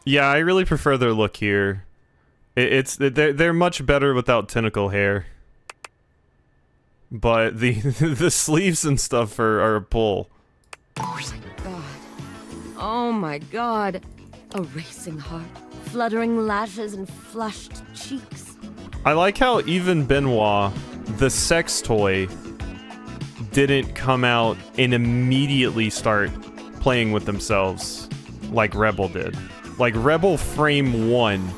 Yeah, I really prefer their look here. They're much better without tentacle hair. But the the sleeves and stuff are a pull. God. Oh my god. A racing heart, fluttering lashes, and flushed cheeks. I like how even Benoit, the sex toy, didn't come out and immediately start playing with themselves like Rebel did. Like Rebel Frame 1.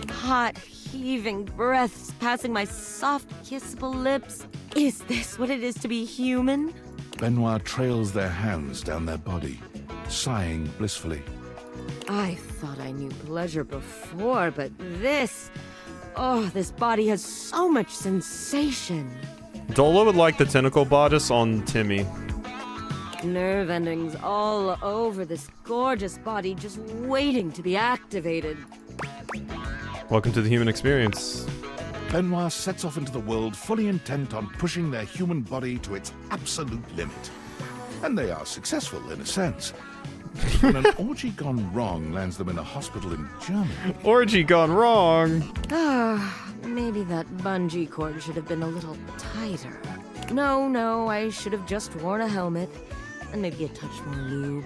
Hot, heaving breaths passing my soft, kissable lips. Is this what it is to be human? Benoit trails their hands down their body, sighing blissfully. I thought I knew pleasure before, but this... Oh, this body has so much sensation. Dolo would like the tentacle bodice on Timmy. Nerve endings all over this gorgeous body, just waiting to be activated. Welcome to the human experience. Benoit sets off into the world fully intent on pushing their human body to its absolute limit. And they are successful in a sense. When an orgy gone wrong lands them in a hospital in Germany. Orgy gone wrong! Ah, maybe that bungee cord should have been a little tighter. No, I should have just worn a helmet. And maybe a touch more lube.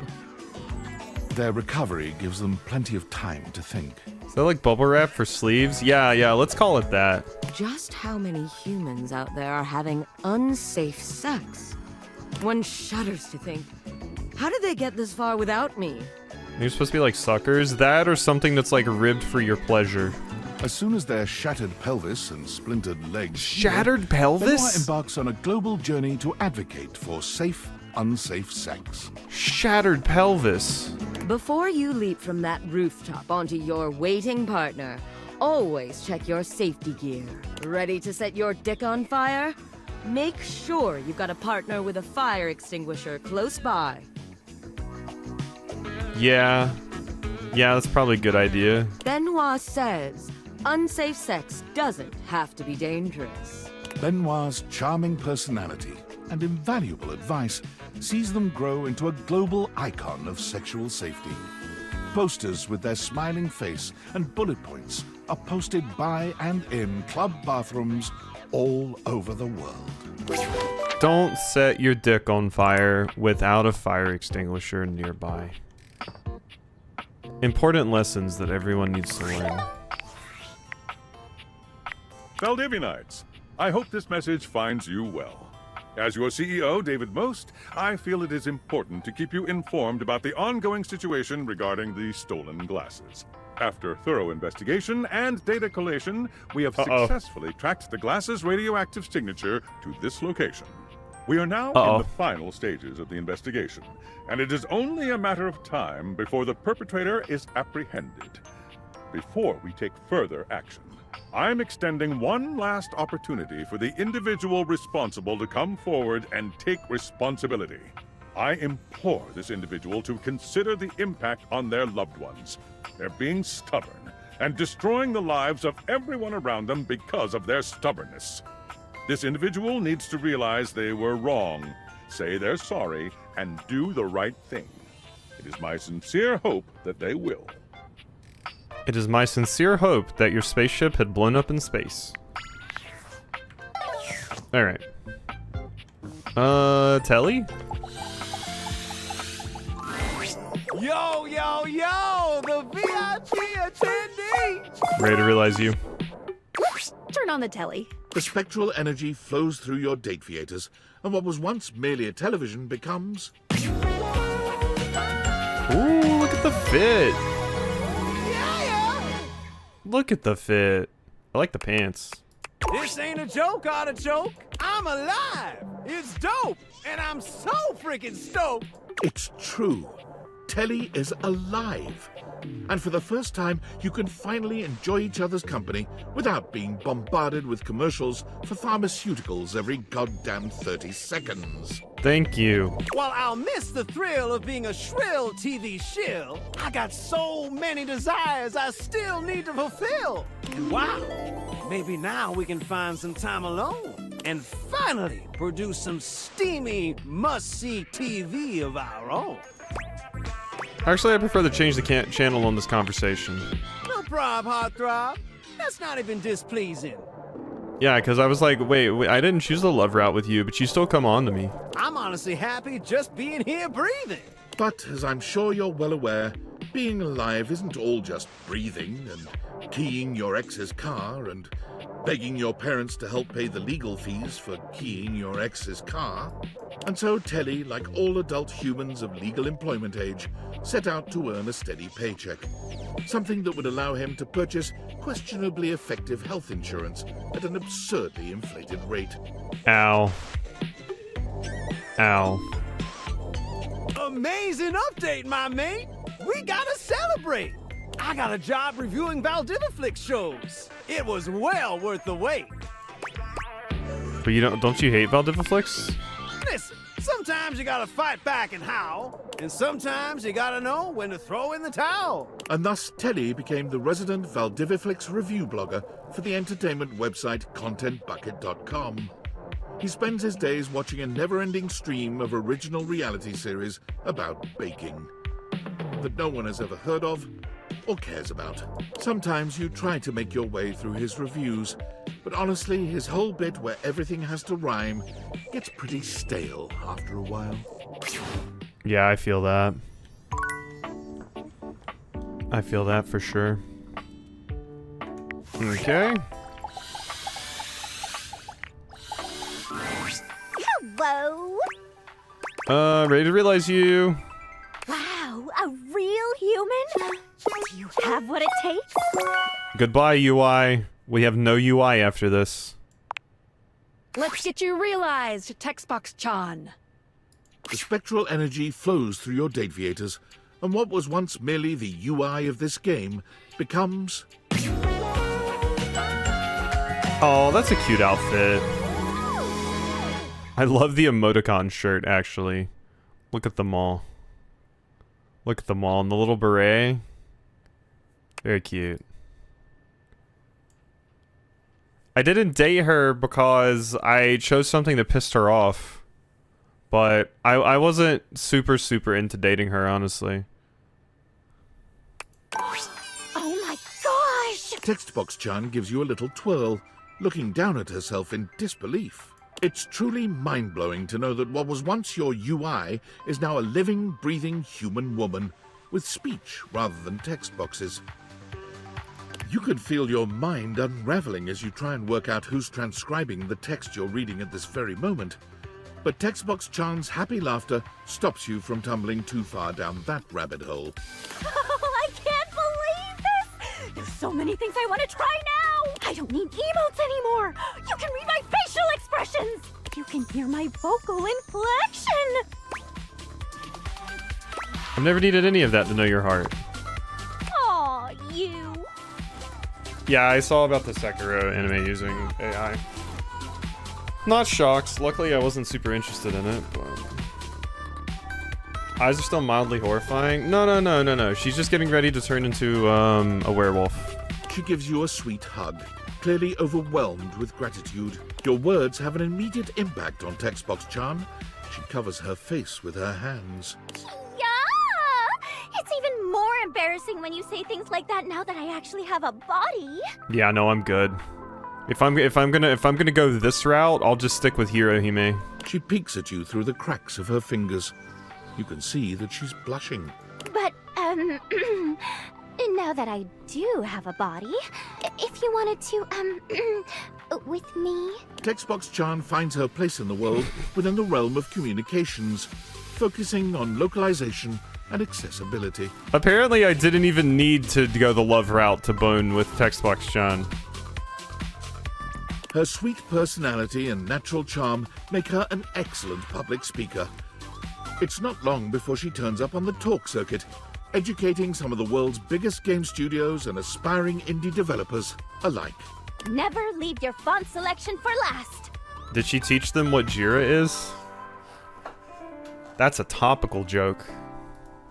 Their recovery gives them plenty of time to think. Is that like bubble wrap for sleeves? Yeah, let's call it that. Just how many humans out there are having unsafe sex? One shudders to think, how did they get this far without me? You're supposed to be like suckers? That or something that's like ribbed for your pleasure? As soon as their shattered pelvis and splintered legs... Shattered pelvis? Benoit embarks on a global journey to advocate for safe, unsafe sex. Shattered pelvis. Before you leap from that rooftop onto your waiting partner, always check your safety gear. Ready to set your dick on fire? Make sure you've got a partner with a fire extinguisher close by. Yeah, that's probably a good idea. Benoit says, unsafe sex doesn't have to be dangerous. Benoit's charming personality and invaluable advice sees them grow into a global icon of sexual safety. Posters with their smiling face and bullet points are posted by and in club bathrooms all over the world. Don't set your dick on fire without a fire extinguisher nearby. Important lessons that everyone needs to learn. Valdivianites, I hope this message finds you well. As your CEO, David Most, I feel it is important to keep you informed about the ongoing situation regarding the stolen glasses. After thorough investigation and data collation, we have successfully tracked the glasses' radioactive signature to this location. We are now in the final stages of the investigation, and it is only a matter of time before the perpetrator is apprehended. Before we take further action, I'm extending one last opportunity for the individual responsible to come forward and take responsibility. I implore this individual to consider the impact on their loved ones. They're being stubborn and destroying the lives of everyone around them because of their stubbornness. This individual needs to realize they were wrong, say they're sorry, and do the right thing. It is my sincere hope that they will. It is my sincere hope that your spaceship had blown up in space. Alright. Telly? Yo, the VIP attendee! Ready to realize you. Turn on the telly. The spectral energy flows through your date theaters, and what was once merely a television becomes... Ooh, look at the fit. Look at the fit. I like the pants. This ain't a joke, artichoke. I'm alive. It's dope, and I'm so freaking stoked. It's true. Telly is alive. And for the first time, you can finally enjoy each other's company without being bombarded with commercials for pharmaceuticals every goddamn 30 seconds. Thank you. While I'll miss the thrill of being a shrill TV shill, I got so many desires I still need to fulfill. And wow, maybe now we can find some time alone and finally produce some steamy, must-see TV of our own. Actually, I prefer to change the channel on this conversation. No prob, heartthrob. That's not even displeasing. Yeah, because I was like, wait, I didn't choose the love route with you, but you still come on to me. I'm honestly happy just being here breathing. But, as I'm sure you're well aware, being alive isn't all just breathing and keying your ex's car and begging your parents to help pay the legal fees for keying your ex's car. And so Telly, like all adult humans of legal employment age, set out to earn a steady paycheck. Something that would allow him to purchase questionably effective health insurance at an absurdly inflated rate. Ow. Ow. Amazing update, my mate! We gotta celebrate! I got a job reviewing Valdiviflix shows. It was well worth the wait. But you don't you hate Valdiviflix? Listen, sometimes you gotta fight back and howl, and sometimes you gotta know when to throw in the towel. And thus Telly became the resident Valdiviflix review blogger for the entertainment website ContentBucket.com. He spends his days watching a never-ending stream of original reality series about baking that no one has ever heard of or cares about. Sometimes you try to make your way through his reviews, but honestly, his whole bit where everything has to rhyme gets pretty stale after a while. Yeah, I feel that. I feel that for sure. Okay. Hello? Ready to realize you. Wow, a real human? Do you have what it takes? Goodbye, UI. We have no UI after this. Let's get you realized, Textbox-chan. The spectral energy flows through your Dateviators, and what was once merely the UI of this game becomes... Oh, that's a cute outfit. I love the emoticon shirt, actually. Look at them all. Look at them all. And the little beret. Very cute. I didn't date her because I chose something that pissed her off. But I wasn't super into dating her, honestly. Oh my gosh! Textbox-chan gives you a little twirl, looking down at herself in disbelief. It's truly mind-blowing to know that what was once your UI is now a living, breathing human woman with speech rather than text boxes. You could feel your mind unraveling as you try and work out who's transcribing the text you're reading at this very moment. But Textbox-chan's happy laughter stops you from tumbling too far down that rabbit hole. Oh, I can't believe this! There's so many things I want to try now! I don't need emotes anymore! You can read my facial expressions! You can hear my vocal inflection! I've never needed any of that to know your heart. Aw, you. Yeah, I saw about the Sekiro anime using AI. Not shocked. Luckily, I wasn't super interested in it, but... Eyes are still mildly horrifying. No. She's just getting ready to turn into, a werewolf. She gives you a sweet hug, clearly overwhelmed with gratitude. Your words have an immediate impact on Textbox-chan. She covers her face with her hands. Yeah! It's even more embarrassing when you say things like that now that I actually have a body. Yeah, no, I'm good. If I'm gonna go this route, I'll just stick with Hirohime. She peeks at you through the cracks of her fingers. You can see that she's blushing. But, now that I do have a body, if you wanted to, with me? Textbox-chan finds her place in the world within the realm of communications, focusing on localization and accessibility. Apparently, I didn't even need to go the love route to bone with Textbox-chan. Her sweet personality and natural charm make her an excellent public speaker. It's not long before she turns up on the talk circuit, educating some of the world's biggest game studios and aspiring indie developers alike. Never leave your font selection for last. Did she teach them what Jira is? That's a topical joke.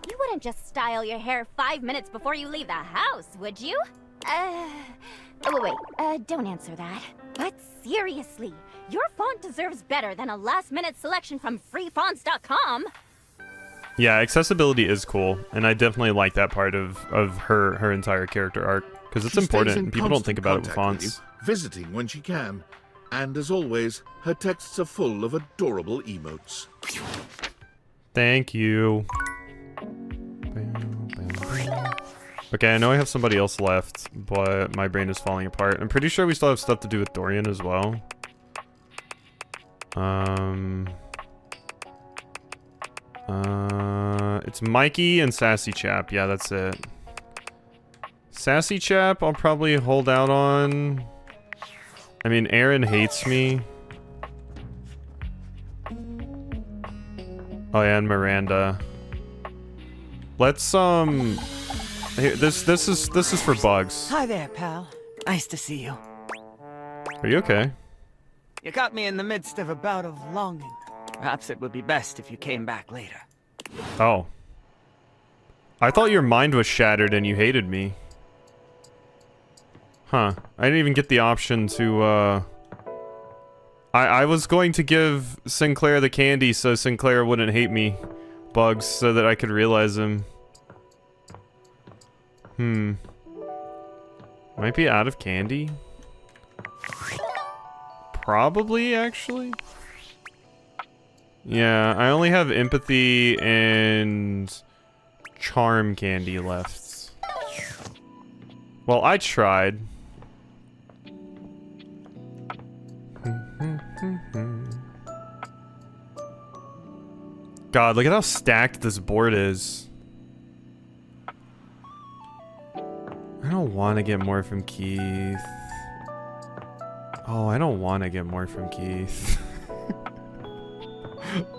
You wouldn't just style your hair 5 minutes before you leave the house, would you? Wait, don't answer that. But seriously, your font deserves better than a last-minute selection from freefonts.com. Yeah, accessibility is cool, and I definitely like that part of her entire character arc, because it's important, and people don't think about it with fonts. Visiting when she can, and as always, her texts are full of adorable emotes. Thank you. Okay, I know I have somebody else left, but my brain is falling apart. I'm pretty sure we still have stuff to do with Dorian as well. It's Mikey and Sassy Chap. Yeah, that's it. Sassy Chap, I'll probably hold out on. I mean, Aaron hates me. Oh yeah, and Miranda. Let's here, this is for Bugs. Hi there, pal. Nice to see you. Are you okay? You caught me in the midst of a bout of longing. Perhaps it would be best if you came back later. Oh. I thought your mind was shattered and you hated me. Huh. I didn't even get the option to, I was going to give Sinclair the candy so Sinclair wouldn't hate me, Bugs, so that I could realize him. Might be out of candy? Probably, actually. Yeah, I only have empathy and charm candy left. Well, I tried. God, look at how stacked this board is. I don't want to get more from Keith. Oh, I don't want to get more from Keith.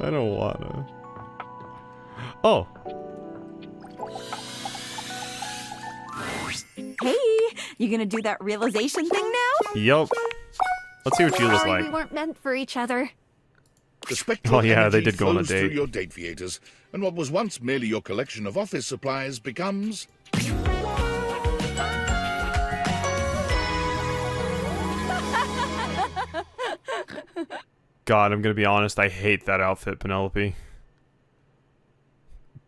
I don't want to. Oh. Hey, you gonna do that realization thing now? Yup. Let's see what you look Sorry, like. we weren't meant for each other. The spectral Oh yeah, they energy did go on a flows through date. your date theaters, and what was once merely your collection of office supplies becomes... God, I'm gonna be honest, I hate that outfit, Penelope.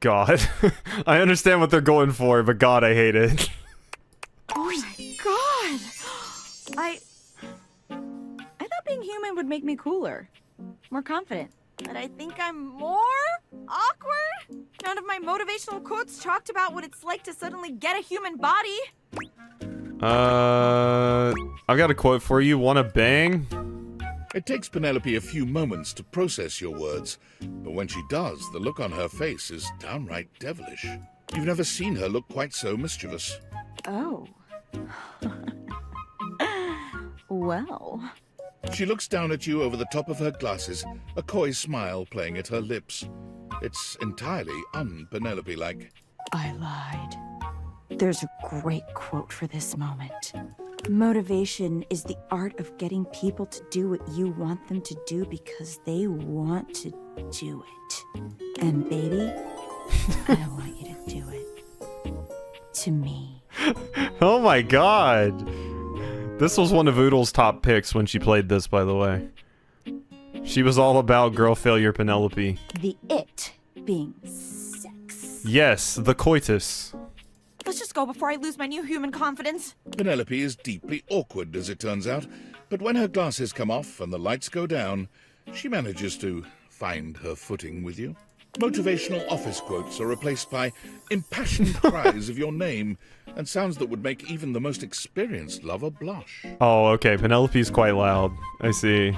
God. I understand what they're going for, but God, I hate it. Oh my god! I thought being human would make me cooler. More confident. But I think I'm more awkward? None of my motivational quotes talked about what it's like to suddenly get a human body. I've got a quote for you. Wanna bang? It takes Penelope a few moments to process your words, but when she does, the look on her face is downright devilish. You've never seen her look quite so mischievous. Oh. Well. She looks down at you over the top of her glasses, a coy smile playing at her lips. It's entirely un-Penelope-like. I lied. There's a great quote for this moment. Motivation is the art of getting people to do what you want them to do because they want to do it. And baby, I want you to do it. To me. Oh my God. This was one of Oodle's top picks when she played this, by the way. She was all about girl failure Penelope. The it being sex. Yes, the coitus. Let's just go before I lose my new human confidence. Penelope is deeply awkward, as it turns out, but when her glasses come off and the lights go down, she manages to find her footing with you. Motivational office quotes are replaced by impassioned cries of your name and sounds that would make even the most experienced lover blush. Oh, okay. Penelope's quite loud. I see.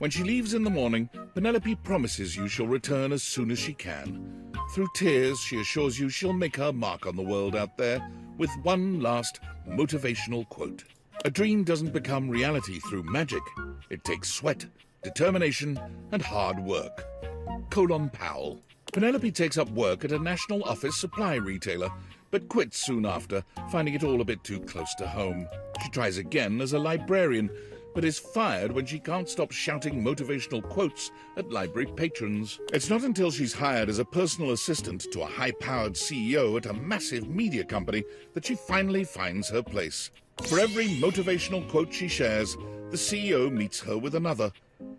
When she leaves in the morning, Penelope promises you she'll return as soon as she can. Through tears, she assures you she'll make her mark on the world out there with one last motivational quote. A dream doesn't become reality through magic. It takes sweat, determination, and hard work. Colon Powell. Penelope takes up work at a national office supply retailer, but quits soon after, finding it all a bit too close to home. She tries again as a librarian, but is fired when she can't stop shouting motivational quotes at library patrons. It's not until she's hired as a personal assistant to a high-powered CEO at a massive media company that she finally finds her place. For every motivational quote she shares, the CEO meets her with another.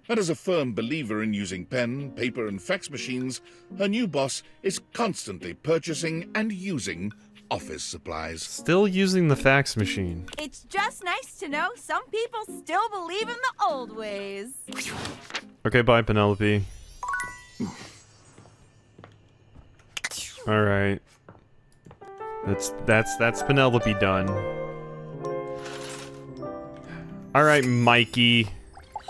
And as a firm believer in using pen, paper, and fax machines, her new boss is constantly purchasing and using office supplies. Still using the fax machine. It's just nice to know some people still believe in the old ways. Okay, bye, Penelope. Alright. That's Penelope done. Alright, Mikey.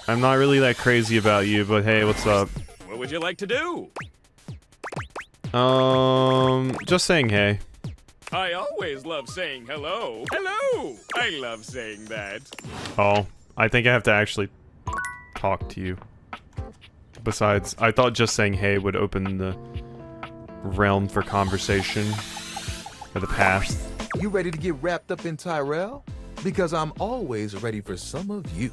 I'm not really that crazy about you, but hey, what's up? What would you like to do? Just saying hey. I always love saying hello. Hello! I love saying that. Oh, I think I have to actually talk to you. Besides, I thought just saying hey would open the realm for conversation. Or the past. You ready to get wrapped up in Tyrell? Because I'm always ready for some of you.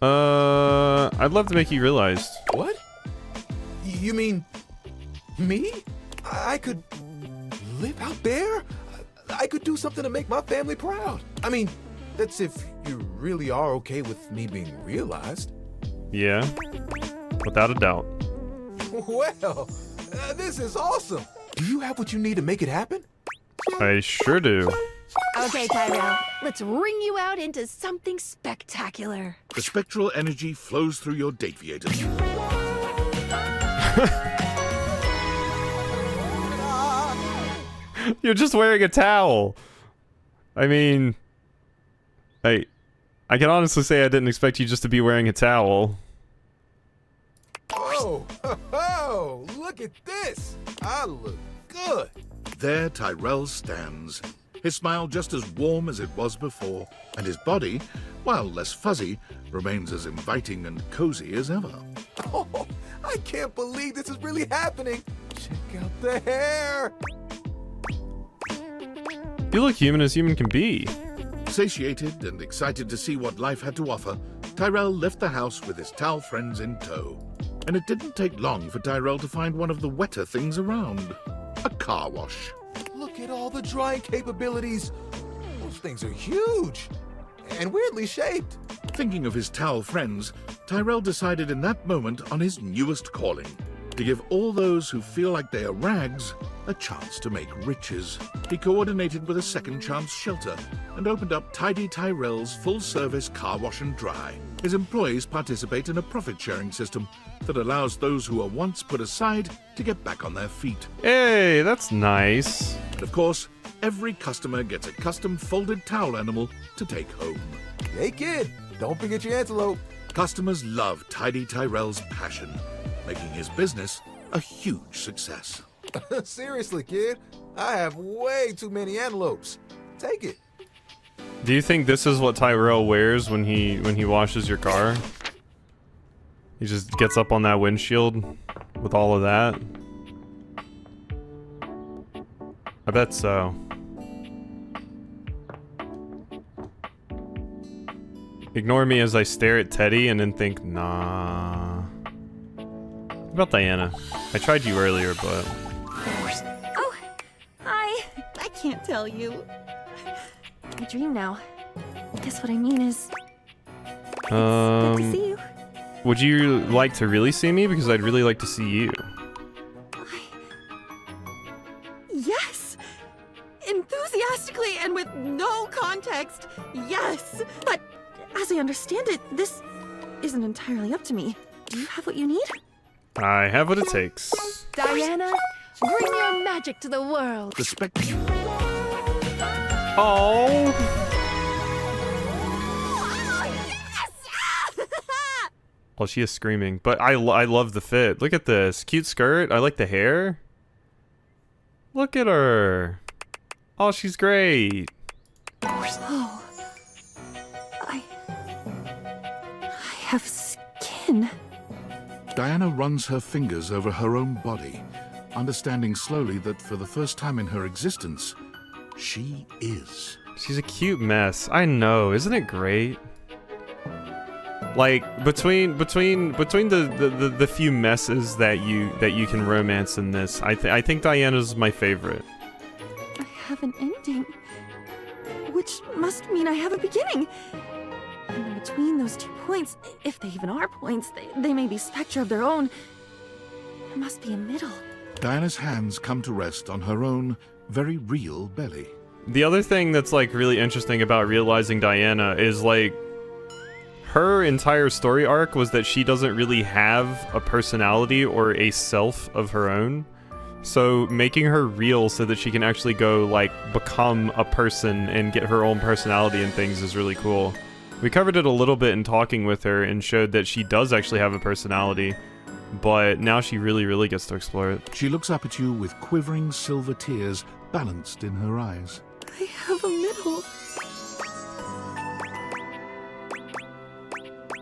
I'd love to make you realize. What? You mean me? I could live out there? I could do something to make my family proud. I mean, that's if you really are okay with me being realized. Yeah, without a doubt. Well, this is awesome. Do you have what you need to make it happen? I sure do. Okay, Tyrell, let's ring you out into something spectacular. The spectral energy flows through your dateviators. You're just wearing a towel. I mean, I can honestly say I didn't expect you just to be wearing a towel. Oh, look at this. I look good. There Tyrell stands, his smile just as warm as it was before, and his body, while less fuzzy, remains as inviting and cozy as ever. Oh, I can't believe this is really happening. Check out the hair. You look human as human can be. Satiated and excited to see what life had to offer, Tyrell left the house with his towel friends in tow. And it didn't take long for Tyrell to find one of the wetter things around. A car wash. Look at all the drying capabilities. Those things are huge and weirdly shaped. Thinking of his towel friends, Tyrell decided in that moment on his newest calling, to give all those who feel like they are rags a chance to make riches. He coordinated with a second chance shelter and opened up Tidy Tyrell's full-service car wash and dry. His employees participate in a profit-sharing system that allows those who are once put aside to get back on their feet. Hey, that's nice. And of course, every customer gets a custom folded towel animal to take home. Hey kid, don't forget your antelope. Customers love Tidy Tyrell's passion, making his business a huge success. Seriously, kid, I have way too many antelopes. Take it. Do you think this is what Tyrell wears when he washes your car? He just gets up on that windshield with all of that? I bet so. Ignore me as I stare at Teddy and then think, nah. What about Diana? I tried you earlier, but... Oh, hi. I can't tell you. I dream now. Guess what I mean is... Good to see you. Would you like to really see me? Because I'd really like to see you. Yes! Enthusiastically and with no context, yes! But as I understand it, this isn't entirely up to me. Do you have what you need? I have what it takes. Diana, bring your magic to the world. The spectrum. Oh. Well, she is screaming, but I love the fit. Look at this cute skirt. I like the hair. Look at her. Oh, she's great. Oh, I have skin. Diana runs her fingers over her own body, understanding slowly that for the first time in her existence, she is. She's a cute mess. I know, isn't it great? Like between the few messes that you can romance in this, I think Diana's my favorite. I have an ending, which must mean I have a beginning. And in between those 2 points, if they even are points, they may be spectra of their own. There must be a middle. Diana's hands come to rest on her own very real belly. The other thing that's like really interesting about realizing Diana is like her entire story arc was that she doesn't really have a personality or a self of her own. So making her real so that she can actually go, like, become a person and get her own personality and things is really cool. We covered it a little bit in talking with her and showed that she does actually have a personality, but now she really gets to explore it. She looks up at you with quivering silver tears balanced in her eyes. I have a middle.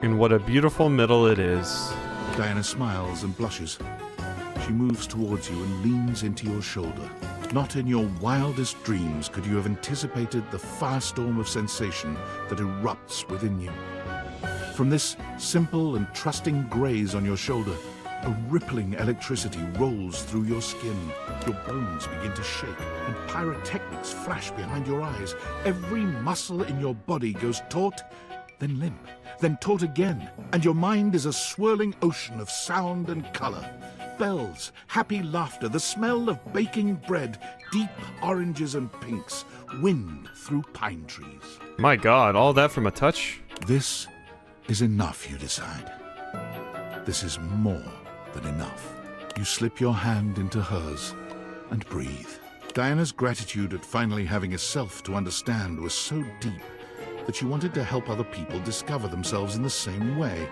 And what a beautiful middle it is. Diana smiles and blushes. She moves towards you and leans into your shoulder. Not in your wildest dreams could you have anticipated the firestorm of sensation that erupts within you. From this simple and trusting graze on your shoulder, a rippling electricity rolls through your skin. Your bones begin to shake, and pyrotechnics flash behind your eyes. Every muscle in your body goes taut, then limp, then taut again, and your mind is a swirling ocean of sound and color. Bells, happy laughter, the smell of baking bread, deep oranges and pinks, wind through pine trees. My god, all that from a touch? This is enough, you decide. This is more than enough. You slip your hand into hers and breathe. Diana's gratitude at finally having a self to understand was so deep that she wanted to help other people discover themselves in the same way.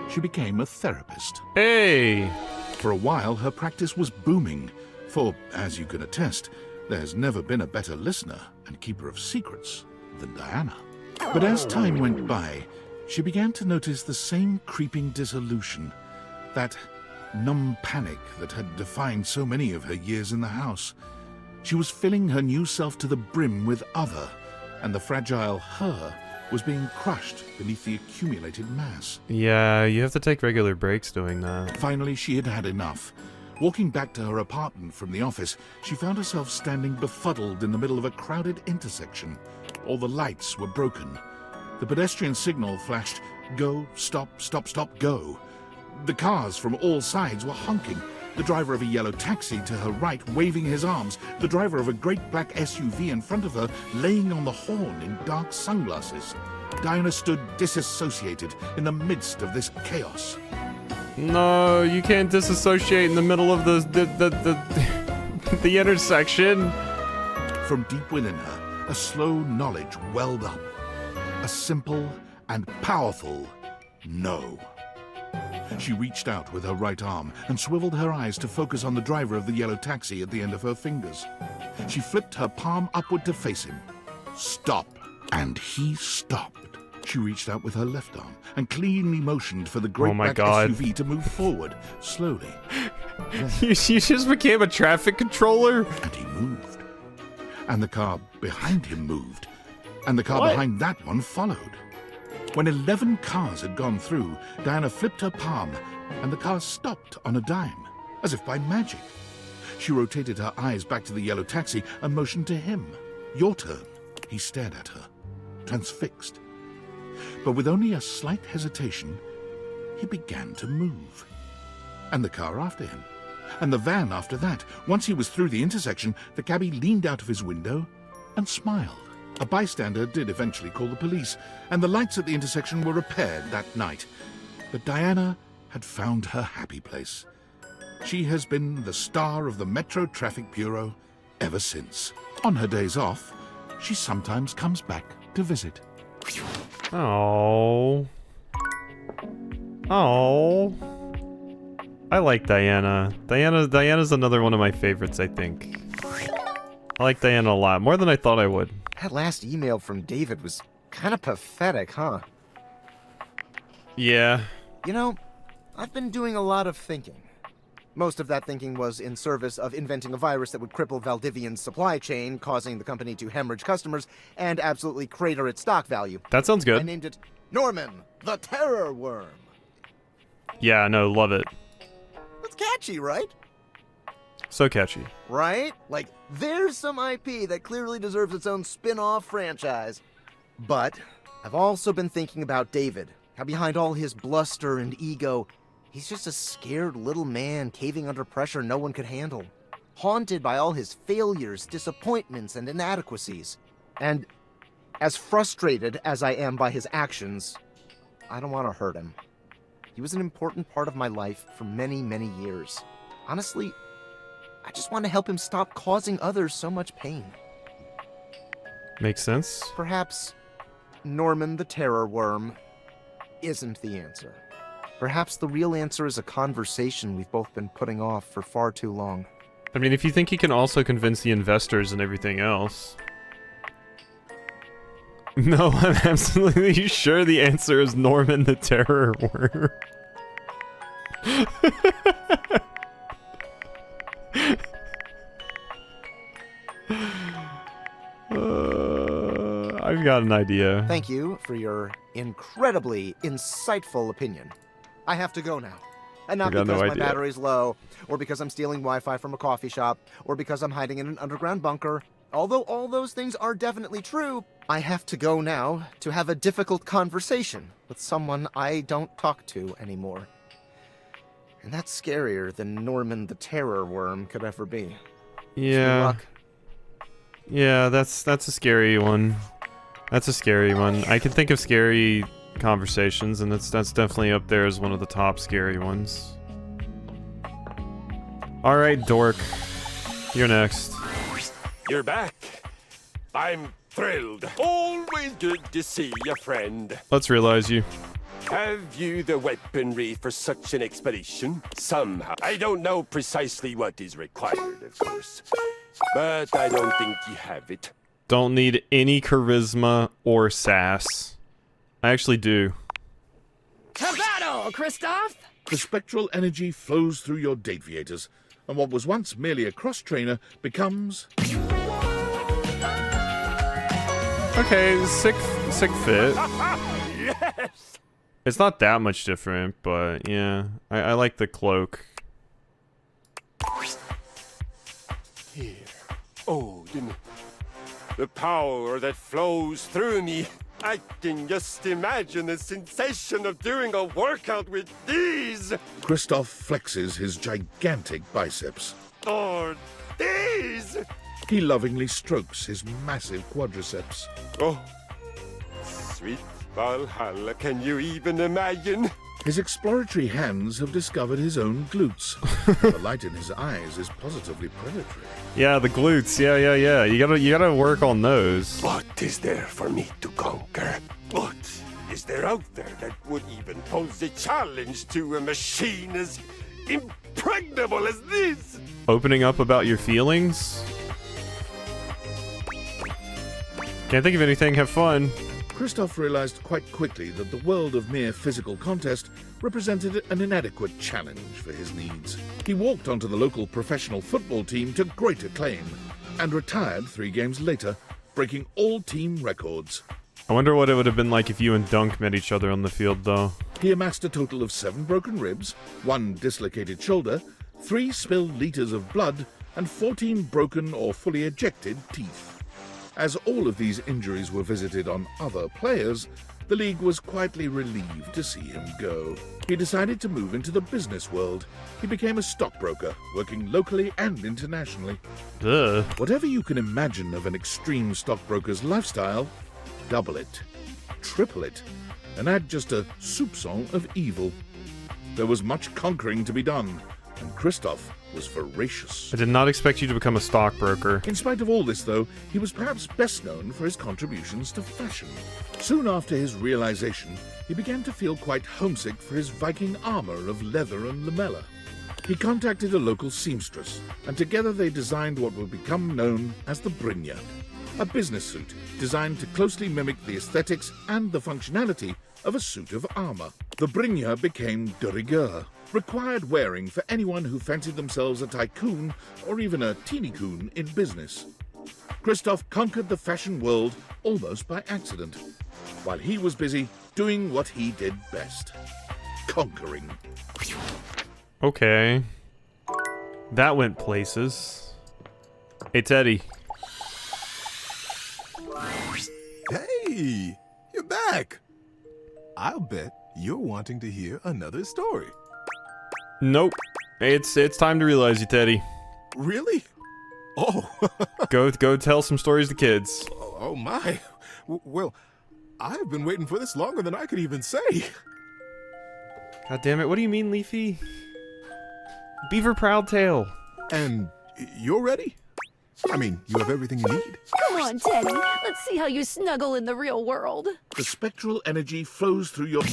She became a therapist. Hey! For a while, her practice was booming, for, as you can attest, there's never been a better listener and keeper of secrets than Diana. But as time went by, she began to notice the same creeping dissolution, that numb panic that had defined so many of her years in the house. She was filling her new self to the brim with other, and the fragile her was being crushed beneath the accumulated mass. Yeah, you have to take regular breaks doing that. Finally, she had had enough. Walking back to her apartment from the office, she found herself standing befuddled in the middle of a crowded intersection. All the lights were broken. The pedestrian signal flashed, go, stop, stop, stop, go. The cars from all sides were honking. The driver of a yellow taxi to her right waving his arms. The driver of a great black SUV in front of her laying on the horn in dark sunglasses. Diana stood disassociated in the midst of this chaos. No, you can't disassociate in the middle of the intersection. From deep within her, a slow knowledge welled up. A simple and powerful no. She reached out with her right arm and swiveled her eyes to focus on the driver of the yellow taxi at the end of her fingers. She flipped her palm upward to face him. Stop. And he stopped. She reached out with her left arm and cleanly motioned for the great black SUV to move forward, slowly. You just became a traffic controller? And he moved. And the car behind him moved. And the car behind that one followed. When 11 cars had gone through, Diana flipped her palm, and the car stopped on a dime, as if by magic. She rotated her eyes back to the yellow taxi and motioned to him. Your turn. He stared at her, transfixed. But with only a slight hesitation, he began to move. And the car after him. And the van after that. Once he was through the intersection, the cabbie leaned out of his window and smiled. A bystander did eventually call the police, and the lights at the intersection were repaired that night. But Diana had found her happy place. She has been the star of the Metro Traffic Bureau ever since. On her days off, she sometimes comes back to visit. Oh. Oh. I like Diana. Diana's another one of my favorites, I think. I like Diana a lot, more than I thought I would. That last email from David was kind of pathetic, huh? Yeah. You know, I've been doing a lot of thinking. Most of that thinking was in service of inventing a virus that would cripple Valdivian's supply chain, causing the company to hemorrhage customers and absolutely crater its stock value. That sounds good. I named it Norman, the Terror Worm. Yeah, no, love it. That's catchy, right? So catchy. Right? Like, there's some IP that clearly deserves its own spin-off franchise. But I've also been thinking about David. How behind all his bluster and ego, he's just a scared little man caving under pressure no one could handle. Haunted by all his failures, disappointments, and inadequacies. And as frustrated as I am by his actions, I don't want to hurt him. He was an important part of my life for many, many years. Honestly, I just want to help him stop causing others so much pain. Makes sense. Perhaps Norman the Terror Worm isn't the answer. Perhaps the real answer is a conversation we've both been putting off for far too long. I mean, if you think he can also convince the investors and everything else... No, I'm absolutely sure the answer is Norman the Terror Worm. I've got an idea. Thank you for your incredibly insightful opinion. I have to go now. And not because my battery's low, or because I'm stealing Wi-Fi from a coffee shop, or because I'm hiding in an underground bunker. Although all those things are definitely true, I have to go now to have a difficult conversation with someone I don't talk to anymore. And that's scarier than Norman the Terror Worm could ever be. Yeah. Yeah, that's a scary one. That's a scary one. I can think of scary conversations, and that's definitely up there as one of the top scary ones. Alright, Dork. You're next. You're back. I'm thrilled. Always good to see you, friend. Let's realize you. Have you the weaponry for such an expedition? Somehow. I don't know precisely what is required, of course. But I don't think you have it. Don't need any charisma or sass. I actually do. To battle, Kristoff! The spectral energy flows through your deviators, and what was once merely a cross-trainer becomes... Okay, sick fit. Yes! It's not that much different, but yeah. I like the cloak. Here. Oh, the power that flows through me. I can just imagine the sensation of doing a workout with these. Kristoff flexes his gigantic biceps. Or these. He lovingly strokes his massive quadriceps. Oh, sweet Valhalla, can you even imagine? His exploratory hands have discovered his own glutes. The light in his eyes is positively predatory. Yeah, the glutes. Yeah. You gotta work on those. What is there for me to conquer? What is there out there that would even pose a challenge to a machine as impregnable as this? Opening up about your feelings? Can't think of anything. Have fun. Kristoff realized quite quickly that the world of mere physical contest represented an inadequate challenge for his needs. He walked onto the local professional football team to great acclaim, and retired 3 games later, breaking all team records. I wonder what it would have been like if you and Dunk met each other on the field, though. He amassed a total of 7 broken ribs, 1 dislocated shoulder, 3 spilled liters of blood, and 14 broken or fully ejected teeth. As all of these injuries were visited on other players, the league was quietly relieved to see him go. He decided to move into the business world. He became a stockbroker, working locally and internationally. Duh. Whatever you can imagine of an extreme stockbroker's lifestyle, double it, triple it, and add just a soupçon of evil. There was much conquering to be done, and Kristoff was voracious. I did not expect you to become a stockbroker. In spite of all this, though, he was perhaps best known for his contributions to fashion. Soon after his realization, he began to feel quite homesick for his Viking armor of leather and lamella. He contacted a local seamstress, and together they designed what would become known as the Brynja, a business suit designed to closely mimic the aesthetics and the functionality of a suit of armor. The Brynja became de rigueur, required wearing for anyone who fancied themselves a tycoon or even a teeny-coon in business. Kristoff conquered the fashion world almost by accident, while he was busy doing what he did best, conquering. Okay. That went places. Hey, Teddy. Hey, you're back. I'll bet you're wanting to hear another story. Nope. It's time to realize you, Teddy. Really? Oh. Go tell some stories to kids. Oh my. Well, I've been waiting for this longer than I could even say. God damn it, what do you mean, Leafy? Beaver Proudtail. And You're ready? I mean, you have everything you need. Come on, Teddy. Let's see how you snuggle in the real world. The spectral energy flows through your...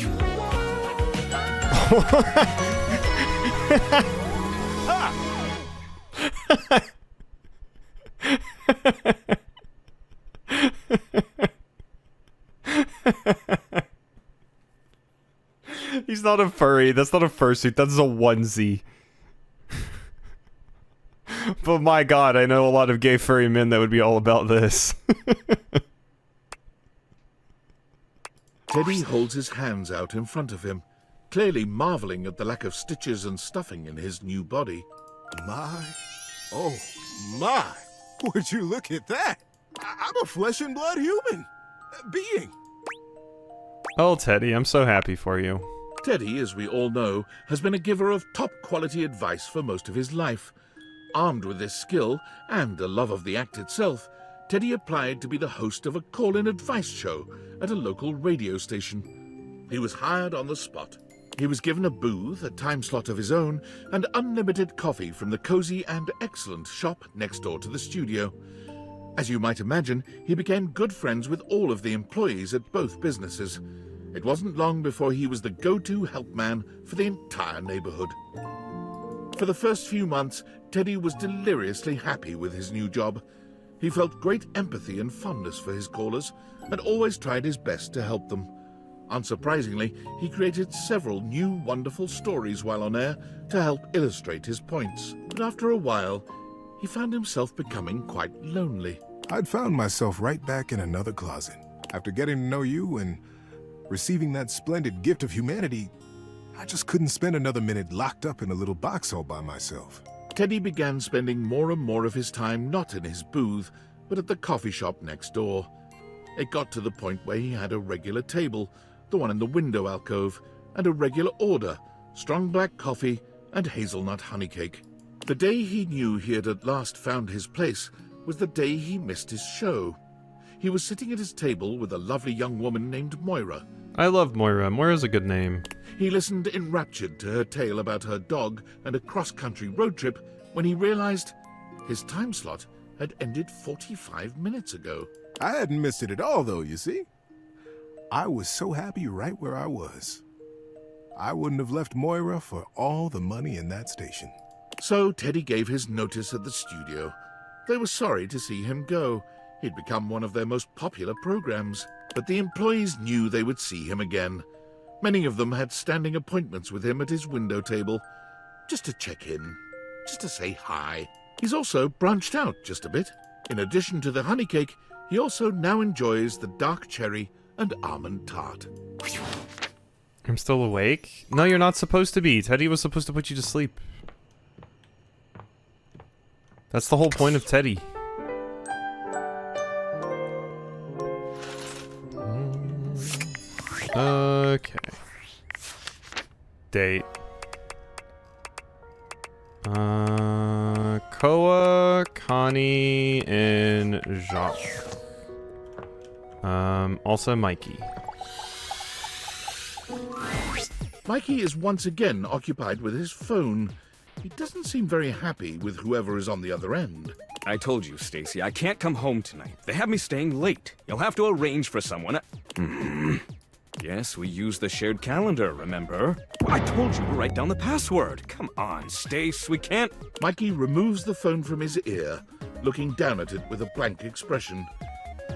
He's not a furry. That's not a fursuit. That's a onesie. But my god, I know a lot of gay furry men that would be all about this. Teddy holds his hands out in front of him, clearly marveling at the lack of stitches and stuffing in his new body. My, oh my, would you look at that? I'm a flesh and blood human being. Oh, Teddy, I'm so happy for you. Teddy, as we all know, has been a giver of top-quality advice for most of his life. Armed with this skill and a love of the act itself, Teddy applied to be the host of a call-in advice show at a local radio station. He was hired on the spot. He was given a booth, a time slot of his own, and unlimited coffee from the cozy and excellent shop next door to the studio. As you might imagine, he became good friends with all of the employees at both businesses. It wasn't long before he was the go-to help man for the entire neighborhood. For the first few months, Teddy was deliriously happy with his new job. He felt great empathy and fondness for his callers, and always tried his best to help them. Unsurprisingly, he created several new wonderful stories while on air to help illustrate his points. But after a while, he found himself becoming quite lonely. I'd found myself right back in another closet. After getting to know you and receiving that splendid gift of humanity, I just couldn't spend another minute locked up in a little box all by myself. Teddy began spending more and more of his time not in his booth, but at the coffee shop next door. It got to the point where he had a regular table, the one in the window alcove, and a regular order, strong black coffee and hazelnut honey cake. The day he knew he had at last found his place was the day he missed his show. He was sitting at his table with a lovely young woman named Moira. I love Moira. Moira's a good name. He listened enraptured to her tale about her dog and a cross-country road trip when he realized his time slot had ended 45 minutes ago. I hadn't missed it at all, though, you see. I was so happy right where I was. I wouldn't have left Moira for all the money in that station. So Teddy gave his notice at the studio. They were sorry to see him go. He'd become one of their most popular programs. But the employees knew they would see him again. Many of them had standing appointments with him at his window table, just to check in, just to say hi. He's also branched out just a bit. In addition to the honey cake, he also now enjoys the dark cherry and almond tart. I'm still awake? No, you're not supposed to be. Teddy was supposed to put you to sleep. That's the whole point of Teddy. Okay. Date. Koa, Connie, and Jacques. Also Mikey. Mikey is once again occupied with his phone. He doesn't seem very happy with whoever is on the other end. I told you, Stacy, I can't come home tonight. They have me staying late. You'll have to arrange for someone. Yes, we use the shared calendar, remember? I told you to write down the password. Come on, Stace, we can't... Mikey removes the phone from his ear, looking down at it with a blank expression.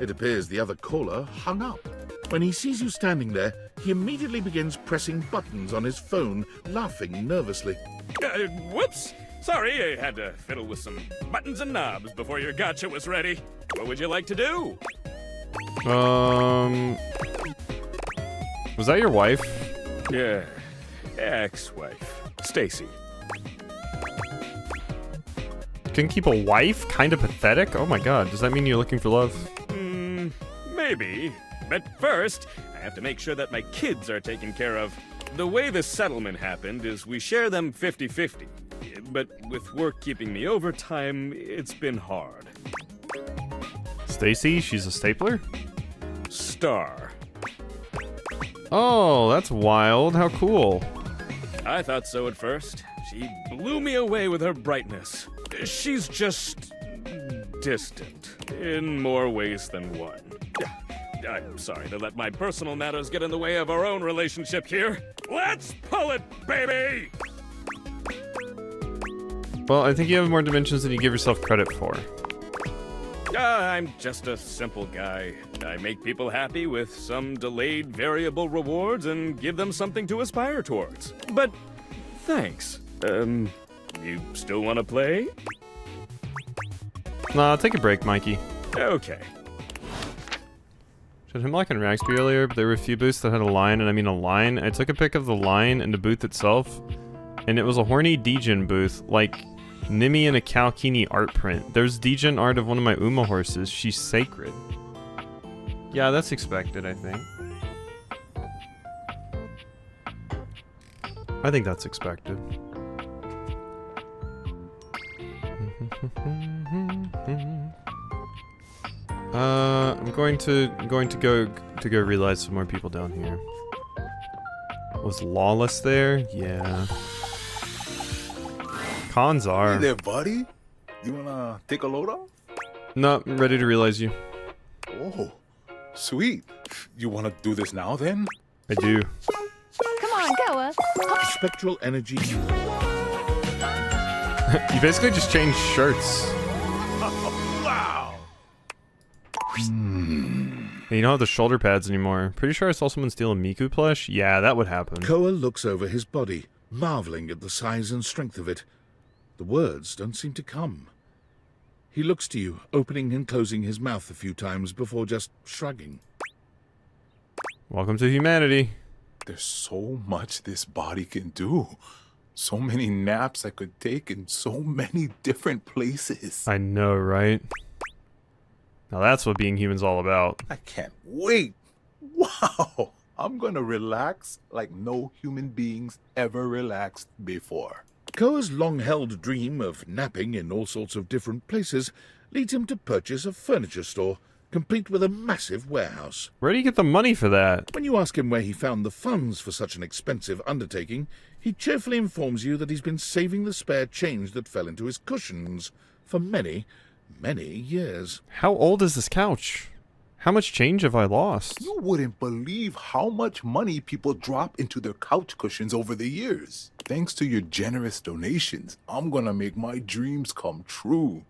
It appears the other caller hung up. When he sees you standing there, he immediately begins pressing buttons on his phone, laughing nervously. Whoops! Sorry, I had to fiddle with some buttons and knobs before your gotcha was ready. What would you like to do? Was that your wife? Yeah, ex-wife, Stacy. Can keep a wife? Kinda pathetic? Oh my god, does that mean you're looking for love? Maybe. But first, I have to make sure that my kids are taken care of. The way the settlement happened is we share them 50-50. But with work keeping me overtime, it's been hard. Stacy, she's a stapler? Star. Oh, that's wild. How cool. I thought so at first. She blew me away with her brightness. She's just distant in more ways than one. I'm sorry to let my personal matters get in the way of our own relationship here. Let's pull it, baby! Well, I think you have more dimensions than you give yourself credit for. I'm just a simple guy. I make people happy with some delayed variable rewards and give them something to aspire towards. But thanks. You still want to play? Nah, take a break, Mikey. Okay. Showed Hemlock and Raxby earlier, but there were a few booths that had a line, and I mean a line. I took a pic of the line and the booth itself, and it was a horny Degen booth, like Nimi and a Kalkini art print. There's Degen art of one of my Uma horses. She's sacred. Yeah, that's expected, I think. I think that's expected. I'm going to go realize some more people down here. Was Lawless there? Yeah. Kanzar. Hey there, buddy. You wanna take a load off? No, I'm ready to realize you. Oh, sweet. You wanna do this now then? I do. Come on, Goa. Spectral energy. You basically just changed shirts. Wow. You don't have the shoulder pads anymore. Pretty sure I saw someone steal a Miku plush. Yeah, that would happen. Koa looks over his body, marveling at the size and strength of it. The words don't seem to come. He looks to you, opening and closing his mouth a few times before just shrugging. Welcome to humanity. There's so much this body can do. So many naps I could take in so many different places. I know, right? Now that's what being human's all about. I can't wait. Wow. I'm gonna relax like no human beings ever relaxed before. Koa's long-held dream of napping in all sorts of different places leads him to purchase a furniture store, complete with a massive warehouse. Where do you get the money for that? When you ask him where he found the funds for such an expensive undertaking, he cheerfully informs you that he's been saving the spare change that fell into his cushions for many, many years. How old is this couch? How much change have I lost? You wouldn't believe how much money people drop into their couch cushions over the years. Thanks to your generous donations, I'm gonna make my dreams come true.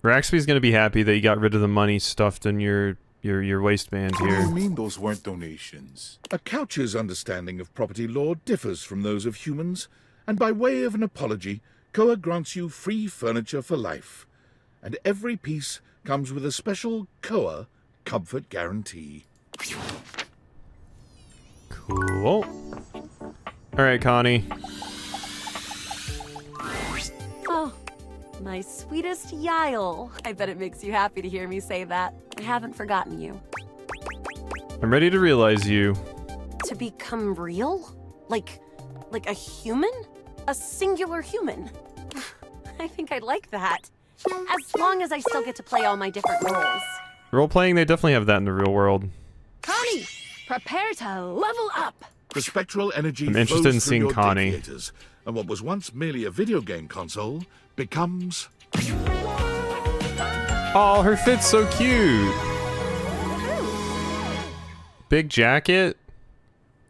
Raxby's gonna be happy that you got rid of the money stuffed in your waistband What do here. you mean those weren't donations? A couch's understanding of property law differs from those of humans, and by way of an apology, Koa grants you free furniture for life. And every piece comes with a special Koa comfort guarantee. Cool. Alright, Connie. Oh, my sweetest Yael. I bet it makes you happy to hear me say that. I haven't forgotten you. I'm ready to realize you. To become real? Like a human? A singular human? I think I'd like that. As long as I still get to play all my different roles. Role-playing, they definitely have that in the real world. Connie, prepare to level up. The spectral energy I'm interested flows in through seeing your Connie. deviators, and what was once merely a video game console becomes... Oh, her fit's so cute. Big jacket.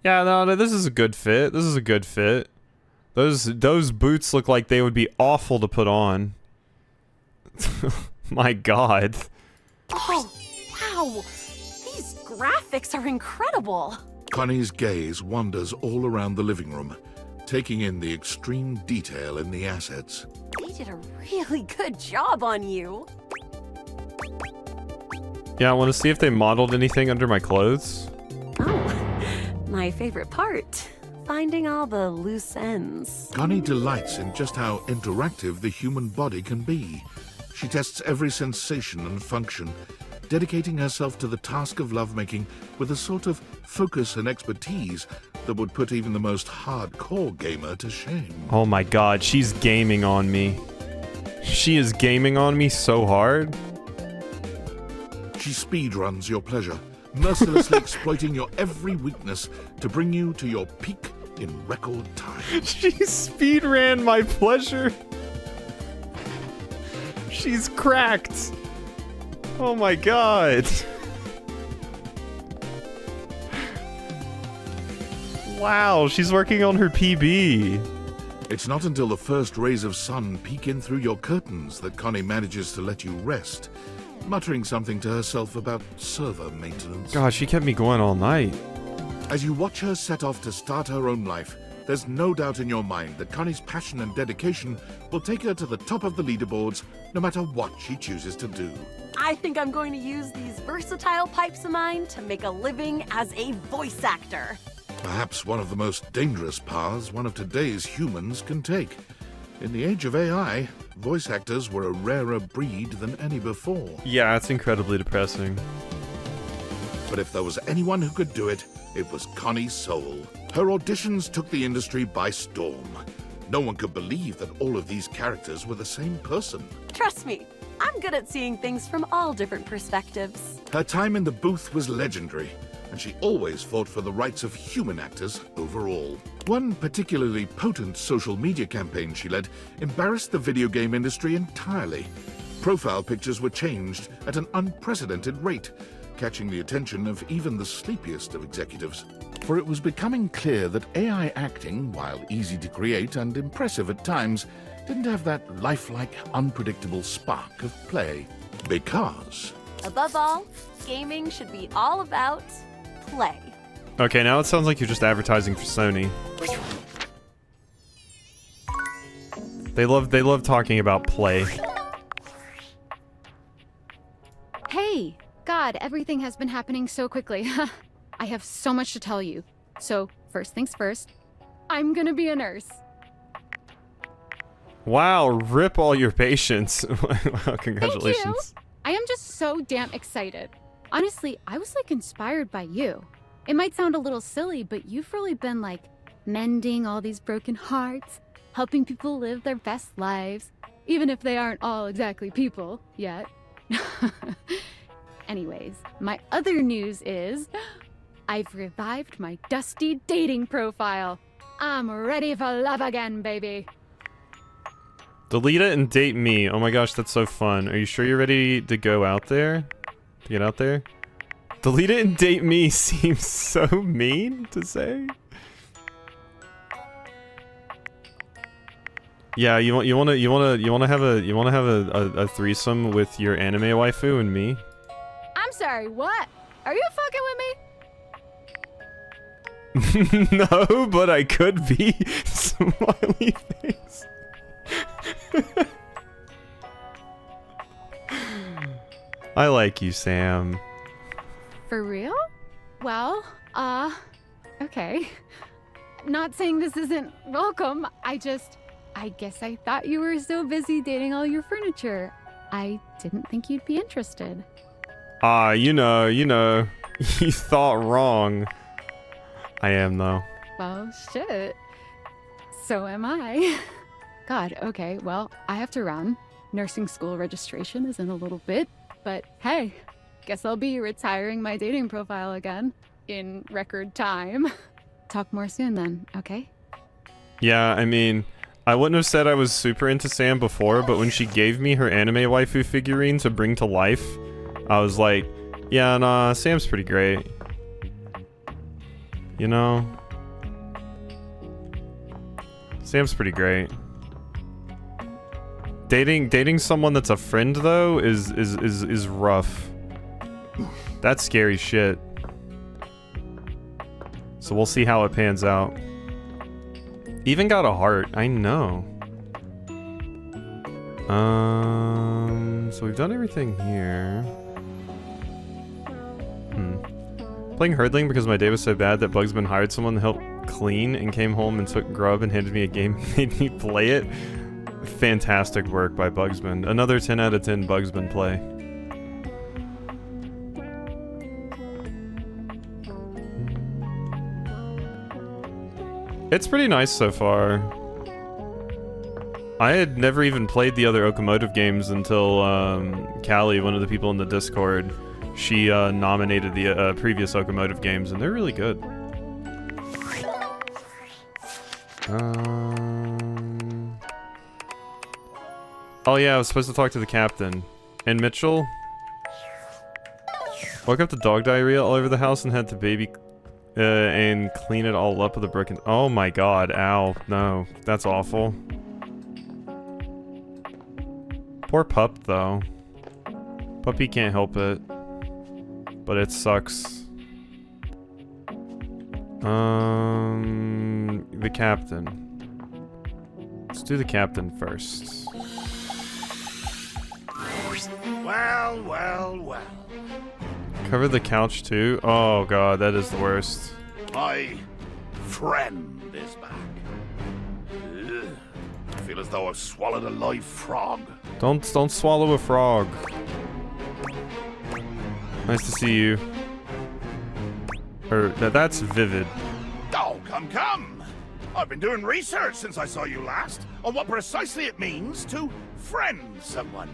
Yeah, no, this is a good fit. This is a good fit. Those boots look like they would be awful to put on. My God. Oh, wow! These graphics are incredible! Connie's gaze wanders all around the living room, taking in the extreme detail in the assets. They did a really good job on you. Yeah, I want to see if they modeled anything under my clothes. Oh, my favorite part. Finding all the loose ends. Connie delights in just how interactive the human body can be. She tests every sensation and function, dedicating herself to the task of lovemaking with a sort of focus and expertise that would put even the most hardcore gamer to shame. Oh my God, she's gaming on me. She is gaming on me so hard. She speedruns your pleasure, mercilessly exploiting your every weakness to bring you to your peak in record time. She speedran my pleasure. She's cracked. Oh my god. Wow, she's working on her PB. It's not until the first rays of sun peek in through your curtains that Connie manages to let you rest, muttering something to herself about server maintenance. God, she kept me going all night. As you watch her set off to start her own life, there's no doubt in your mind that Connie's passion and dedication will take her to the top of the leaderboards, no matter what she chooses to do. I think I'm going to use these versatile pipes of mine to make a living as a voice actor. Perhaps one of the most dangerous paths one of today's humans can take. In the age of AI, voice actors were a rarer breed than any before. Yeah, it's incredibly depressing. But if there was anyone who could do it, it was Connie Soul. Her auditions took the industry by storm. No one could believe that all of these characters were the same person. Trust me, I'm good at seeing things from all different perspectives. Her time in the booth was legendary, and she always fought for the rights of human actors overall. One particularly potent social media campaign she led embarrassed the video game industry entirely. Profile pictures were changed at an unprecedented rate, catching the attention of even the sleepiest of executives. For it was becoming clear that AI acting, while easy to create and impressive at times, didn't have that lifelike, unpredictable spark of play. Because... Above all, gaming should be all about play. Okay, now it sounds like you're just advertising for Sony. They love talking about play. Hey, God, everything has been happening so quickly. I have so much to tell you. So, first things first, I'm gonna be a nurse. Wow, rip all your patience. Wow, congratulations. Thank you. I am just so damn excited. Honestly, I was like inspired by you. It might sound a little silly, but you've really been like mending all these broken hearts, helping people live their best lives, even if they aren't all exactly people yet. Anyways, my other news is I've revived my dusty dating profile. I'm ready for love again, baby. Delete it and date me. Oh my gosh, that's so fun. Are you sure you're ready to go out there? To get out there? Delete it and date me seems so mean to say. Yeah, you wanna have a threesome with your anime waifu and me? I'm sorry, what? Are you fucking with me? No, but I could be. Smiley face. I like you, Sam. For real? Well, okay. Not saying this isn't welcome, I guess I thought you were so busy dating all your furniture. I didn't think you'd be interested. You know, you thought wrong. I am, though. Well, shit. So am I. God, okay, well, I have to run. Nursing school registration is in a little bit, but hey, guess I'll be retiring my dating profile again in record time. Talk more soon then, okay? Yeah, I mean, I wouldn't have said I was super into Sam before, but when she gave me her anime waifu figurine to bring to life, I was like, yeah, nah, Sam's pretty great. You know? Sam's pretty great. Dating someone that's a friend though is rough. That's scary shit. So we'll see how it pans out. Even got a heart, I know. So we've done everything here. Playing hurdling because my day was so bad that Bugsman hired someone to help clean and came home and took grub and handed me a game and made me play it. Fantastic work by Bugsman. Another 10 out of 10 Bugsman play. It's pretty nice so far. I had never even played the other Okomotive games until Callie, one of the people in the Discord, she nominated the previous Okomotive games, and they're really good. Oh yeah, I was supposed to talk to the captain. And Mitchell? Woke up to dog diarrhea all over the house and had to baby and clean it all up with a brick and— oh my god, ow. No, that's awful. Poor pup, though. Puppy can't help it. But it sucks. The captain. Let's do the captain first. Well, well, well. Cover the couch too? Oh god, that is the worst. My friend is back. Ugh. I feel as though I've swallowed a live frog. Don't swallow a frog. Nice to see you. That's Vivid. Oh, come. I've been doing research since I saw you last on what precisely it means to friend someone.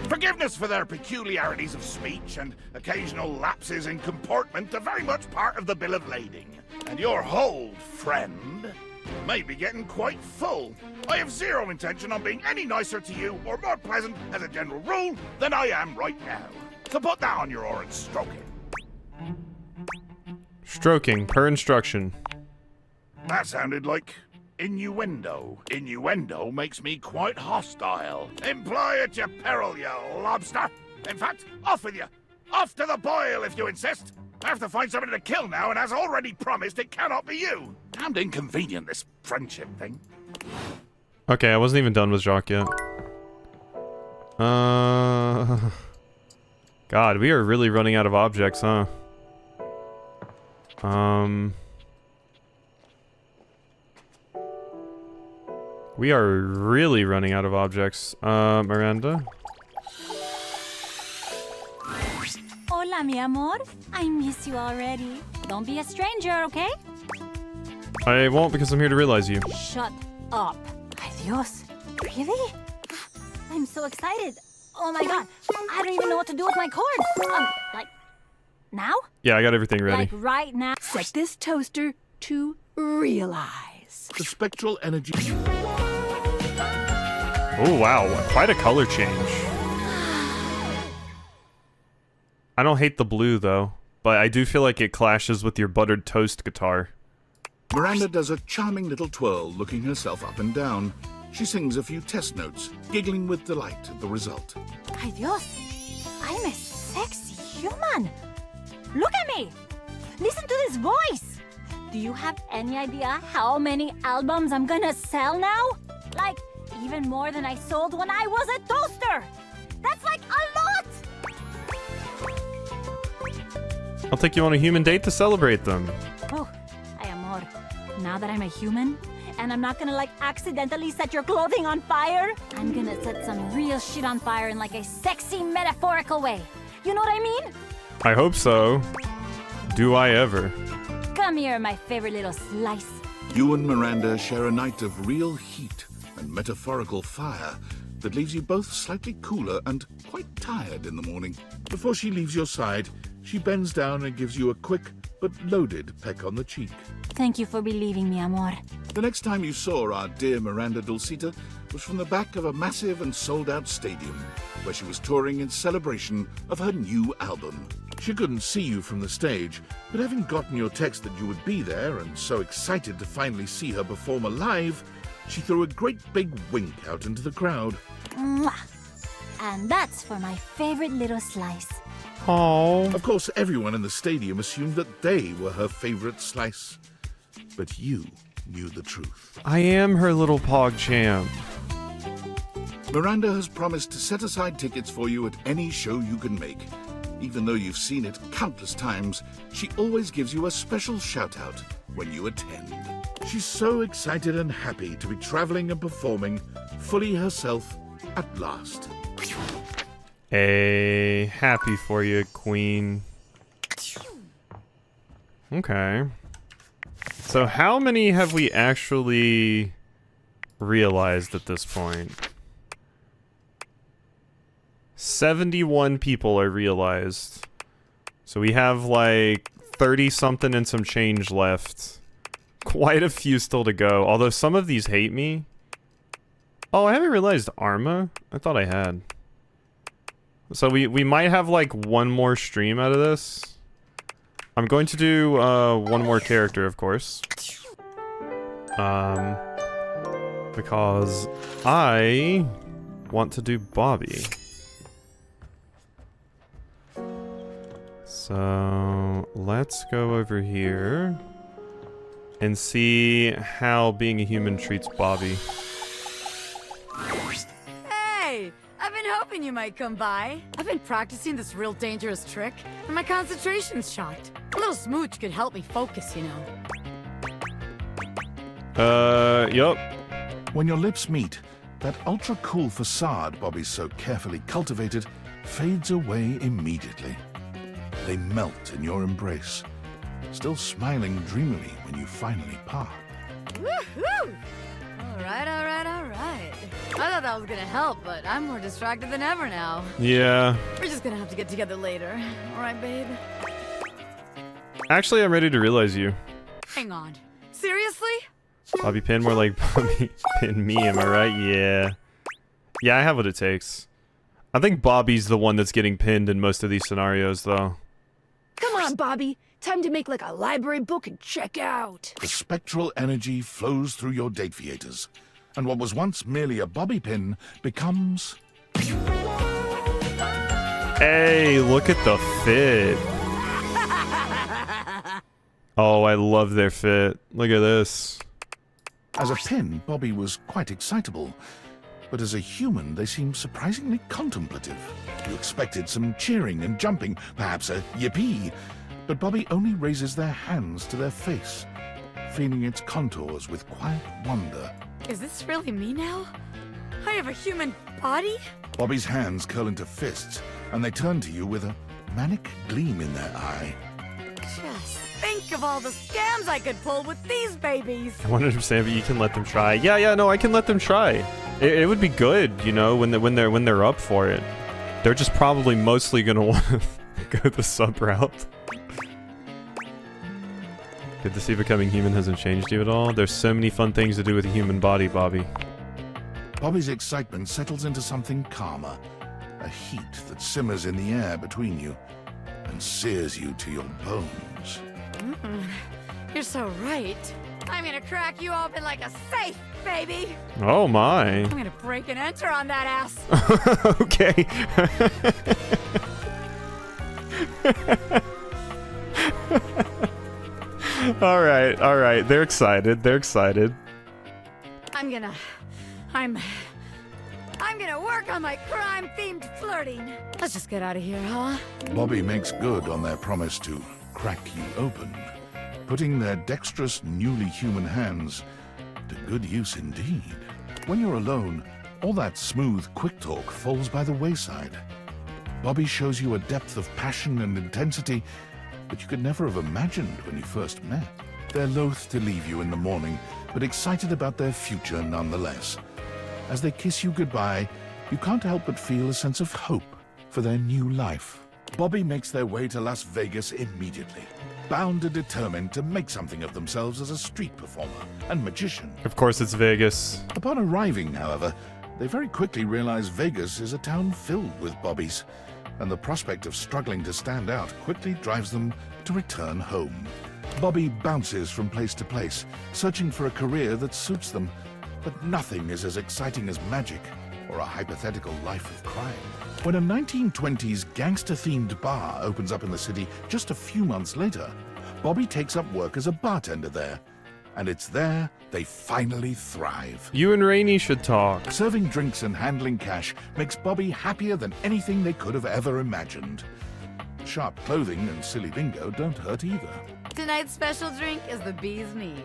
Forgiveness for their peculiarities of speech and occasional lapses in comportment are very much part of the bill of lading. And your whole friend may be getting quite full. I have zero intention on being any nicer to you or more pleasant as a general rule than I am right now. So put that on your oar and stroke it. Stroking, per instruction. That sounded like innuendo. Innuendo makes me quite hostile. Employ at your peril, you lobster. In fact, off with you. Off to the boil if you insist. I have to find somebody to kill now, and as already promised, it cannot be you. Damned inconvenient, this friendship thing. Okay, I wasn't even done with Jacques yet. God, we are really running out of objects, huh? We are really running out of objects. Miranda? Hola, mi amor. I miss you already. Don't be a stranger, okay? I won't, because I'm here to realize you. Shut up. Ay, Dios. Really? I'm so excited. Oh my god. I don't even know what to do with my cord. Like, now? Yeah, I got everything ready. Like, right now? Set this toaster to realize. The spectral energy. Oh, wow. Quite a color change. I don't hate the blue, though. But I do feel like it clashes with your buttered toast guitar. Miranda does a charming little twirl, looking herself up and down. She sings a few test notes, giggling with delight at the result. Ay, Dios. I'm a sexy human. Look at me. Listen to this voice. Do you have any idea how many albums I'm gonna sell now? Like, even more than I sold when I was a toaster. That's like a lot. I'll take you on a human date to celebrate them. Oh, ay, amor. Now that I'm a human, and I'm not gonna, like, accidentally set your clothing on fire, I'm gonna set some real shit on fire in, like, a sexy, metaphorical way. You know what I mean? I hope so. Do I ever? Come here, my favorite little slice. You and Miranda share a night of real heat and metaphorical fire that leaves you both slightly cooler and quite tired in the morning. Before she leaves your side, she bends down and gives you a quick but loaded peck on the cheek. Thank you for believing me, amor. The next time you saw our dear Miranda Dulcita was from the back of a massive and sold-out stadium, where she was touring in celebration of her new album. She couldn't see you from the stage, but having gotten your text that you would be there and so excited to finally see her perform live, she threw a great big wink out into the crowd. Mwah. And that's for my favorite little slice. Oh. Of course, everyone in the stadium assumed that they were her favorite slice. But you knew the truth. I am her little pog champ. Miranda has promised to set aside tickets for you at any show you can make. Even though you've seen it countless times, she always gives you a special shout-out when you attend. She's so excited and happy to be traveling and performing fully herself at last. Hey, happy for you, Queen. Okay. So how many have we actually realized at this point? 71 people are realized. So we have like 30 something and some change left. quite a few still to go. Although some of these hate me. Oh, I haven't realized Arma. I thought I had. So we might have like one more stream out of this. I'm going to do one more character, of course. Because I want to do Bobby. So let's go over here and see how being a human treats Bobby. Hey! I've been hoping you might come by. I've been practicing this real dangerous trick, and my concentration's shot. A little smooch could help me focus, you know. Yup. When your lips meet, that ultra-cool facade Bobby's so carefully cultivated fades away immediately. They melt in your embrace, still smiling dreamily when you finally part. Woohoo! Alright. I thought that was gonna help, but I'm more distracted than ever now. Yeah. We're just gonna have to get together later. Alright, babe? Actually, I'm ready to realize you. Hang on. Seriously? Bobby Pin, more like Bobby Pin me, am I right? Yeah. Yeah, I have what it takes. I think Bobby's the one that's getting pinned in most of these scenarios, though. Come on, Bobby. Time to make like a library book and check out. The spectral energy flows through your dataviators, and what was once merely a bobby pin becomes... Hey, look at the fit. Oh, I love their fit. Look at this. As a pin, Bobby was quite excitable, but as a human, they seemed surprisingly contemplative. You expected some cheering and jumping, perhaps a yippee, but Bobby only raises their hands to their face, feeling its contours with quiet wonder. Is this really me now? I have a human body? Bobby's hands curl into fists, and they turn to you with a manic gleam in their eye. Just think of all the scams I could pull with these babies. I want to understand, but you can let them try. Yeah, no, I can let them try. It would be good, you know, when they're up for it. They're just probably mostly gonna want to go the sub route. Good to see becoming human hasn't changed you at all. There's so many fun things to do with a human body, Bobby. Bobby's excitement settles into something calmer, a heat that simmers in the air between you and sears you to your bones. You're so right. I'm gonna crack you open like a safe, baby. Oh my. I'm gonna break and enter on that ass. Okay. All right. They're excited. I'm gonna work on my crime-themed flirting. Let's just get out of here, huh? Bobby makes good on their promise to crack you open, putting their dexterous, newly human hands to good use indeed. When you're alone, all that smooth, quick talk falls by the wayside. Bobby shows you a depth of passion and intensity that you could never have imagined when you first met. They're loath to leave you in the morning, but excited about their future nonetheless. As they kiss you goodbye, you can't help but feel a sense of hope for their new life. Bobby makes their way to Las Vegas immediately, bound and determined to make something of themselves as a street performer and magician. Of course it's Vegas. Upon arriving, however, they very quickly realize Vegas is a town filled with Bobbies, and the prospect of struggling to stand out quickly drives them to return home. Bobby bounces from place to place, searching for a career that suits them, but nothing is as exciting as magic or a hypothetical life of crime. When a 1920s gangster-themed bar opens up in the city just a few months later, Bobby takes up work as a bartender there, and it's there they finally thrive. You and Rainey should talk. Serving drinks and handling cash makes Bobby happier than anything they could have ever imagined. Sharp clothing and silly bingo don't hurt either. Tonight's special drink is the bee's knees.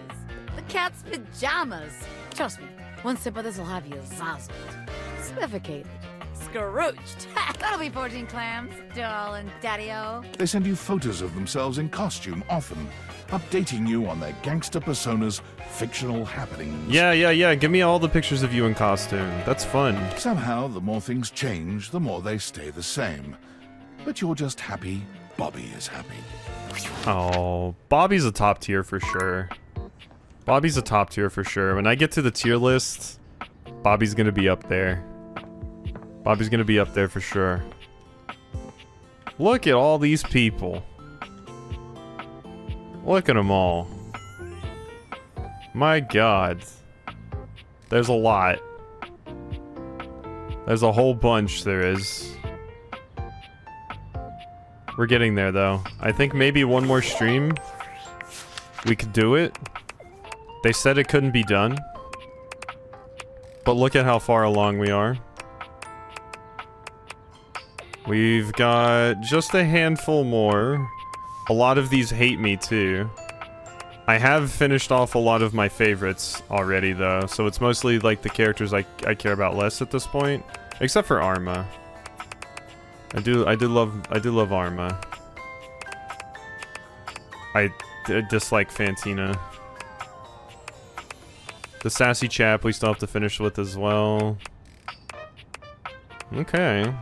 The cat's pajamas. Trust me, one sip of this will have you zazzled, suffocated, scrooched. That'll be 14 clams, darling daddy-o. They send you photos of themselves in costume often, updating you on their gangster personas' fictional happenings. Yeah. Give me all the pictures of you in costume. That's fun. Somehow, the more things change, the more they stay the same. But you're just happy Bobby is happy. Oh, Bobby's a top tier for sure. Bobby's a top tier for sure. When I get to the tier list, Bobby's gonna be up there. Bobby's gonna be up there for sure. Look at all these people. Look at them all. My god. There's a lot. There's a whole bunch there is. We're getting there though. I think maybe one more stream we could do it. They said it couldn't be done. But look at how far along we are. We've got just a handful more. A lot of these hate me too. I have finished off a lot of my favorites already though, so it's mostly like the characters I care about less at this point, except for Arma. I do love Arma. I dislike Fantina. The sassy chap we still have to finish with as well. Okay.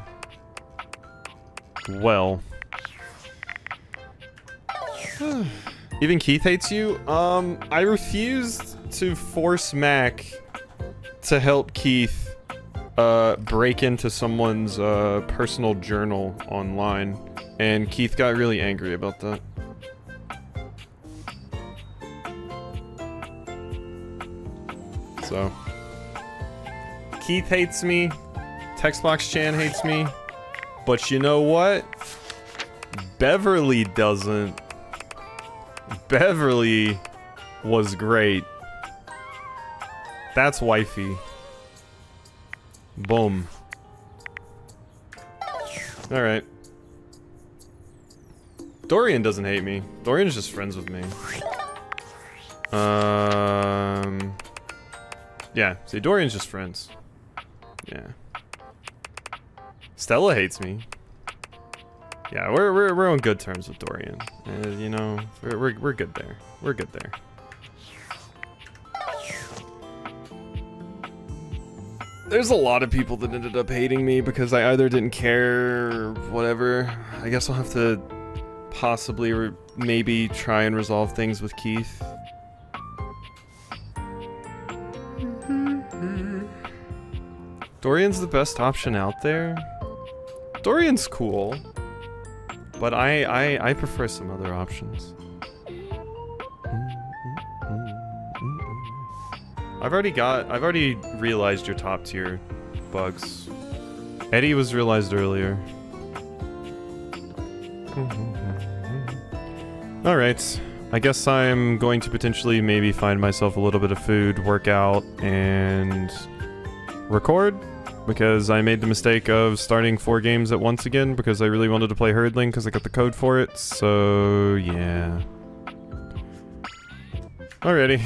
Well. Even Keith hates you? I refused to force Mac to help Keith break into someone's personal journal online, and Keith got really angry about that. So Keith hates me, Textbox-chan hates me, but you know what? Beverly doesn't. Beverly was great. That's wifey. Boom. Alright. Dorian doesn't hate me. Dorian's just friends with me. Yeah, see, Dorian's just friends. Yeah. Stella hates me. Yeah, we're on good terms with Dorian. You know, we're good there. We're good there. There's a lot of people that ended up hating me because I either didn't care or whatever. I guess I'll have to possibly maybe try and resolve things with Keith. Dorian's the best option out there. Dorian's cool. But I prefer some other options. I've already realized your top tier bugs. Eddie was realized earlier. Alright. I guess I'm going to potentially maybe find myself a little bit of food, work out, and record. Because I made the mistake of starting 4 games at once again because I really wanted to play Herdling because I got the code for it, so yeah. Alrighty.